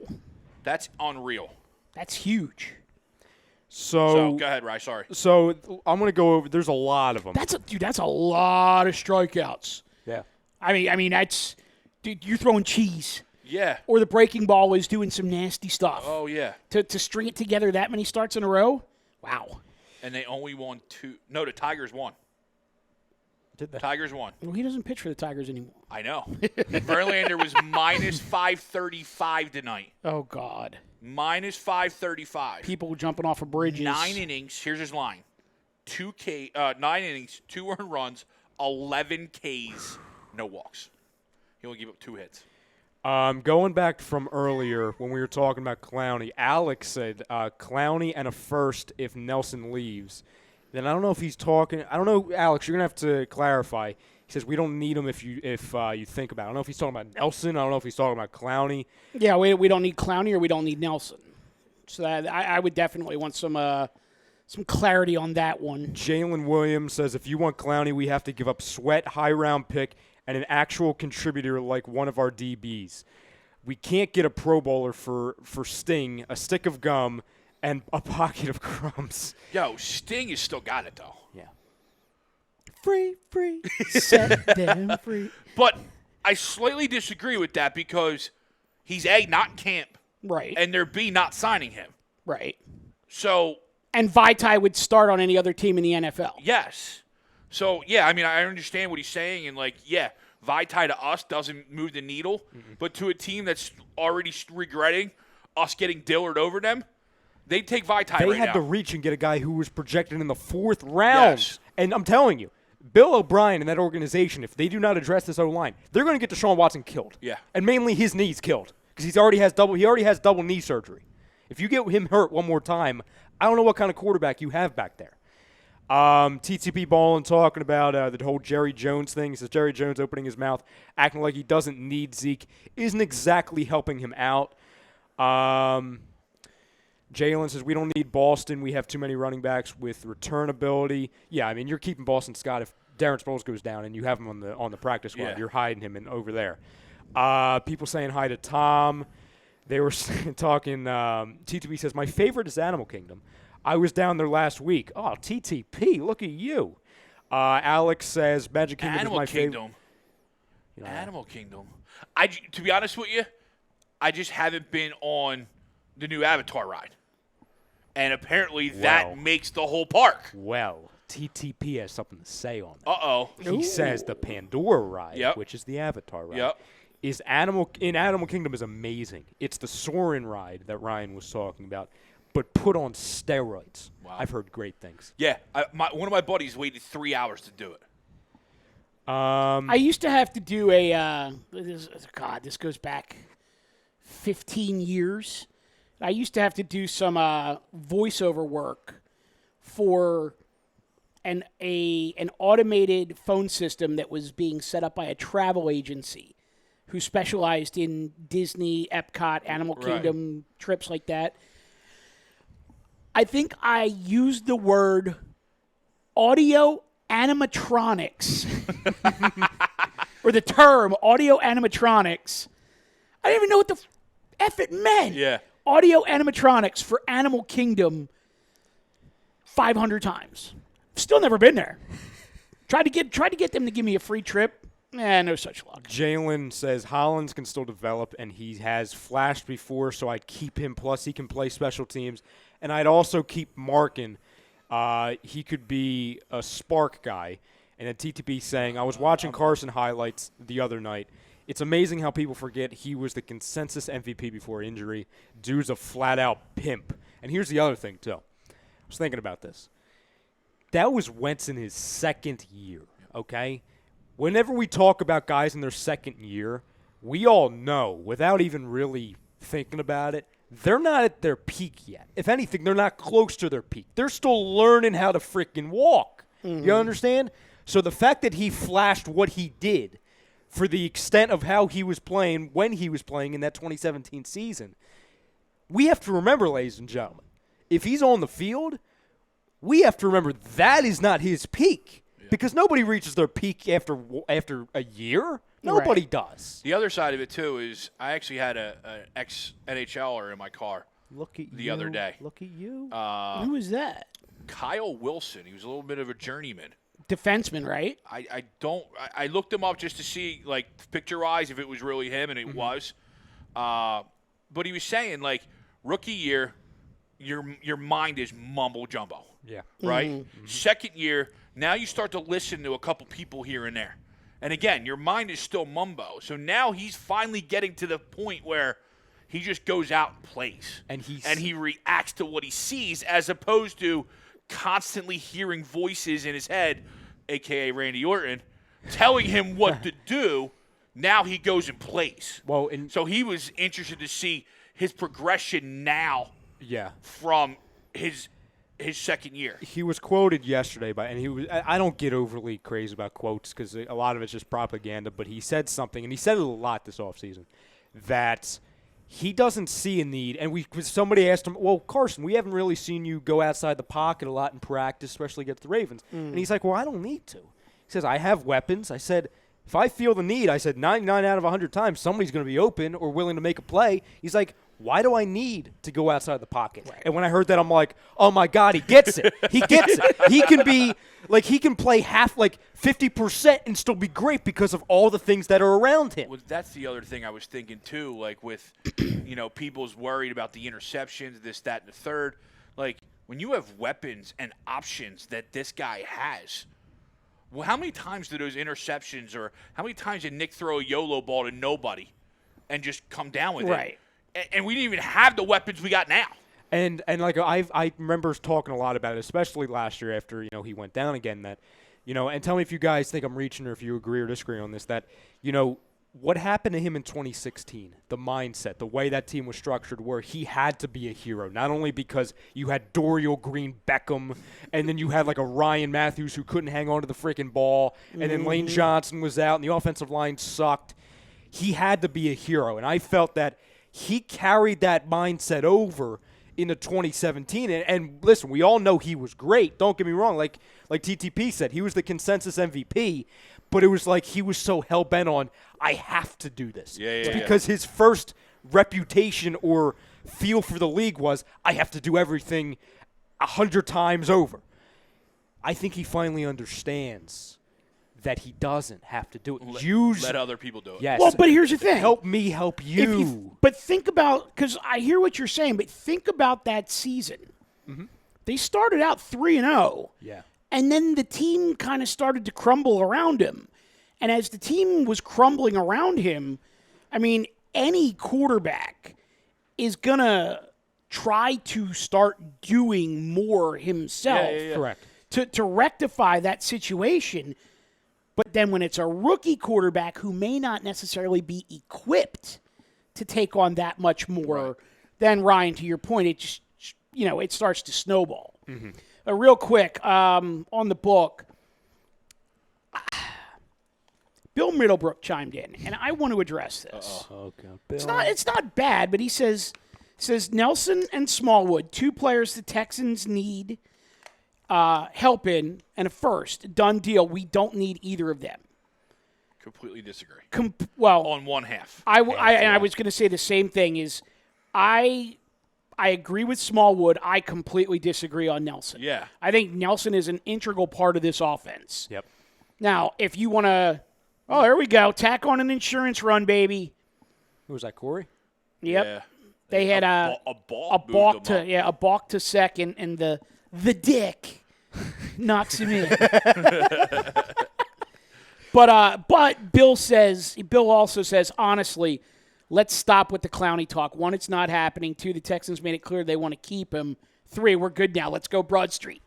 That's unreal. That's huge. So go ahead, Ryan. Sorry. So I'm going to go over. There's a lot of them. That's a lot of strikeouts. Yeah. I mean that's you're throwing cheese. Yeah. Or the breaking ball was doing some nasty stuff. Oh, yeah. To string it together that many starts in a row? Wow. And they only won 2. No, the Tigers won. Did they? Tigers won. Well, he doesn't pitch for the Tigers anymore. I know. Verlander was minus 535 tonight. Oh, God. Minus 535. People jumping off of bridges. 9 innings. Here's his line. 9 innings, 2 earned runs, 11 Ks, no walks. He only gave up 2 hits. Going back from earlier when we were talking about Clowney, Alex said Clowney and a first if Nelson leaves. Then I don't know if he's talking. I don't know, Alex. You're gonna have to clarify. He says we don't need him if you think about it. I don't know if he's talking about Nelson. I don't know if he's talking about Clowney. Yeah, we don't need Clowney or we don't need Nelson. So I would definitely want some clarity on that one. Jalen Williams says if you want Clowney, we have to give up Sweat, high round pick, and an actual contributor like one of our DBs. We can't get a Pro Bowler for Sting, a stick of gum, and a pocket of crumbs. Yo, Sting has still got it, though. Yeah. Free, set them free. But I slightly disagree with that because he's A, not in camp. Right. And they're B, not signing him. Right. So. And Vitae would start on any other team in the NFL. Yes. So, yeah, I mean, I understand what he's saying. And, Vitae to us doesn't move the needle. Mm-hmm. But to a team that's already regretting us getting Dillard over them, they'd take Vitae right now. They had to reach and get a guy who was projected in the 4th round. Yes. And I'm telling you, Bill O'Brien and that organization, if they do not address this O-line, they're going to get Deshaun Watson killed. Yeah. And mainly his knees killed because he already has double knee surgery. If you get him hurt one more time, I don't know what kind of quarterback you have back there. TTP Ballin talking about the whole Jerry Jones thing. He says Jerry Jones opening his mouth, acting like he doesn't need Zeke, isn't exactly helping him out. Jalen says we don't need Boston. We have too many running backs with return ability. Yeah, I mean you're keeping Boston Scott if Darren Sproles goes down and you have him on the practice squad. Yeah. You're hiding him over there. People saying hi to Tom. They were talking. TTP says my favorite is Animal Kingdom. I was down there last week. Oh, TTP, look at you. Alex says Magic Kingdom is my favorite. Animal Kingdom. To be honest with you, I just haven't been on the new Avatar ride. And apparently that makes the whole park. Well, TTP has something to say on that. Uh-oh. He says the Pandora ride, which is the Avatar ride, is Animal Kingdom is amazing. It's the Soarin' ride that Ryan was talking about, but put on steroids. Wow. I've heard great things. Yeah. One of my buddies waited 3 hours to do it. I used to have to do this goes back 15 years. I used to have to do some voiceover work for an automated phone system that was being set up by a travel agency who specialized in Disney, Epcot, Animal Kingdom trips like that. I think I used the word audio animatronics or the term audio animatronics. I didn't even know what the F it meant. Yeah. Audio animatronics for Animal Kingdom 500 times. Still never been there. Tried to get them to give me a free trip. No such luck. Jalen says Hollins can still develop, and he has flashed before, so I'd keep him. Plus, he can play special teams. And I'd also keep Markin. He could be a spark guy. And then TTP saying, I was watching Carson highlights the other night. It's amazing how people forget he was the consensus MVP before injury. Dude's a flat-out pimp. And here's the other thing, too. I was thinking about this. That was Wentz in his second year, okay? Whenever we talk about guys in their second year, we all know, without even really thinking about it, they're not at their peak yet. If anything, they're not close to their peak. They're still learning how to freaking walk. Mm-hmm. You understand? So the fact that he flashed what he did for the extent of how he was playing when he was playing in that 2017 season, we have to remember, ladies and gentlemen, if he's on the field, we have to remember that is not his peak. Because nobody reaches their peak after a year. Nobody does. The other side of it, too, is I actually had an ex-NHLer in my car the other day. Look at you. Who was that? Kyle Wilson. He was a little bit of a journeyman. Defenseman, right? I looked him up just to see, like, picture-wise if it was really him, and it was. But he was saying, like, rookie year, your mind is mumbo-jumbo. Yeah. Right? Mm-hmm. Second year, now you start to listen to a couple people here and there. And again, your mind is still mumbo. So now he's finally getting to the point where he just goes out and plays. And he reacts to what he sees as opposed to constantly hearing voices in his head, a.k.a. Randy Orton, telling him what to do. Now he goes and plays. So he was interested to see his progression now from his second year. He was quoted yesterday I don't get overly crazy about quotes because a lot of it's just propaganda, but he said something, and he said it a lot this offseason, that he doesn't see a need. And somebody asked him, well, Carson, we haven't really seen you go outside the pocket a lot in practice, especially against the Ravens. And he's like, well, I don't need to. He says, I have weapons. I said, if I feel the need, I said 99 out of 100 times somebody's going to be open or willing to make a play. He's like, why do I need to go outside the pocket? Right. And when I heard that, I'm like, oh, my God, he gets it. He gets it. He can be like he can play 50% and still be great because of all the things that are around him. Well, that's the other thing I was thinking, too, like with, people's worried about the interceptions, this, that, and the third. Like, when you have weapons and options that this guy has, well, how many times do those interceptions or how many times did Nick throw a YOLO ball to nobody and just come down with it? And we didn't even have the weapons we got now. And like I remember talking a lot about it, especially last year after he went down again. That and tell me if you guys think I'm reaching or if you agree or disagree on this. That what happened to him in 2016, the mindset, the way that team was structured, where he had to be a hero, not only because you had Dorial Green Beckham, and then you had like a Ryan Matthews who couldn't hang on to the freaking ball, and then Lane Johnson was out, and the offensive line sucked. He had to be a hero, and I felt that he carried that mindset over into 2017. And listen, we all know he was great. Don't get me wrong. Like TTP said, he was the consensus MVP, but it was like he was so hell-bent on, I have to do this. Because his first reputation or feel for the league was, I have to do everything 100 times over. I think he finally understands that he doesn't have to do it. Let other people do it. Yes. Well, but here's the thing. Help me help you. But think about, because I hear what you're saying, but think about that season. Mm-hmm. They started out 3-0. Yeah. And then the team kind of started to crumble around him. And as the team was crumbling around him, I mean, any quarterback is going to try to start doing more himself. Correct. To rectify that situation. But then when it's a rookie quarterback who may not necessarily be equipped to take on that much more, then Ryan, to your point, it just, it starts to snowball. Mm-hmm. Real quick, on the book, Bill Middlebrook chimed in, and I want to address this. Okay, it's not bad, but he says Nelson and Smallwood, two players the Texans need help in, and a first. Done deal. We don't need either of them. Completely disagree. On one half. I was going to say the same thing. Is I agree with Smallwood. I completely disagree on Nelson. Yeah. I think Nelson is an integral part of this offense. Yep. Now, if you want to, there we go. Tack on an insurance run, baby. Who was that, Corey? Yep. Yeah. They had a balk to second, and the dick knocks him in. But Bill also says, honestly, let's stop with the Clowney talk. 1, it's not happening. 2, the Texans made it clear they want to keep him. 3, we're good now. Let's go Broad Street.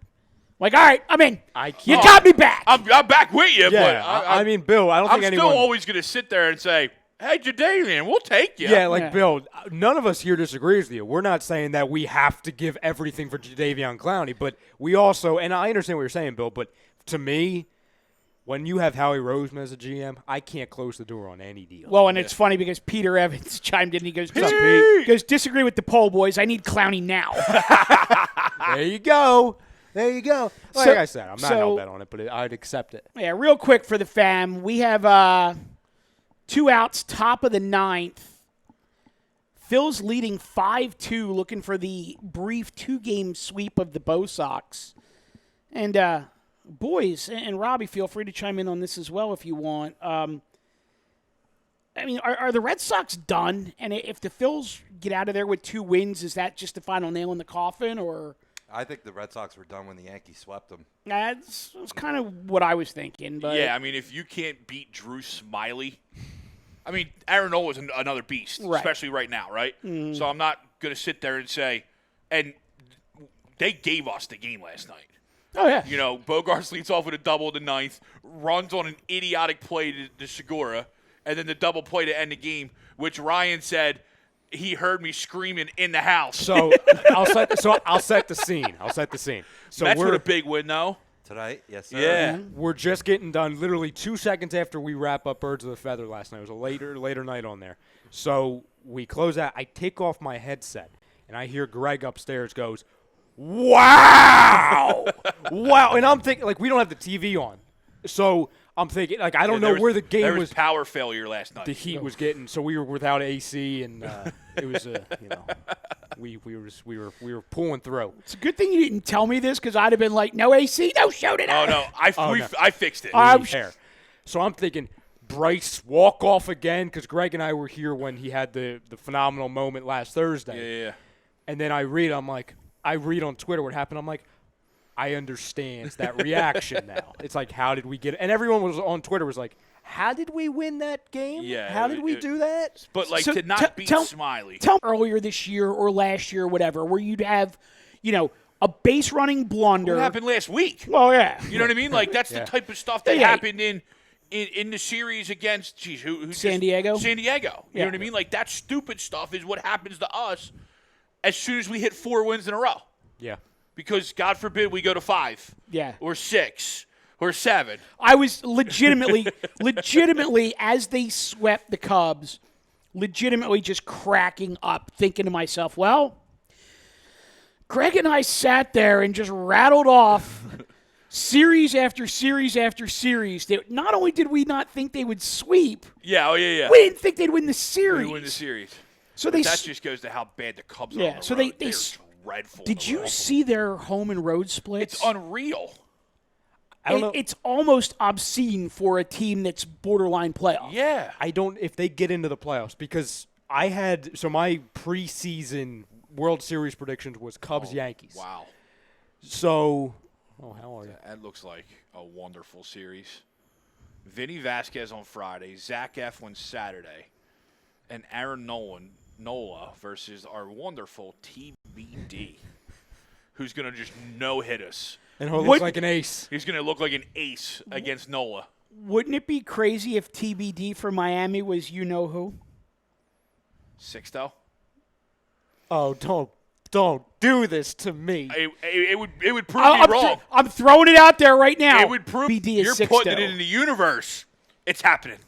Like, all right, I'm in. You got me back. I'm back with you. Yeah, but I mean, Bill, I don't think anyone. I'm still always going to sit there and say, hey, Jadeveon, we'll take you. Yeah, Bill, none of us here disagrees with you. We're not saying that we have to give everything for Jadeveon Clowney, but we also, and I understand what you're saying, Bill, but to me, when you have Howie Roseman as a GM, I can't close the door on any deal. Well, and it's funny because Peter Evans chimed in and he goes, disagree with the poll, boys. I need Clowney now. There you go. Like I said, I'm not hell bent on it, but I'd accept it. Yeah, real quick for the fam. We have 2 outs, top of the 9th. Phil's leading 5-2, looking for the brief 2-game sweep of the Bo Sox. And, boys, and Robbie, feel free to chime in on this as well if you want. I mean, are the Red Sox done? And if the Phils get out of there with 2 wins, is that just the final nail in the coffin, or? I think the Red Sox were done when the Yankees swept them. That's kind of what I was thinking. But yeah, I mean, if you can't beat Drew Smiley, I mean, Aaron Nola is another beast, especially right now, right? Mm. So I'm not going to sit there and say, and they gave us the game last night. Oh, yeah. You know, Bogarts leads off with a double in the 9th, runs on an idiotic play to Segura, and then the double play to end the game, which Ryan said he heard me screaming in the house. So I'll set the scene. So Mets with a big win, though. Tonight? Yes, sir. Yeah. We're just getting done literally 2 seconds after we wrap up Birds of the Feather last night. It was a later night on there. So we close out. I take off my headset, and I hear Greg upstairs goes, wow! Wow. And I'm thinking, like, we don't have the TV on. So I'm thinking, like, I don't know where the game there was. Power failure last night. The heat was getting, so we were without AC, and it was, we were pulling through. It's a good thing you didn't tell me this, because I'd have been like, no AC, no show tonight. Oh, no. I fixed it. So I'm thinking, Bryce walk off again, because Greg and I were here when he had the phenomenal moment last Thursday. Yeah. And then I read on Twitter what happened. I'm like, I understand that reaction now. It's like, how did we get it? And everyone was on Twitter was like, how did we win that game? Yeah. How did we do that? But, like, to not beat Smiley. Tell earlier this year or last year or whatever, where you'd have, a base running blunder. What happened last week? Well, yeah. You know what I mean? Like, that's the type of stuff that happened in the series against, who San Diego? San Diego. You know what I mean? Like, that stupid stuff is what happens to us as soon as we hit 4 wins in a row. Yeah. Because, God forbid, we go to 5. Yeah. Or 6. Or 7. I was legitimately, as they swept the Cubs, legitimately just cracking up, thinking to myself, well, Greg and I sat there and just rattled off series after series after series. That not only did we not think they would sweep, we didn't think they'd win the series. So that just goes to how bad the Cubs are. Yeah, so they're dreadful. Did you see their home and road splits? It's unreal. I don't know. It's almost obscene for a team that's borderline playoff. Yeah. If they get into the playoffs, because my preseason World Series predictions was Cubs-Yankees. Wow. So, how are you? That looks like a wonderful series. Vinny Vasquez on Friday, Zach Eflin Saturday, and Aaron Nola versus our wonderful TBD, who's going to just no-hit us. And he'll look like an ace. He's going to look like an ace against Nola. Wouldn't it be crazy if TBD for Miami was you-know-who? Sixto? Oh, don't do this to me. It would prove me wrong. I'm throwing it out there right now. It would prove you're putting it in the universe. It's happening.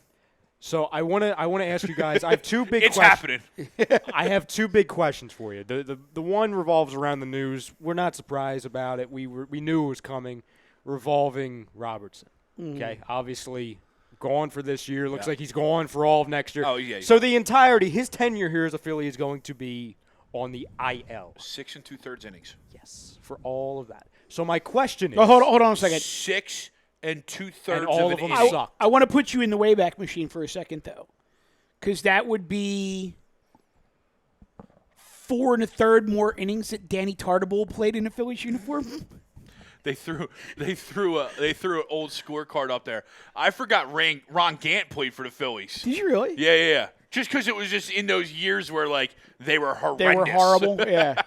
So I want to ask you guys. I have 2 big it's questions. happening. I have 2 big questions for you. The one revolves around the news. We're not surprised about it. We knew it was coming. Revolving Robertson. Okay, obviously gone for this year. Looks like he's gone for all of next year. Oh yeah. So the entirety, his tenure here as a Philly is going to be on the IL. 6 2/3 innings. Yes, for all of that. So my question is. Oh, hold on a second. 6 2/3 and all of them inning. suck. I want to put you in the Wayback Machine for a second, though, because that would be 4 1/3 more innings that Danny Tartabull played in a Phillies uniform. They threw an old scorecard up there. I forgot Ron Gant played for the Phillies. Did you really? Yeah. Just because it was just in those years where like they were horrendous. They were horrible. Yeah.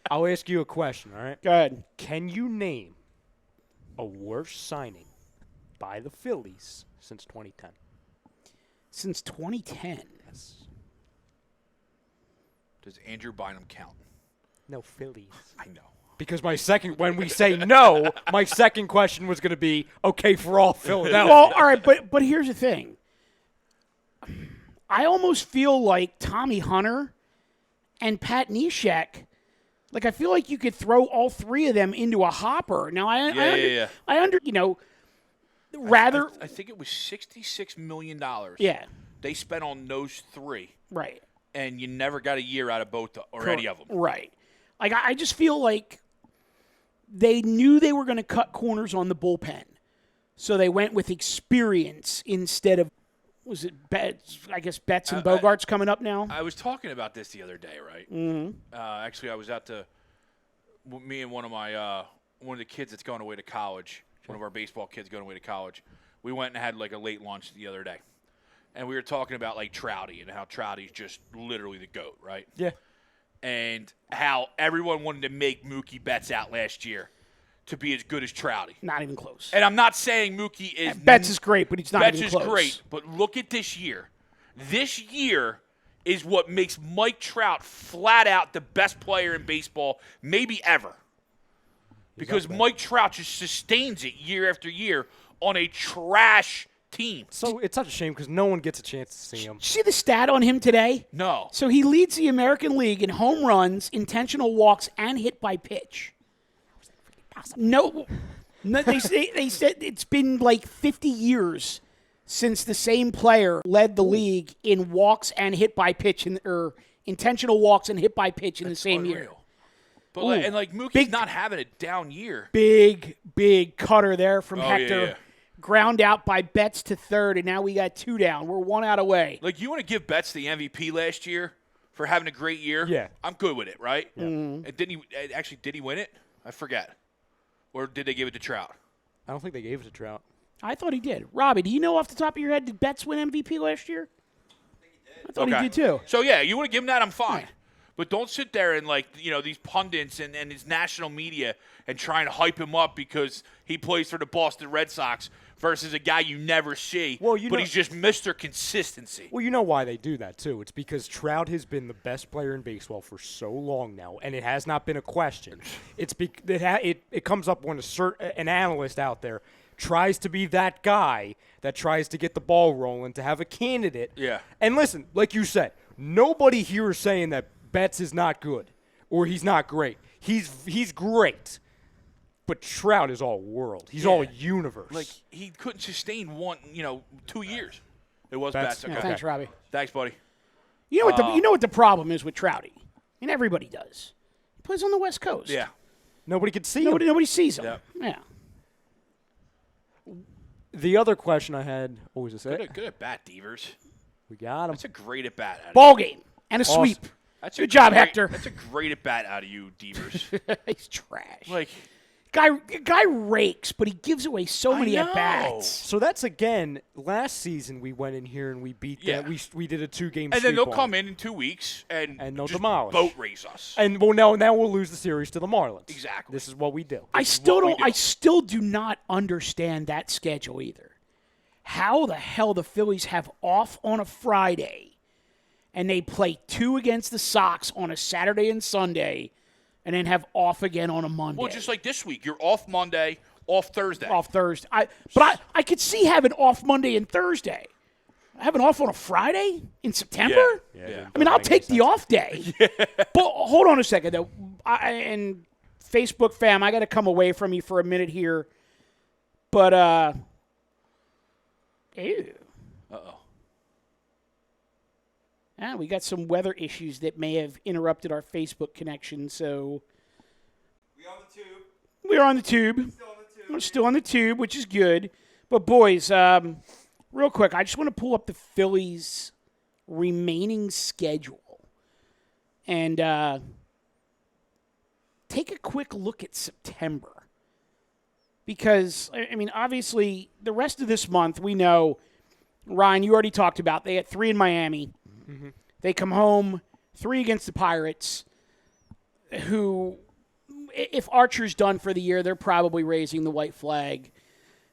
I'll ask you a question. All right. Go ahead. Can you name a worse signing by the Phillies since 2010? Since 2010. Yes. Does Andrew Bynum count? No, Phillies. I know. Because when we say no, my second question was going to be, okay, for all Philadelphia. Well, all right, but here's the thing. I almost feel like Tommy Hunter and Pat Neshek, like I feel like you could throw all three of them into a hopper. Now, I think it was $66 million. Yeah. They spent on those three. Right. And you never got a year out of both any of them. Right. Like I just feel like they knew they were going to cut corners on the bullpen. So they went with experience instead of, was it Betts? I guess Betts and Bogart's coming up now. I was talking about this the other day, right? Mm-hmm. Actually, I was out to me and one of the kids that's going away to college, one of our baseball kids going away to college. We went and had like a late lunch the other day. And we were talking about like Trouty and how Trouty's just literally the GOAT, right? Yeah. And how everyone wanted to make Mookie Betts out last year to be as good as Trouty. Not even close. And I'm not saying Mookie is Betts is great, but he's not even close. Betts is great, but look at this year. This year is what makes Mike Trout flat out the best player in baseball, maybe ever. Because Mike Trout just sustains it year after year on a trash team. So it's such a shame because no one gets a chance to see him. See the stat on him today? No. So he leads the American League in home runs, intentional walks, and hit by pitch. No, they said it's been like 50 years since the same player led the league in walks and hit by pitch, or intentional walks and hit by pitch in the same year. But Mookie's not having a down year. Big cutter there from Hector. Yeah. Ground out by Betts to third, and now we got two down. We're one out away. Like, you want to give Betts the MVP last year for having a great year? Yeah. I'm good with it, right? Yeah. And did he win it? I forget. Or did they give it to Trout? I don't think they gave it to Trout. I thought he did. Robbie, do you know off the top of your head, did Betts win MVP last year? I thought he did too. So, yeah, you want to give him that, I'm fine. Right. But don't sit there and, these pundits and his national media and try and hype him up because he plays for the Boston Red Sox versus a guy you never see, but he's just Mr. Consistency. Well, you know why they do that, too. It's because Trout has been the best player in baseball for so long now, and it has not been a question. It comes up when an analyst out there tries to be that guy that tries to get the ball rolling, to have a candidate. Yeah. And listen, like you said, nobody here is saying that Betts is not good or he's not great. He's great. But Trout is all world. He's all universe. Like, he couldn't sustain 2 years. It was Betts. Betts. Yeah, thanks, Robbie. Thanks, buddy. You know what the problem is with Trouty? And everybody does. He plays on the West Coast. Yeah. Nobody can see him. Nobody sees him. Yeah. The other question I had, what was this? Good at bat, Devers. We got him. That's a great at bat. Ball game and a sweep. Good job, Hector. That's a great at bat out of you, Devers. He's trash. Like, guy rakes, but he gives away so many at bats. So that's again. Last season we went in here and we beat that. We did a 2-game. And then they'll come in 2 weeks and they'll just demolish. Boat race us. And now we'll lose the series to the Marlins. Exactly. This is what we do. I still do not understand that schedule either. How the hell the Phillies have off on a Friday, and they play 2 against the Sox on a Saturday and Sunday, and then have off again on a Monday. Well, just like this week, you're off Monday, off Thursday. Off Thursday. I could see having off Monday and Thursday. Having off on a Friday in September? Yeah. I mean, I'll take the off day. But hold on a second, though. And Facebook fam, I got to come away from you for a minute here. But, ew. Uh-oh. We got some weather issues that may have interrupted our Facebook connection, so. We're on the tube. We're still on the tube, which is good. But, boys, real quick, I just want to pull up the Phillies' remaining schedule and take a quick look at September. because, I mean, obviously, the rest of this month, we know, Ryan, you already talked about, they had 3 in Miami. Mm-hmm. They come home, 3 against the Pirates, who, if Archer's done for the year, they're probably raising the white flag.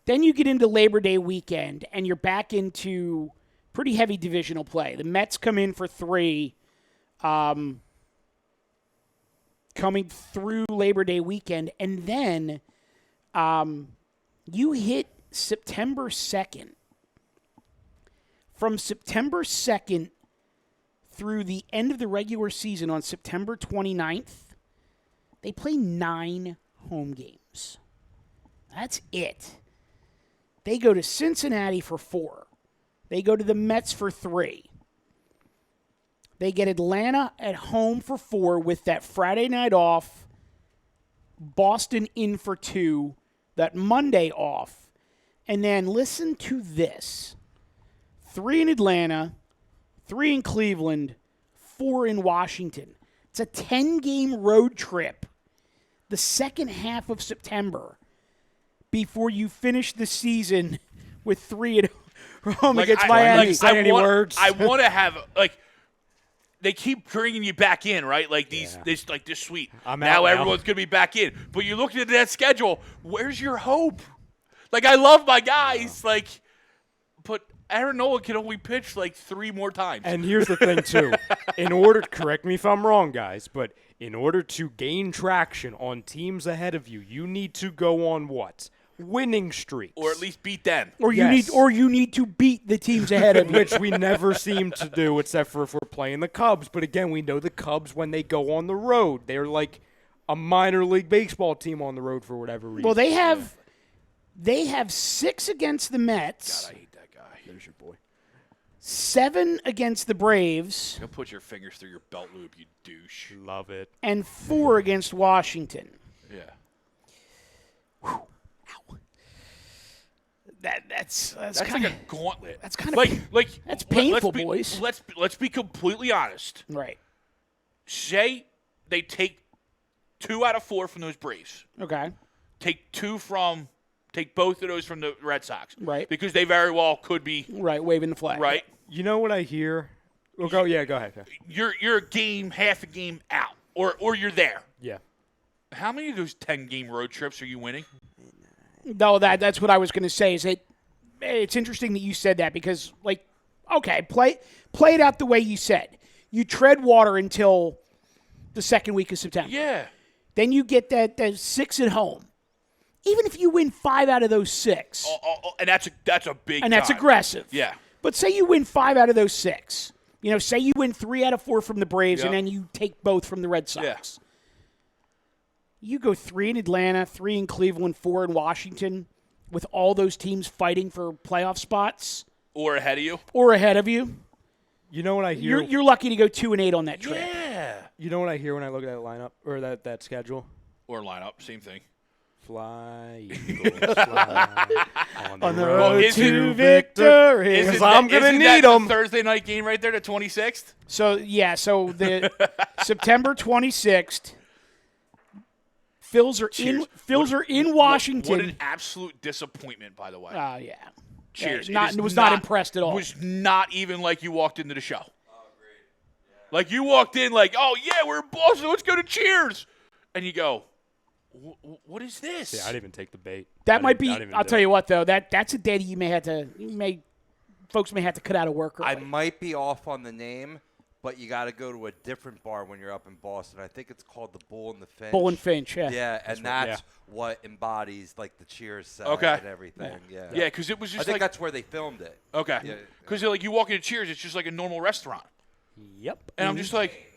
Then you get into Labor Day weekend, and you're back into pretty heavy divisional play. The Mets come in for 3, coming through Labor Day weekend, and then you hit September 2nd. From September 2nd through the end of the regular season on September 29th, they play 9 home games. That's it. They go to Cincinnati for 4. They go to the Mets for 3. They get Atlanta at home for 4 with that Friday night off. Boston in for 2. That Monday off. And then listen to this. 3 in Atlanta, 3 in Cleveland, 4 in Washington. It's a 10-game road trip the second half of September before you finish the season with 3 at home against Miami. I want to have, like, they keep bringing you back in, right? Like this suite. Now everyone's going to be back in. But you look at that schedule, where's your hope? Like, I love my guys, but Aaron Nola can only pitch like 3 more times. And here's the thing, too. In order, correct me if I'm wrong, guys, but in order to gain traction on teams ahead of you, you need to go on what? Winning streaks. Or at least beat them. Or you need to beat the teams ahead of you. Which we never seem to do, except for if we're playing the Cubs. But again, we know the Cubs, when they go on the road, they're like a minor league baseball team on the road for whatever reason. Well, they have 6 against the Mets. God, I hate that guy. There's your boy. 7 against the Braves. Go put your fingers through your belt loop, you douche. Love it. And 4 against Washington. Yeah. Whew. Ow. That's like a gauntlet. That's kind of like that's painful, boys. boys. Let's be completely honest. Right. Say they take 2 out of 4 from those Braves. Okay. Take both of those from the Red Sox. Right. Because they very well could be waving the flag. Right. You know what I hear? Well, go ahead. You're half a game out, or you're there. Yeah. How many of those 10-game road trips are you winning? No, that's what I was going to say. It's interesting that you said that because, play it out the way you said. You tread water until the second week of September. Yeah. Then you get that 6 at home. Even if you win 5 out of those 6. And that's a big and that's time. aggressive. Yeah. But say you win 5 out of those 6. Say you win 3 out of 4 from the Braves, and then you take both from the Red Sox. Yeah. You go 3 in Atlanta, 3 in Cleveland, 4 in Washington, with all those teams fighting for playoff spots. Or ahead of you. You know what I hear? You're lucky to go 2-8 on that trip. Yeah. You know what I hear when I look at that lineup or that schedule? Or lineup, same thing. Fly, Eagles, fly on the road to victory. Because I'm going to need them. Thursday night game right there, the 26th? So the September 26th, Phils are in Washington. What an absolute disappointment, by the way. Oh, yeah. Cheers. Was not impressed at all. It was not even like you walked into the show. Oh, great. Yeah. Like you walked in like, oh, yeah, we're in Boston. Let's go to Cheers. And you go, what is this? Yeah, I didn't even take the bait. That might be. I'll tell you what, though. That's a day that folks may have to cut out of work early. I might be off on the name, but you got to go to a different bar when you're up in Boston. I think it's called the Bull and the Finch. Bull and Finch, yeah. Yeah, and that's what embodies like the Cheers side and everything. Yeah, because it was just. I think that's where they filmed it. Okay. Because like you walk into Cheers, it's just like a normal restaurant. Yep. And I'm just like.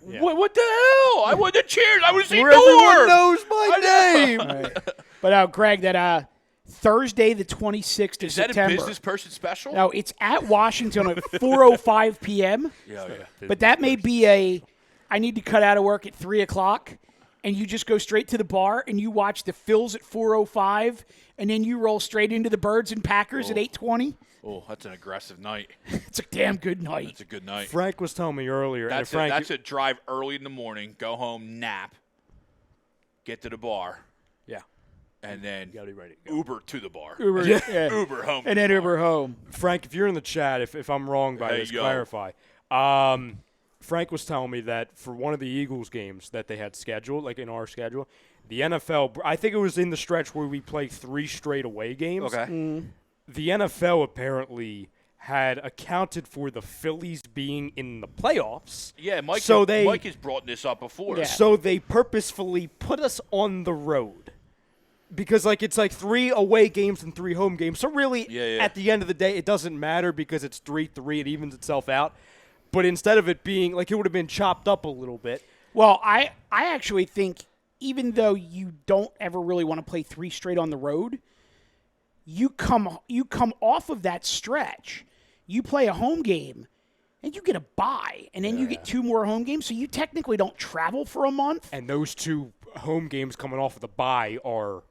Yeah. What the hell? I went to Cheers. I was the door. Everyone knows my name. Right. But Greg, that Thursday the 26th of September. Is that a business person special? No, it's at Washington at 4:05 p.m. Yeah. But that may be I need to cut out of work at 3 o'clock, and you just go straight to the bar and you watch the Phils at 4:05, and then you roll straight into the Birds and Packers at 8:20. Oh, that's an aggressive night. It's a damn good night. That's a good night. Frank was telling me earlier. That's a drive early in the morning, go home, nap, get to the bar. Yeah. and then gotta be ready to go. Uber to the bar. Uber, yeah. Uber home. And then Uber home. Frank, if you're in the chat, if I'm wrong by Hey, this, yo. clarify. Frank was telling me that for one of the Eagles games that they had scheduled, like in our schedule, the NFL, I think it was in the stretch where we played 3 straight away games. Okay. The NFL apparently had accounted for the Phillies being in the playoffs. Yeah, Mike has brought this up before. Yeah. So they purposefully put us on the road. Because it's 3 away games and 3 home games. So really, at the end of the day, it doesn't matter because it's 3-3. It evens itself out. But instead of it being it would have been chopped up a little bit. Well, I actually think even though you don't ever really want to play 3 straight on the road, you come off of that stretch, you play a home game, and you get a bye, and then you get 2 more home games, so you technically don't travel for a month. And those 2 home games coming off of the bye are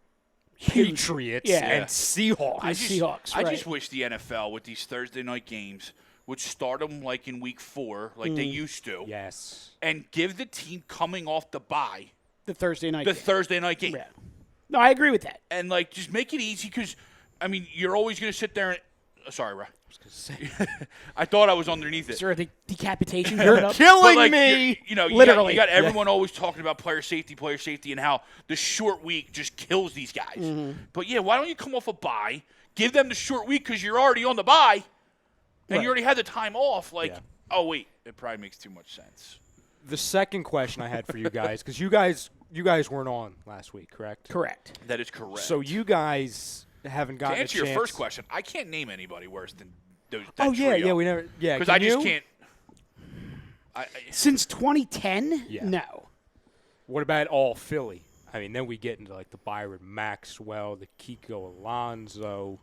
Patriots and Seahawks. I just wish the NFL with these Thursday night games would start them in week 4, like they used to. Yes. And give the team coming off the bye the Thursday night game. Yeah. No, I agree with that. And just make it easy because, you're always going to sit there and sorry, Ray. I was going to say. I thought I was underneath it. Is there a decapitation? You're killing me. Literally. You got everyone always talking about player safety, and how the short week just kills these guys. Mm-hmm. But, why don't you come off a bye, give them the short week because you're already on the bye, and you already had the time off. Oh, wait, it probably makes too much sense. The second question I had for you guys, because you guys weren't on last week, correct? Correct. That is correct. So you guys haven't gotten to answer a chance. your first question, I can't name anybody worse than those. We never. Yeah, because I just can't. Since 2010, no. What about all Philly? Then we get into the Byron Maxwell, the Kiko Alonso.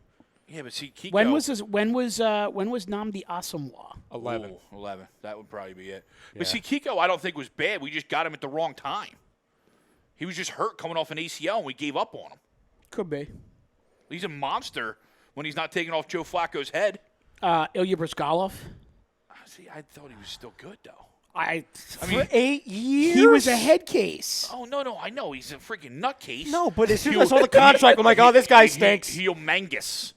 Yeah, but see, Kiko. When was Nnamdi Asomugha? 11. Ooh, 11. That would probably be it. Yeah. But see, Kiko, I don't think was bad. We just got him at the wrong time. He was just hurt coming off an ACL, and we gave up on him. Could be. He's a monster when he's not taking off Joe Flacco's head. Ilya Brizgalov. See, I thought he was still good, though. For 8 years? He was a head case. Oh, no, I know. He's a freaking nutcase. No, but as soon as I saw the contract, I'm like, oh, this guy stinks. Humongous.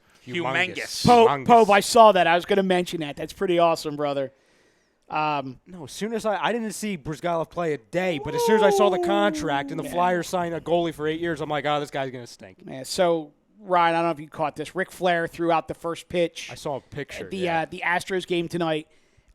Pope, I saw that. I was going to mention that. That's pretty awesome, brother. No, as soon as I didn't see Brizgalov play a day, but as soon as I saw the contract and the Flyers signed a goalie for 8 years, I'm like, oh, this guy's going to stink. Yeah, so, Ryan, I don't know if you caught this. Ric Flair threw out the first pitch. I saw a picture. The Astros game tonight.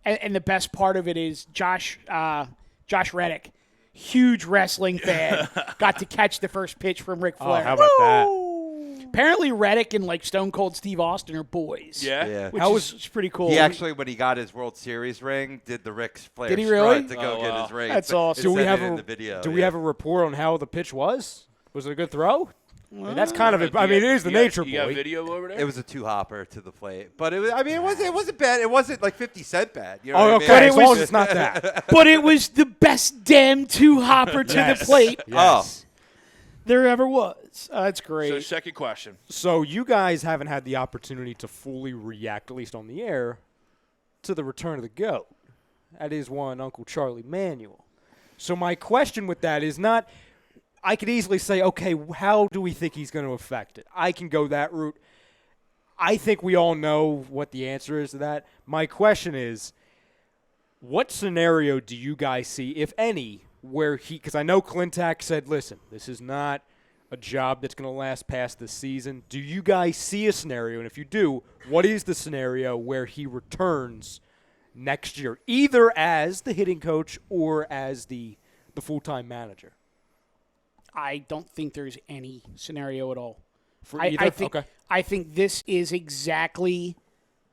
And the best part of it is Josh Reddick, huge wrestling fan, got to catch the first pitch from Ric Flair. Oh, how about that? Apparently, Reddick and Stone Cold Steve Austin are boys. Yeah. Which is pretty cool. He actually, when he got his World Series ring, did the Ric Flair Did he really? strut to go get his ring. That's awesome. Do we have in the video? Do we have a report on how the pitch was? Was it a good throw? That's kind of it. It is the nature boy. You got video over there? It was a 2-hopper to the plate, but it was. It wasn't bad. It wasn't like 50 Cent bad. You know what I mean? Okay. As long as it's not that. But it was the best damn 2-hopper to the plate. Yes. There ever was. That's great. So, second question. So you guys haven't had the opportunity to fully react, at least on the air, to the return of the GOAT. That is one Uncle Charlie Manuel. So my question with that is not. I could easily say, okay, how do we think he's going to affect it? I can go that route. I think we all know what the answer is to that. My question is, what scenario do you guys see, if any, where because I know Clintac said, listen, this is not a job that's going to last past the season. Do you guys see a scenario, and if you do, what is the scenario where he returns next year, either as the hitting coach or as the full-time manager? I don't think there's any scenario at all. I think this is exactly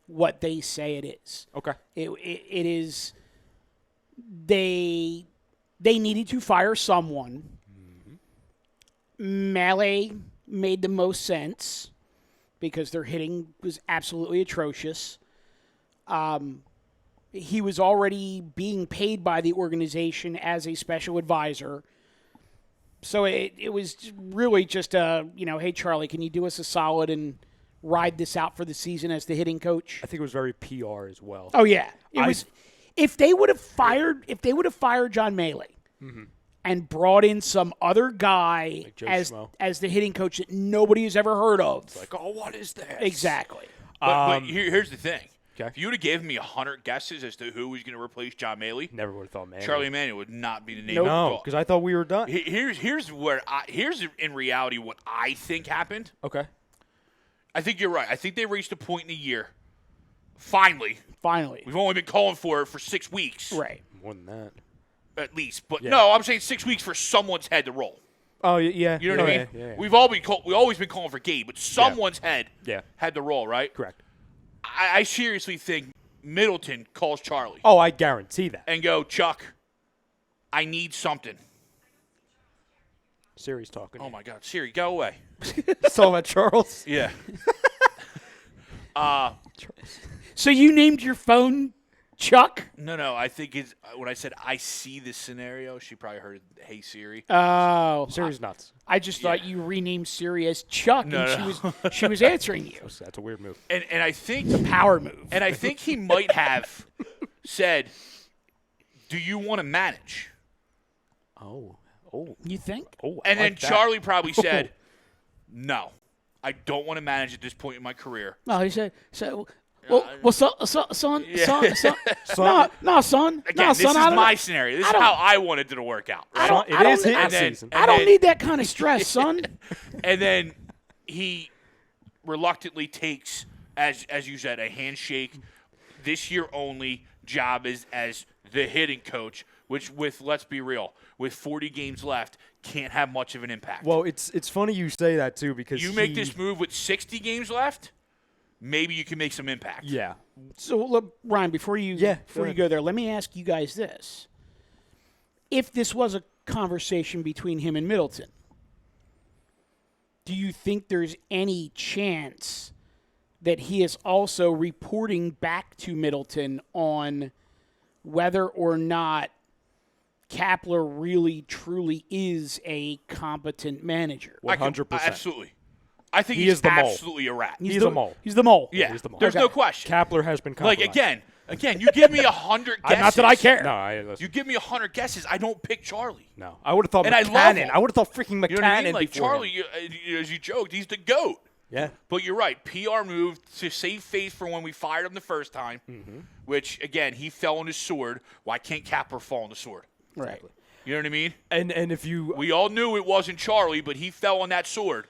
what they say it is. Okay. It is. They needed to fire someone. Mm-hmm. Melee made the most sense because their hitting was absolutely atrocious. He was already being paid by the organization as a special advisor. So it was really just hey, Charlie, can you do us a solid and ride this out for the season as the hitting coach? I think it was very PR as well. Oh yeah, it was. If they would have fired John Maley, and brought in some other guy Like Joe as Schmo. the hitting coach that nobody has ever heard of. It's like, oh, what is this? Exactly. But here's the thing. Okay. If you would have given me 100 guesses as to who was going to replace John Maley, Never would have thought, man. Charlie Manuel would not be the name. No, because I thought we were done. Here's in reality what I think happened. Okay. I think you're right. I think they reached a point in the year. Finally. We've only been calling for it for 6 weeks. Right. More than that. At least. But Yeah. no, I'm saying 6 weeks for someone's head to roll. Oh, yeah. You know what I mean? Yeah. We've always been calling for Gabe, but someone's head had to roll, right? Correct. I seriously think Middleton calls Charlie. Oh, I guarantee that. And go, Chuck, I need something. Siri's talking. Oh, my God. Siri, go away. Saw that, Charles? Yeah. So you named your phone Chuck? No. I think it's when I said I see this scenario, she probably heard, hey, Siri. Oh. Siri's nuts. I just thought you renamed Siri as Chuck, No. she was answering you. That's a weird move. And I think The power move. And I think he might have said, do you want to manage? Oh. You think? Oh. And then like that. Charlie probably said, no, I don't want to manage at this point in my career. No, he said, well, son. Yeah. Son. No, son. Again, no, this son, is I don't- my scenario. This I is don't- how I wanted it to work out. I don't. It I don't, is hitting I, season. I don't need that kind of stress, son. And then he reluctantly takes, as you said, a handshake, this year only job as the hitting coach, which let's be real, with 40 games left, can't have much of an impact. Well, it's funny you say that, too, because you make this move with 60 games left, maybe you can make some impact. Yeah. So, look, Ryan, before you go there, let me ask you guys this. If this was a conversation between him and Middleton, do you think there's any chance that he is also reporting back to Middleton on whether or not Kapler really, truly is a competent manager? 100%. Absolutely. I think He he's is the mole. absolutely a rat. He's the mole. He's the mole. Yeah, he's the mole. there's no question. Kapler has been Like, compromised. again, you give me 100 guesses. Not that I care. No, listen. You give me 100 guesses, I don't pick Charlie. No. I would have thought And I McCannon. love him. I would have thought freaking McCannon You know what I mean? Like, before Charlie, him. as you joked, he's the GOAT. Yeah. But you're right. PR move to save face for when we fired him the first time, which, again, he fell on his sword. Why can't Kapler fall on the sword? Right. You know what I mean? And if you We all knew it wasn't Charlie, but he fell on that sword.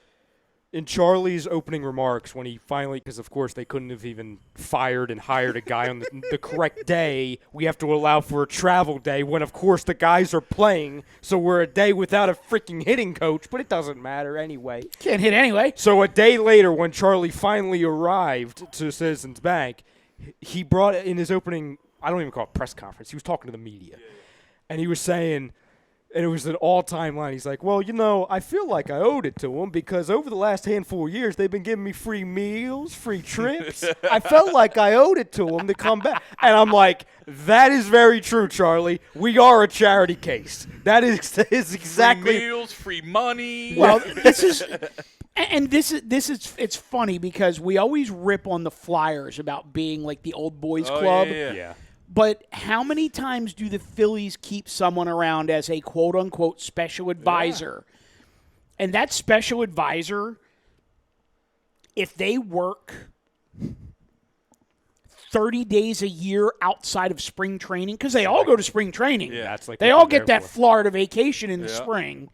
in Charlie's opening remarks when he finally, because of course they couldn't have even fired and hired a guy on the correct day, we have to allow for a travel day when of course the guys are playing, so we're a day without a freaking hitting coach, but it doesn't matter anyway. Can't hit anyway. So a day later when Charlie finally arrived to Citizens Bank, he brought in his opening, I don't even call it press conference, he was talking to the media. And he was saying, and it was an all-time line. He's like, well, I feel like I owed it to them because over the last handful of years, they've been giving me free meals, free trips. I felt like I owed it to them to come back. And I'm like, that is very true, Charlie. We are a charity case. That is exactly. Free meals, free money. Well, this is it's funny because we always rip on the Flyers about being like the old boys club. Yeah. But how many times do the Phillies keep someone around as a quote-unquote special advisor? And that special advisor, if they work 30 days a year outside of spring training, because they all go to spring training. Yeah, that's like they what all they're get there that for. Florida vacation in the spring.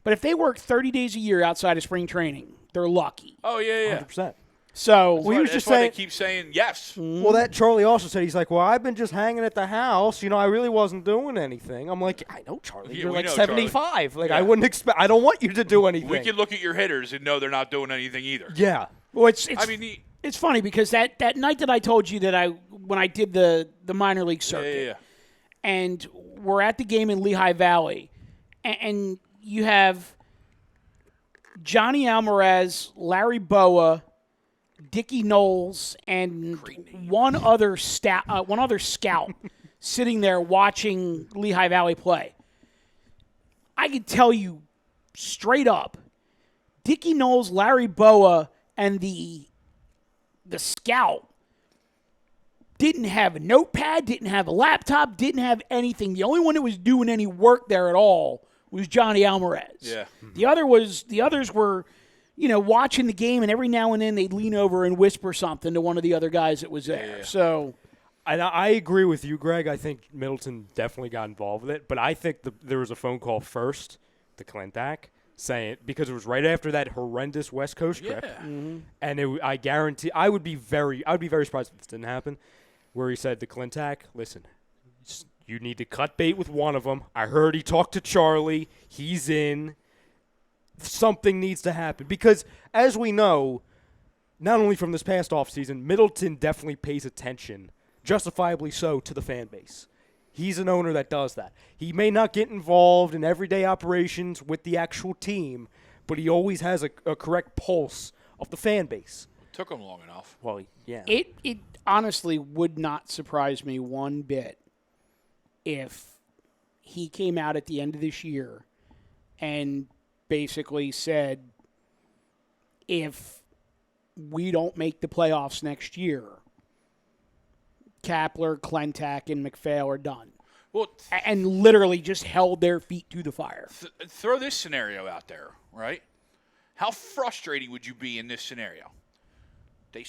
But if they work 30 days a year outside of spring training, they're lucky. Oh, yeah. 100%. So Well, he was That's just why saying. they keep saying yes. Well, that Charlie also said, he's like, well, I've been just hanging at the house. I really wasn't doing anything. I'm like, I know, Charlie. Yeah, You're we like know, 75. Like, Yeah. I wouldn't expect. I don't want you to do anything. We can look at your hitters and know they're not doing anything either. Yeah. well, it's It's funny because that night that I told you that when I did the minor league circuit, yeah. and we're at the game in Lehigh Valley, and you have Johnny Alvarez, Larry Boa, Dickie Knowles, and one other scout sitting there watching Lehigh Valley play. I can tell you straight up, Dickie Knowles, Larry Boa, and the scout didn't have a notepad, didn't have a laptop, didn't have anything. The only one that was doing any work there at all was Johnny Alvarez. Yeah. The others were, watching the game, and every now and then they'd lean over and whisper something to one of the other guys that was there. Yeah. So, and I agree with you, Greg. I think Middleton definitely got involved with it, but I think there was a phone call first to Clintack saying, because it was right after that horrendous West Coast trip, and I guarantee I would be very surprised if this didn't happen, where he said to Clintack, listen, you need to cut bait with one of them. I heard he talked to Charlie. He's in. Something needs to happen. Because, as we know, not only from this past offseason, Middleton definitely pays attention, justifiably so, to the fan base. He's an owner that does that. He may not get involved in everyday operations with the actual team, but he always has a correct pulse of the fan base. Took him long enough. Well, yeah. It honestly would not surprise me one bit if he came out at the end of this year and basically said, if we don't make the playoffs next year, Kapler, Clintack, and McPhail are done. Well, and literally just held their feet to the fire. Throw this scenario out there, right? How frustrating would you be in this scenario? They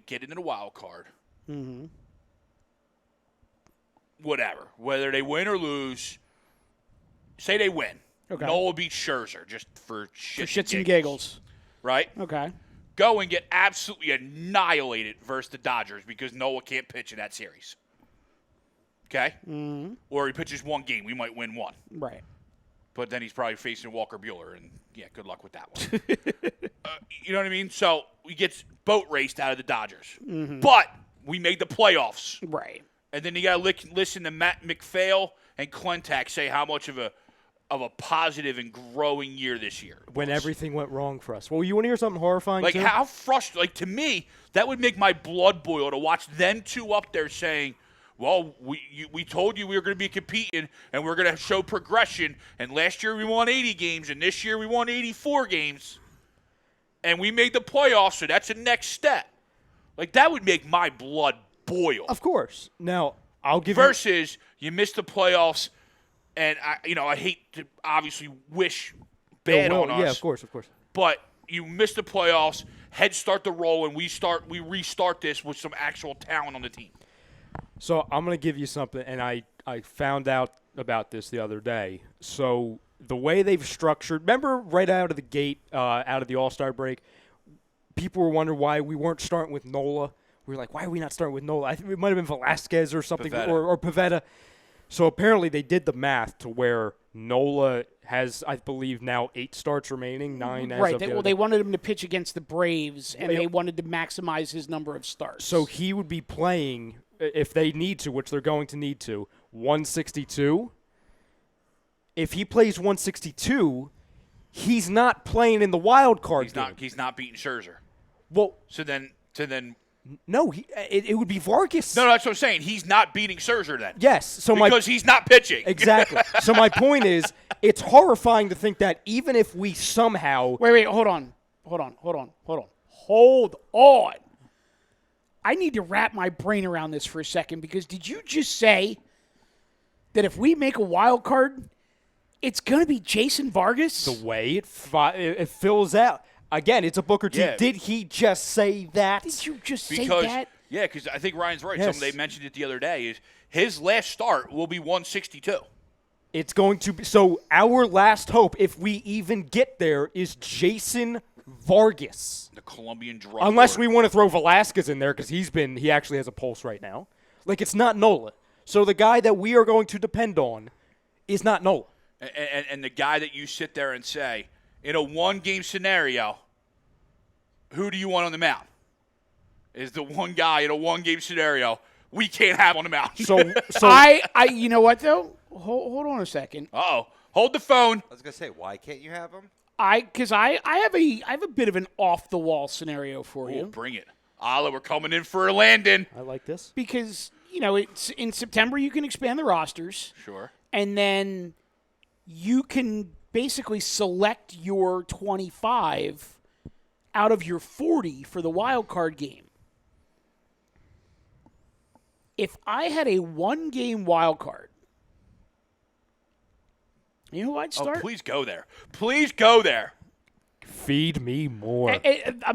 get into the wild card. Mm-hmm. Whatever. Whether they win or lose, say they win. Okay. Nola beats Scherzer just for shits and giggles. Right? Okay. Go and get absolutely annihilated versus the Dodgers because Nola can't pitch in that series. Okay? Mm-hmm. Or he pitches one game. We might win one. Right. But then he's probably facing Walker Buehler, and, yeah, good luck with that one. You know what I mean? So we get boat raced out of the Dodgers. Mm-hmm. But we made the playoffs. Right. And then you got to listen to Matt McPhail and Clintack say how much of a positive and growing year this year. When everything went wrong for us. Well, you want to hear something horrifying, like too? How frustrating. Like, to me, that would make my blood boil to watch them two up there saying, well, we told you we were going to be competing and we're going to show progression. And last year we won 80 games, and this year we won 84 games. And we made the playoffs, so that's the next step. Like, that would make my blood boil. Of course. Now, I'll give Versus you missed the playoffs, and I hate to obviously wish bad on us. Yeah, of course. But you missed the playoffs, heads start to roll, and we restart this with some actual talent on the team. So I'm going to give you something, and I found out about this the other day. So the way they've structured, remember right out of the gate, out of the All-Star break, people were wondering why we weren't starting with Nola. We were like, why are we not starting with Nola? I think it might have been Velasquez or something, or Pivetta. So apparently they did the math to where Nola has, I believe, now 8 starts remaining, 9 as of they wanted him to pitch against the Braves, and they wanted to maximize his number of starts. So he would be playing, if they need to, which they're going to need to, 162. If he plays 162, he's not playing in the wild card game. He's not beating Scherzer. Well, so then no, it would be Vargas. No, that's what I'm saying. He's not beating Scherzer then. Yes, because he's not pitching. Exactly. So my point is, it's horrifying to think that even if we somehow hold on. I need to wrap my brain around this for a second, because did you just say that if we make a wild card, it's going to be Jason Vargas? The way it fills out. Again, it's a Booker T. Yeah. Did he just say that? Did you just say that? Yeah, because I think Ryan's right. Yes. Something they mentioned it the other day is his last start will be 162. It's going to be. So our last hope, if we even get there, is Jason Vargas. The Colombian drug Unless lord. we want to throw Velasquez in there, because he actually has a pulse right now. Like, it's not Nola. So the guy that we are going to depend on is not Nola. And the guy that you sit there and say, in a one-game scenario, who do you want on the mound? Is the one guy in a one-game scenario we can't have on the mound. So I you know what, though? Hold on a second. Uh-oh. Hold the phone. I was going to say, why can't you have him? Because I have a bit of an off-the-wall scenario for you. Bring it. Ala, we're coming in for a landing. I like this. Because, it's in September you can expand the rosters. Sure. And then you can basically select your 25 out of your 40 for the wild card game. If I had a one-game wild card You know who I'd start? Oh, please go there. Please go there. Feed me more.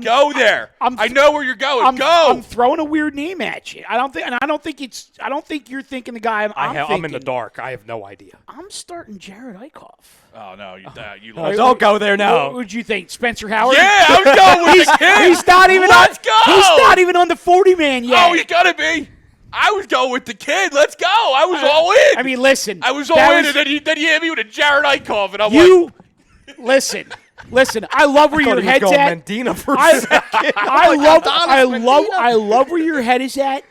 Go there. I know where you're going. Go. I'm throwing a weird name at you. I don't think you're thinking the guy I'm thinking. I'm in the dark. I have no idea. I'm starting Jared Eichhoff. Oh no, you don't go there now. What would you think, Spencer Howard? Yeah, I was going with the kid. He's not even. Let's go. He's not even on the 40-man yet. Oh, he's gotta be. I was going with the kid. Let's go. I was all in. I mean, listen. I was all in, and then you hit me with a Jared Eichhoff, and I'm like, listen. I love where your head's at. Mendina for a second. I love where your head is at,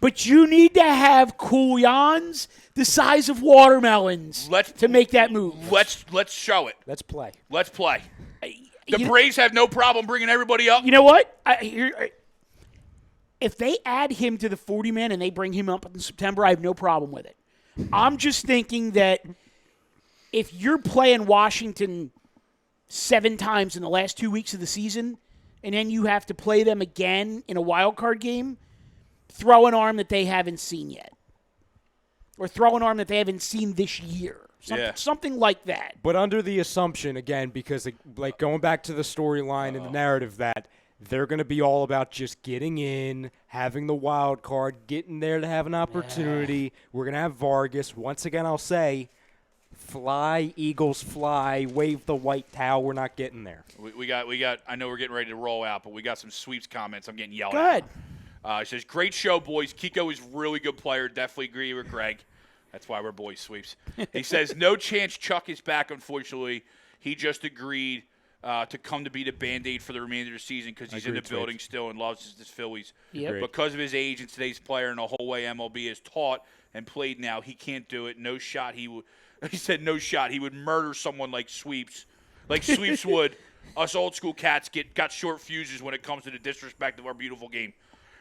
but you need to have couillons the size of watermelons to make that move. Let's show it. Let's play. Let's play. The Braves have no problem bringing everybody up. You know what? If they add him to the 40-man and they bring him up in September, I have no problem with it. I'm just thinking that if you're playing Washington 7 times in the last 2 weeks of the season, and then you have to play them again in a wild card game, throw an arm that they haven't seen yet. Or throw an arm that they haven't seen this year. Something like that. But under the assumption, again, because like going back to the storyline and the narrative that they're going to be all about just getting in, having the wild card, getting there to have an opportunity. Yeah. We're going to have Vargas. Once again, I'll say, fly, Eagles, fly, wave the white towel. We're not getting there. We got. I know we're getting ready to roll out, but we got some sweeps comments. I'm getting yelled at. He says, great show, boys. Kiko is a really good player. Definitely agree with Greg. That's why we're boys, sweeps. He says, no chance Chuck is back, unfortunately. He just agreed to come to be the Band-Aid for the remainder of the season because he's in the building still and loves his Phillies. Yep. Because of his age and today's player and the whole way MLB is taught and played now, he can't do it. No shot he would. He said no shot. He would murder someone like Sweeps. Like Sweeps would. Us old-school cats got short fuses when it comes to the disrespect of our beautiful game.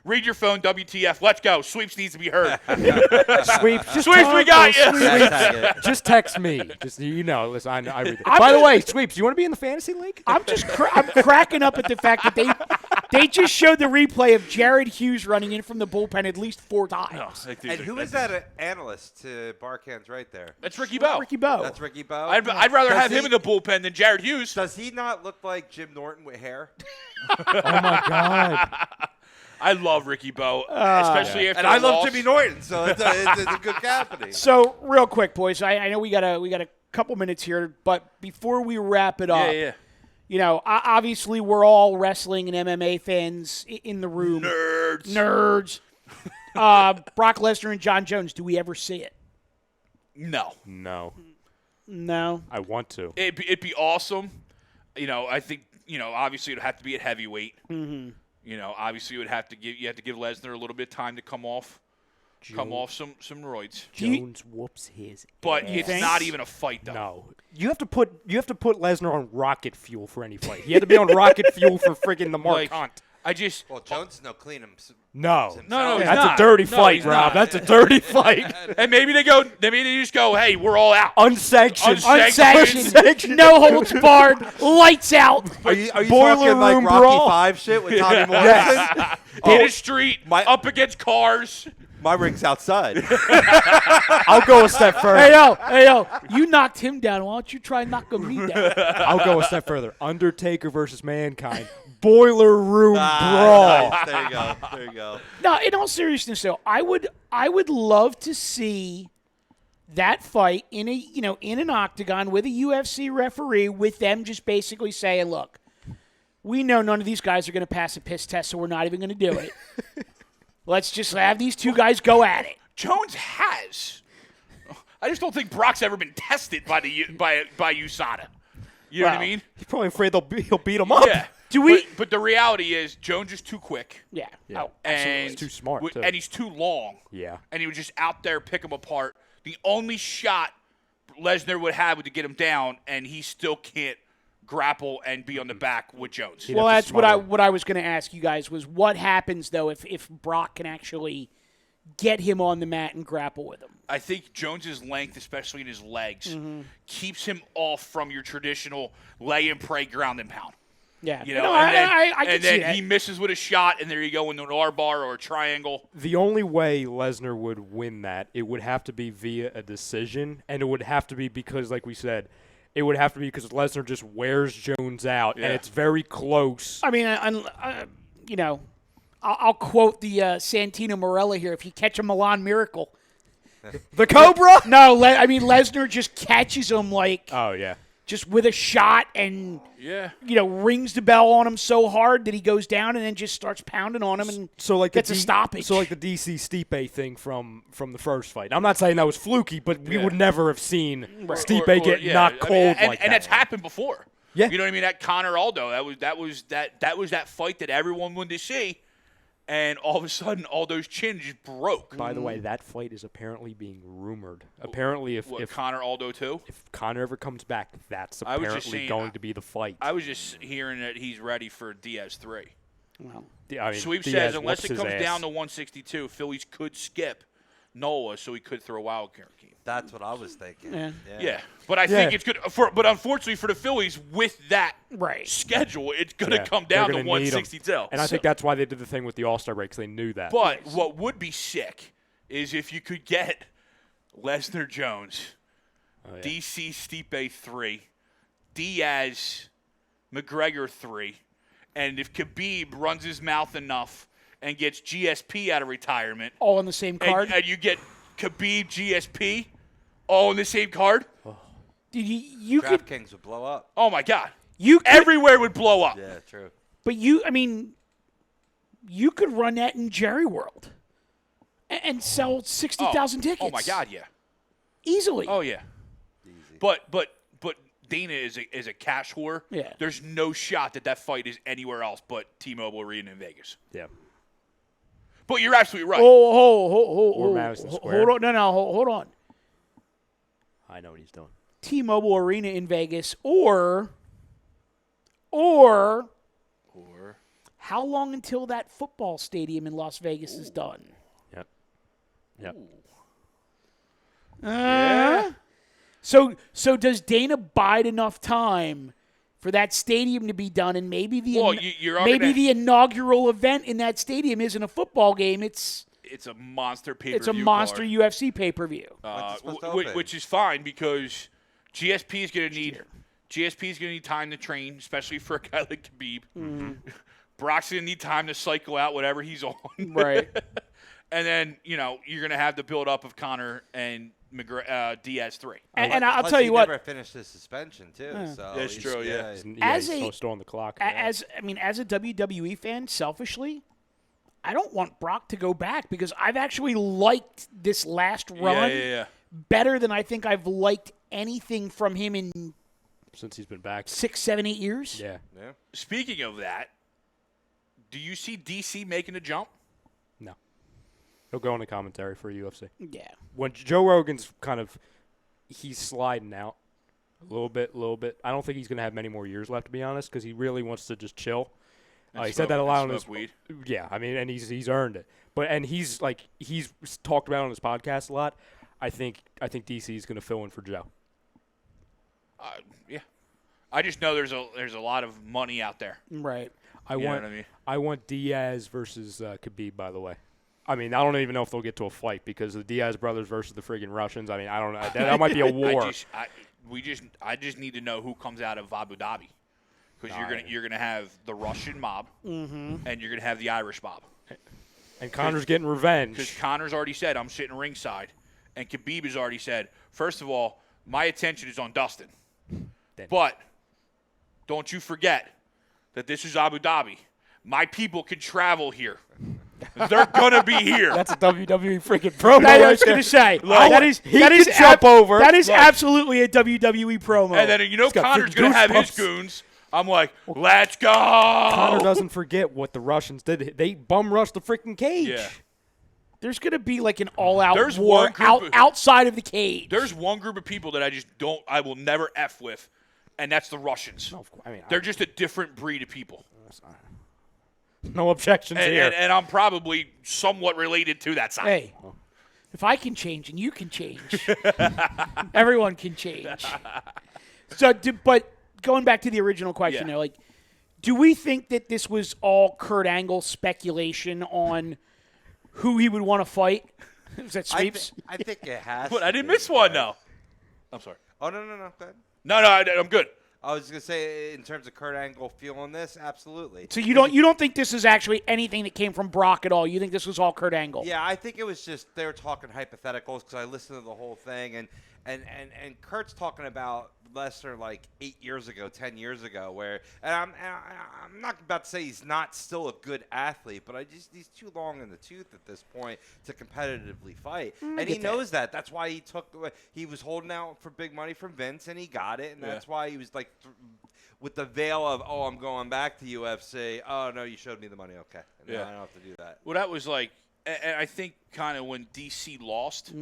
Read your phone, WTF. Let's go. Sweeps needs to be heard. Sweeps, we got you. Sweeps, just text me. Just listen, I read it. By the way, Sweeps, you want to be in the fantasy league? I'm cracking up at the fact that they just showed the replay of Jared Hughes running in from the bullpen at least 4 times. And who is that analyst to Barkhan's right there? That's Ricky Bowe. That's Ricky Bowe. I'd rather have him in the bullpen than Jared Hughes. Does he not look like Jim Norton with hair? Oh my God. I love Ricky Bowe, especially after and I love Jimmy Norton, so it's a good company. So real quick, boys, I know we got a couple minutes here, but before we wrap it up, obviously we're all wrestling and MMA fans in the room. Nerds. Brock Lesnar and Jon Jones. Do we ever see it? No. I want to. It'd be awesome. I think obviously it'd have to be at heavyweight. Mm-hmm. Obviously you have to give Lesnar a little bit of time to come off some roids. Jones whoops his But ass. it's not even a fight though. No. You have to put Lesnar on rocket fuel for any fight. He had to be on rocket fuel for friggin' the Mark Hunt. Jones is no clean him. No, that's a dirty fight, Rob. That's a dirty fight. And maybe they just go, hey, we're all out. Unsanctioned. No holds barred. Lights out. Are you Boiler talking like room Rocky brawl? 5 shit with Tommy Morrison? In the street, up against cars. My ring's outside. I'll go a step further. Hey, yo. You knocked him down. Why don't you try knocking me down? I'll go a step further. Undertaker versus Mankind. Boiler room brawl. Nice. There you go. No, in all seriousness, though, I would love to see that fight in an octagon with a UFC referee, with them just basically saying, "Look, we know none of these guys are going to pass a piss test, so we're not even going to do it. Let's just have these two guys go at it." Jones has. I just don't think Brock's ever been tested by USADA. You know what I mean? He's probably afraid he'll beat him up. Yeah. But the reality is Jones is too quick. Yeah. Oh, and he's too smart, too. And he's too long. Yeah. And he would just out there pick him apart. The only shot Lesnar would have to get him down, and he still can't grapple and be on the back with Jones. Well, that's what I was going to ask you guys was what happens, though, if Brock can actually get him on the mat and grapple with him. I think Jones's length, especially in his legs, keeps him off from your traditional lay and pray, ground and pound. Yeah. You know, No, and then, I can and see then that. he misses with a shot, and there you go into an R bar or a triangle. The only way Lesnar would win that, it would have to be via a decision, and it would have to be because, like we said, it would have to be because Lesnar just wears Jones out, and it's very close. I mean, you know, I'll quote the Santino Marella here. If you catch a Milan Miracle. The Cobra? No, I mean, Lesnar just catches him like Oh, yeah. just with a shot and, rings the bell on him so hard that he goes down and then just starts pounding on him and gets a stoppage. So like the DC Stipe thing from the first fight. I'm not saying that was fluky, but we would never have seen Stipe get knocked cold like that. And it's happened before. Yeah. You know what I mean? That Conor Aldo, that was that fight that everyone wanted to see. And all of a sudden, all those chins just broke. By the way, that fight is apparently being rumored. Apparently, if Conor Aldo too, if Conor ever comes back, that's apparently going to be the fight. I was just hearing that he's ready for Diaz 3. Well, Sweep says unless it comes down to 162, Phillies could skip Nola, so he could throw a wild card game. That's what I was thinking. Yeah. But I think it's good. But unfortunately for the Phillies, with that schedule, it's going to come down to 162. And I think that's why they did the thing with the All-Star break, because they knew that. But what would be sick is if you could get Lesnar Jones, DC Stipe 3, Diaz McGregor 3, and if Khabib runs his mouth enough and gets GSP out of retirement. All on the same card? And you get Khabib, GSP, all on the same card. You DraftKings would blow up. Oh, my God. Everywhere would blow up. Yeah, true. But you could run that in Jerry World and sell 60,000 tickets. Oh, my God, yeah. Easily. Oh, yeah. Easy. But Dana is a cash whore. Yeah. There's no shot that fight is anywhere else but T-Mobile Arena in Vegas. Yeah. But you're absolutely right. Or Madison Square. Hold on. Hold on. I know what he's doing. T-Mobile Arena in Vegas, or how long until that football stadium in Las Vegas is done? Yep. So does Dana bide enough time for that stadium to be done, and maybe the inaugural event in that stadium isn't a football game? It's a monster pay-per-view. It's a monster card. UFC pay-per-view, which is fine because GSP is going to need time to train, especially for a guy like Khabib. Mm-hmm. Brock's going to need time to cycle out whatever he's on. Right. And then you're going to have the build-up of Conor and Diaz 3. And I'll Plus tell you what. He never finished his suspension too. So that's true. Yeah. He's still on the clock. As a WWE fan, selfishly, I don't want Brock to go back because I've actually liked this last run better than I think I've liked anything from him in since he's been back 6, 7, 8 years. Yeah. Speaking of that, do you see DC making a jump? No. He'll go into commentary for UFC. Yeah. When Joe Rogan's he's sliding out a little bit. I don't think he's going to have many more years left, to be honest, because he really wants to just chill. He said that a lot on his weed. Yeah, I mean, and he's earned it. But he's talked about it on his podcast a lot. I think DC is going to fill in for Joe. Yeah. I just know there's a lot of money out there. Right. I want Diaz versus Khabib, by the way. I mean, I don't even know if they'll get to a fight because the Diaz brothers versus the friggin' Russians. I mean, I don't know. That might be a war. I just need to know who comes out of Abu Dhabi, because you're gonna have the Russian mob and you're gonna have the Irish mob. And Conor's getting revenge because Conor's already said I'm sitting ringside, and Khabib has already said, first of all, my attention is on Dustin, but don't you forget that this is Abu Dhabi. My people can travel here. They're gonna be here. That's a WWE freaking promo. I was gonna say that is absolutely a WWE promo. And then Conor's gonna have his goons. I'm like, let's go. Conor doesn't forget what the Russians did. They bum rushed the freaking cage. Yeah. There's gonna be like an all-out war outside of the cage. There's one group of people that I will never F with, and that's the Russians. No, they're just a different breed of people. No objections here. And I'm probably somewhat related to that side. Hey, if I can change and you can change, everyone can change. So, but going back to the original question, Do we think that this was all Kurt Angle speculation on who he would want to fight? Was that Sweeps? I think it has. But I didn't miss one, though. I'm sorry. Oh, no. Go ahead. No, I'm good. I was going to say, in terms of Kurt Angle feeling this, absolutely. So you don't think this is actually anything that came from Brock at all? You think this was all Kurt Angle? Yeah, I think it was just they were talking hypotheticals because I listened to the whole thing, and Kurt's talking about Lesnar like 8 years ago, 10 years ago, where I'm not about to say he's not still a good athlete, but he's too long in the tooth at this point to competitively fight, and he knows that. That's why he was holding out for big money from Vince, and he got it, and that's why he was like with the veil of I'm going back to UFC. Oh no, you showed me the money. Okay, I don't have to do that. Well, that was like, and I think kind of when DC lost,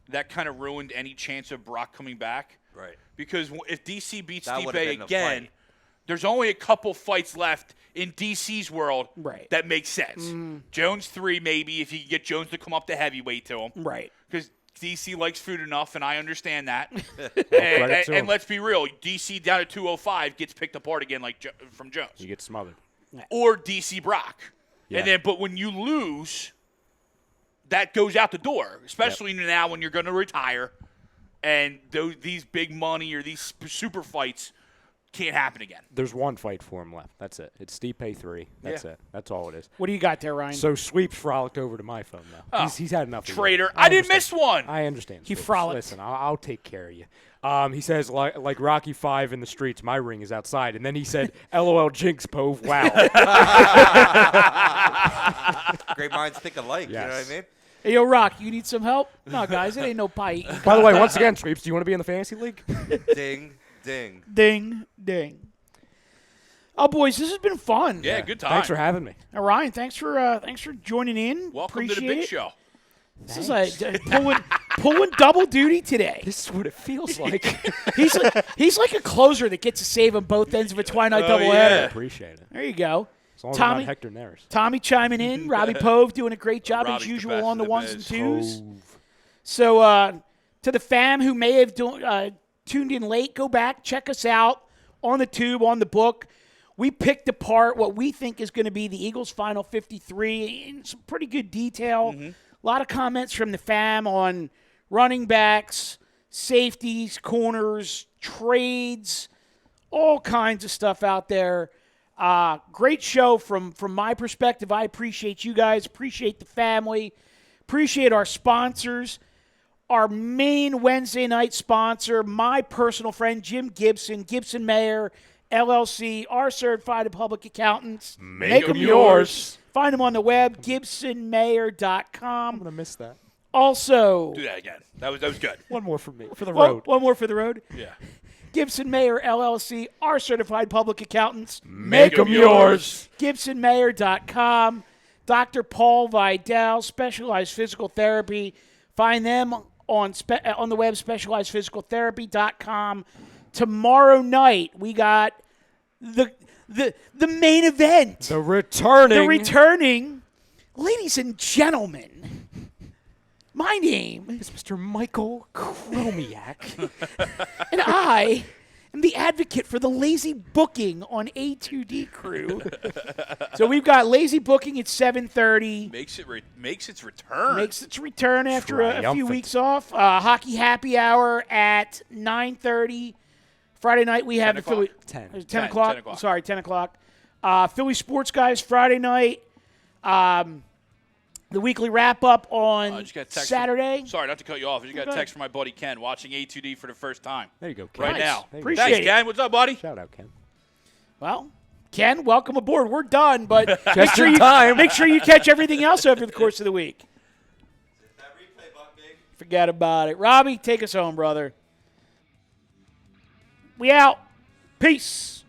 that kind of ruined any chance of Brock coming back. Right. Because if DC beats That would've Stipe been a again, fight. there's only a couple fights left in DC's world Right. that makes sense. Jones 3 maybe if you can get Jones to come up to heavyweight to him. Right. Because DC likes food enough, and I understand that. Credit to him. and let's be real, DC down at 205 gets picked apart again like from Jones. You get smothered. Or DC Brock. Yeah. But when you lose, that goes out the door, especially now when you're going to retire. And these big money or these super fights can't happen again. There's one fight for him left. That's it. It's Stipe 3. That's it. That's all it is. What do you got there, Ryan? So Sweeps frolicked over to my phone now. Oh, He's had enough. Traitor. I didn't miss one. I understand. He Sweeps. frolicked. Listen, I'll take care of you. He says, like Rocky 5 in the streets, my ring is outside. And then he said, LOL Jinx, Pove, wow. Great minds think alike. Yes. You know what I mean? Hey, yo, Rock, you need some help? No, guys, it ain't no pie. By the way, once again, Sweeps, do you want to be in the fantasy league? Ding, ding. Ding, ding. Oh, boys, this has been fun. Yeah, good time. Thanks for having me. Ryan, thanks for joining in. Welcome Appreciate to the big it. show. This is pulling double duty today. This is what it feels like. He's like a closer that gets to save on both ends of a twilight doubleheader. Appreciate it. There you go. As long as Tommy- I'm not Hector Neris. Tommy chiming in. Robbie Pove doing a great job Robbie's as the usual best on the in the ones and biz. twos. So to the fam who may have tuned in late, go back, check us out on the tube, on the book. We picked apart what we think is going to be the Eagles' final 53 in some pretty good detail. A lot of comments from the fam on running backs, safeties, corners, trades, all kinds of stuff out there. Great show from my perspective. I appreciate you guys, appreciate the family, appreciate our sponsors. Our main Wednesday night sponsor, my personal friend Jim Gibson, Gibson Mayer, LLC, our certified public accountants. Make 'em yours. Find them on the web, gibsonmayer.com. I'm going to miss that. Also, Do that again. That was good. One more for me. For the road. one more for the road. Yeah. Gibson Mayer, LLC, our certified public accountants. Make 'em yours. gibsonmayer.com. Dr. Paul Vidal, Specialized Physical Therapy. Find them on the web, specializedphysicaltherapy.com. Tomorrow night, we got the main event. The returning. Ladies and gentlemen, my name is Mr. Michael Chromiak. and I am the advocate for the lazy booking on A2D Crew. So we've got lazy booking at 7:30. Makes its return. Makes its return after a few Triumphant. weeks off. Hockey happy hour at 9:30. Friday night we have 10 the Philly. o'clock? 10 10 o'clock. 10 o'clock. Sorry, 10 o'clock. Philly Sports Guys Friday night. The weekly wrap up on just got a text Saturday. Sorry, not to cut you off. I just got a Okay. text from my buddy Ken watching A2D for the first time. There you go, Ken. Right Nice. now. There you go. Appreciate Thanks, it. Ken. What's up, buddy? Shout out, Ken. Well, Ken, welcome aboard. We're done, but make Just sure in you time. make sure you catch everything else over the course of the week. That replay button, big. Forget about it. Robbie, take us home, brother. We out. Peace.